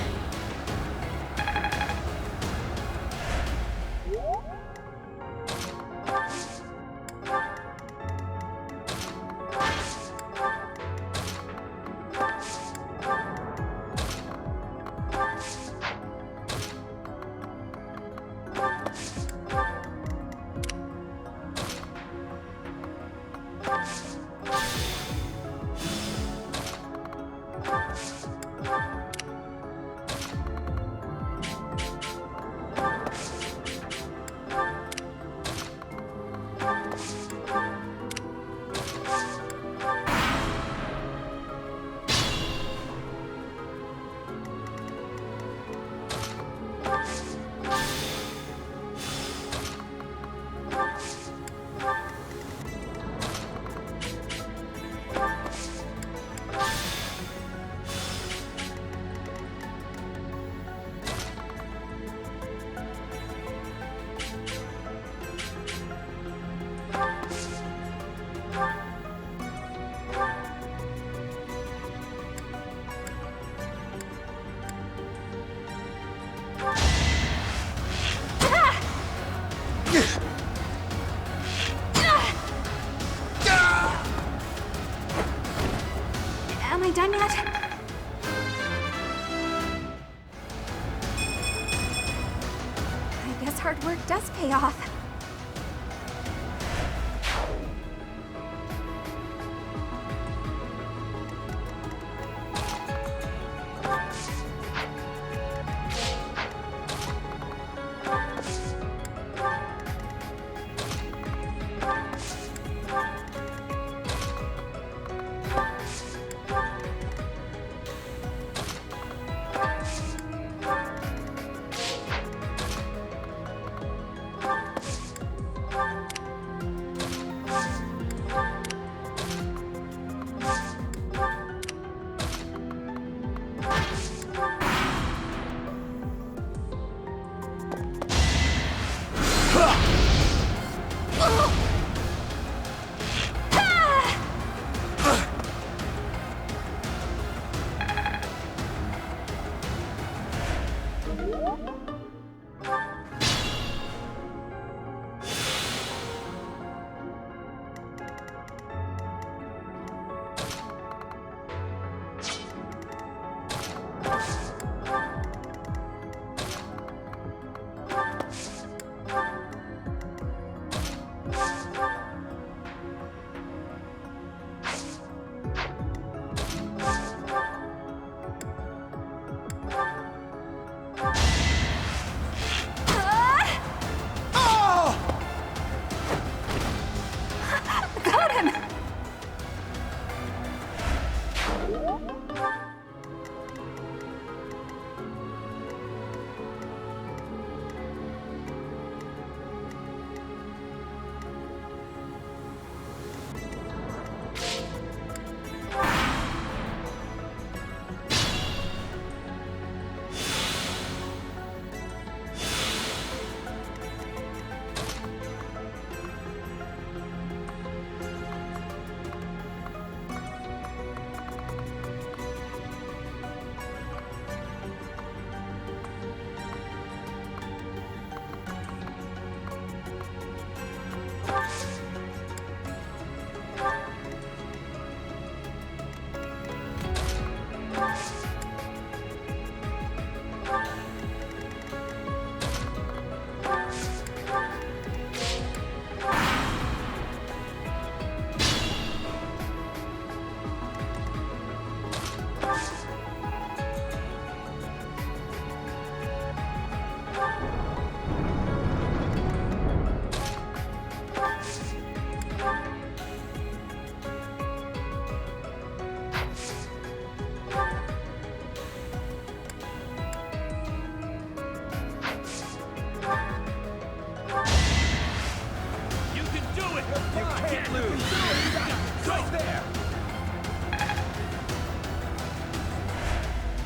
[SPEAKER 1] Am I done yet?
[SPEAKER 8] hard work does pay off.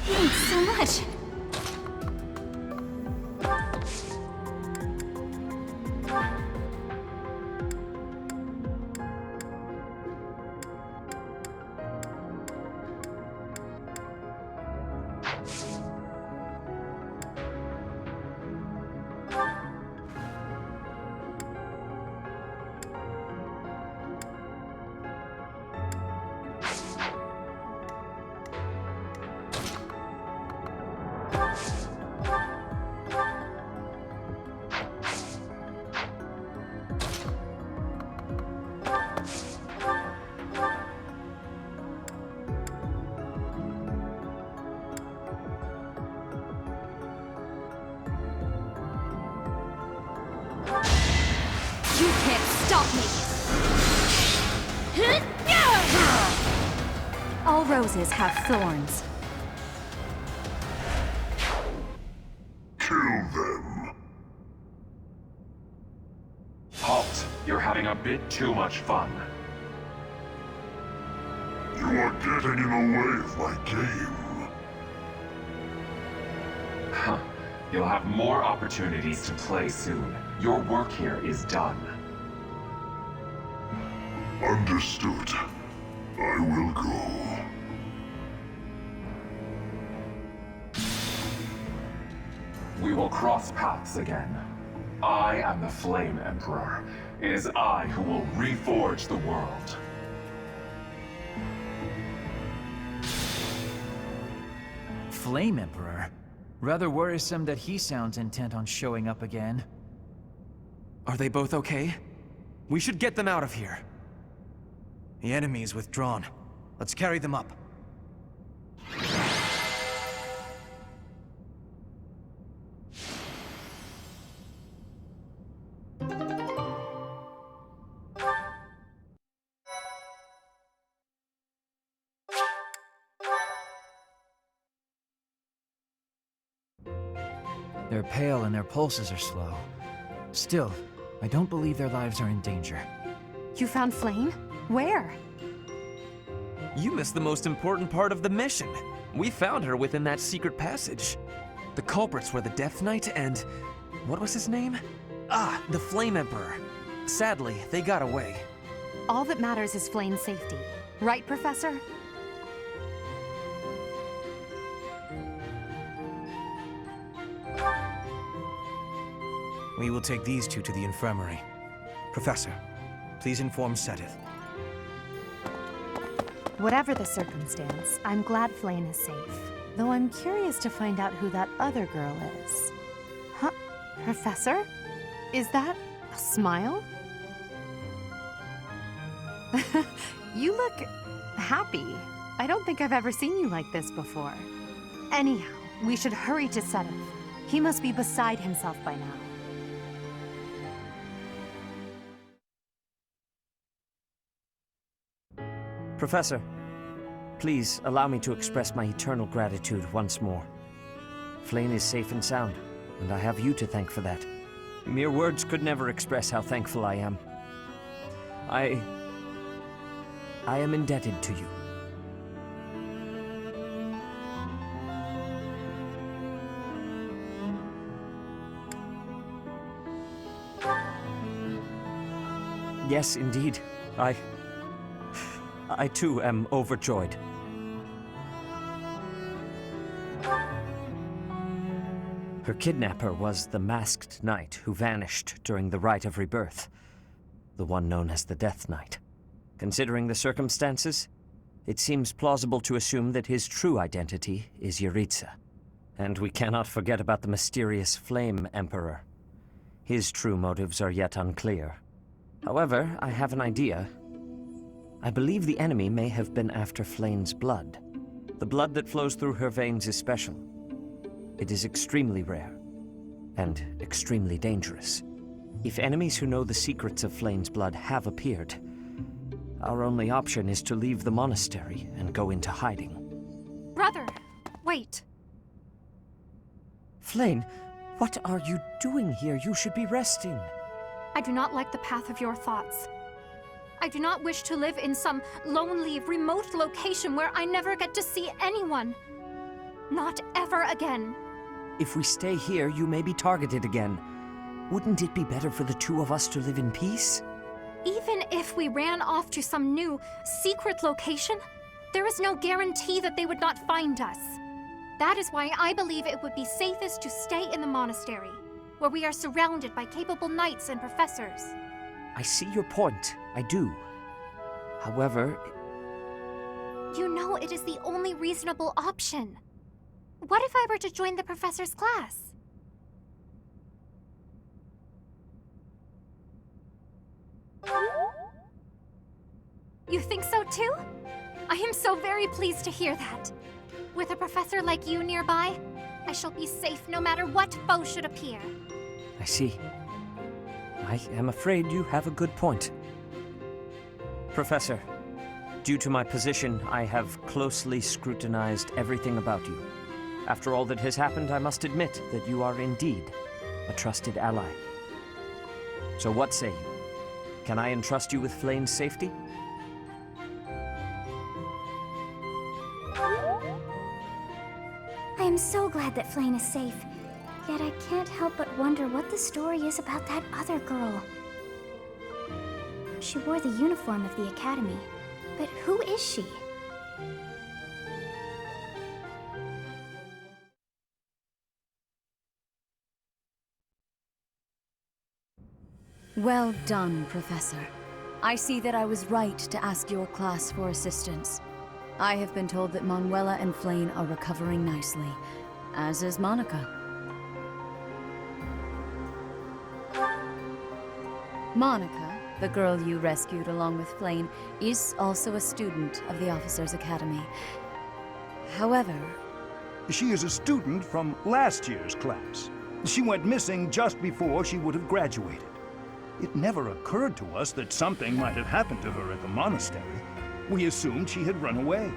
[SPEAKER 1] Thanks so much.
[SPEAKER 2] You can't stop me!
[SPEAKER 8] All roses have thorns.
[SPEAKER 20] Kill them.
[SPEAKER 13] Halt! You're having a bit too much fun.
[SPEAKER 20] You are getting in the way of my game.
[SPEAKER 13] Huh. You'll have more opportunities to play soon. Your work here is done.
[SPEAKER 20] Understood. I will go.
[SPEAKER 13] We will cross paths again. I am the Flame Emperor. It is I who will reforge the world.
[SPEAKER 9] Flame Emperor? Rather worrisome that he sounds intent on showing up again.
[SPEAKER 4] Are they both okay? We should get them out of here. The enemy is withdrawn. Let's carry them up.
[SPEAKER 9] They're pale and their pulses are slow. Still, I don't believe their lives are in danger.
[SPEAKER 3] You found Flayn? Where?
[SPEAKER 7] You missed the most important part of the mission. We found her within that secret passage. The culprits were the Death Knight and... what was his name? Ah, the Flame Emperor. Sadly, they got away.
[SPEAKER 3] All that matters is Flayn's safety. Right, Professor?
[SPEAKER 4] We will take these two to the infirmary. Professor, please inform Seteth.
[SPEAKER 3] Whatever the circumstance, I'm glad Flayn is safe. Though I'm curious to find out who that other girl is. Huh? Professor? Is that a smile? You look happy. I don't think I've ever seen you like this before. Anyhow, we should hurry to Seteth. He must be beside himself by now.
[SPEAKER 14] Professor, please allow me to express my eternal gratitude once more. Flayn is safe and sound, and I have you to thank for that. Mere words could never express how thankful I am. I am indebted to you. Yes, indeed. I too am overjoyed. Her kidnapper was the masked knight who vanished during the Rite of Rebirth, the one known as the Death Knight. Considering the circumstances, it seems plausible to assume that his true identity is Yuritsa. And we cannot forget about the mysterious Flame Emperor. His true motives are yet unclear. However, I have an idea. I believe the enemy may have been after Flayn's blood. The blood that flows through her veins is special. It is extremely rare, and extremely dangerous. If enemies who know the secrets of Flayn's blood have appeared, our only option is to leave the monastery and go into hiding.
[SPEAKER 17] Brother, wait.
[SPEAKER 14] Flayn, what are you doing here? You should be resting.
[SPEAKER 17] I do not like the path of your thoughts. I do not wish to live in some lonely, remote location where I never get to see anyone. Not ever again.
[SPEAKER 14] If we stay here, you may be targeted again. Wouldn't it be better for the two of us to live in peace?
[SPEAKER 17] Even if we ran off to some new, secret location, there is no guarantee that they would not find us. That is why I believe it would be safest to stay in the monastery, where we are surrounded by capable knights and professors.
[SPEAKER 14] I see your point. I do. However...
[SPEAKER 17] You know it is the only reasonable option. What if I were to join the professor's class? You think so too? I am so very pleased to hear that. With a professor like you nearby, I shall be safe no matter what foe should appear.
[SPEAKER 14] I see. I am afraid you have a good point. Professor, due to my position, I have closely scrutinized everything about you. After all that has happened, I must admit that you are indeed a trusted ally. So what say you? Can I entrust you with Flayn's safety?
[SPEAKER 1] I am so glad that Flayn is safe. Yet I can't help but wonder what the story is about that other girl. She wore the uniform of the academy, but who is she?
[SPEAKER 2] Well done, Professor. I see that I was right to ask your class for assistance. I have been told that Manuela and Flayn are recovering nicely, as is Monica. Monica, the girl you rescued along with Flame, is also a student of the Officers' Academy. However...
[SPEAKER 19] She is a student from last year's class. She went missing just before she would have graduated. It never occurred to us that something might have happened to her at the monastery. We assumed she had run away.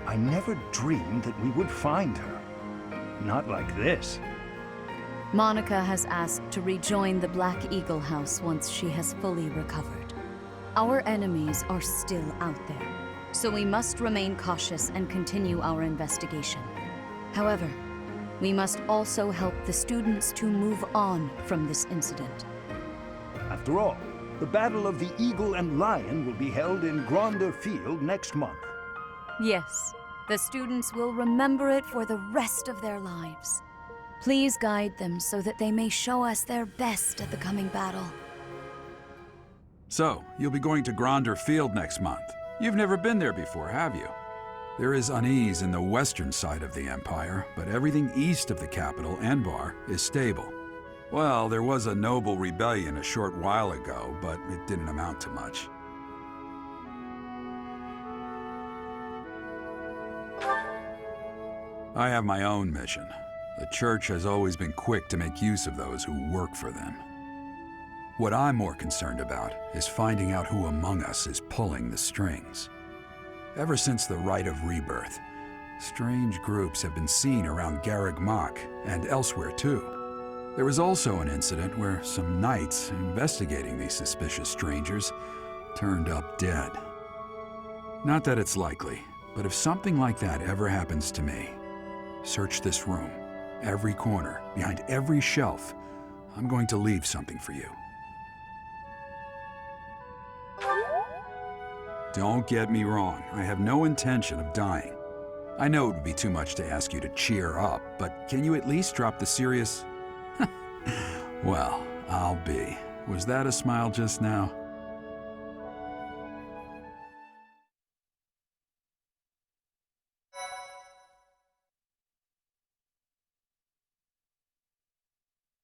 [SPEAKER 19] I never dreamed that we would find her. Not like this.
[SPEAKER 2] Monica has asked to rejoin the Black Eagle House once she has fully recovered. Our enemies are still out there, so we must remain cautious and continue our investigation. However, we must also help the students to move on from this incident.
[SPEAKER 19] After all, the Battle of the Eagle and Lion will be held in Gronder Field next month.
[SPEAKER 2] Yes, the students will remember it for the rest of their lives. Please guide them so that they may show us their best at the coming battle.
[SPEAKER 15] So, you'll be going to Gronder Field next month. You've never been there before, have you? There is unease in the western side of the Empire, but everything east of the capital, Enbar, is stable. Well, there was a noble rebellion a short while ago, but it didn't amount to much. I have my own mission. The Church has always been quick to make use of those who work for them. What I'm more concerned about is finding out who among us is pulling the strings. Ever since the Rite of Rebirth, strange groups have been seen around Garreg Mach and elsewhere too. There was also an incident where some knights investigating these suspicious strangers turned up dead. Not that it's likely, but if something like that ever happens to me, search this room, every corner, behind every shelf. I'm going to leave something for you. Don't get me wrong, I have no intention of dying. I know it would be too much to ask you to cheer up, but can you at least drop the serious... Well, I'll be. Was that a smile just now?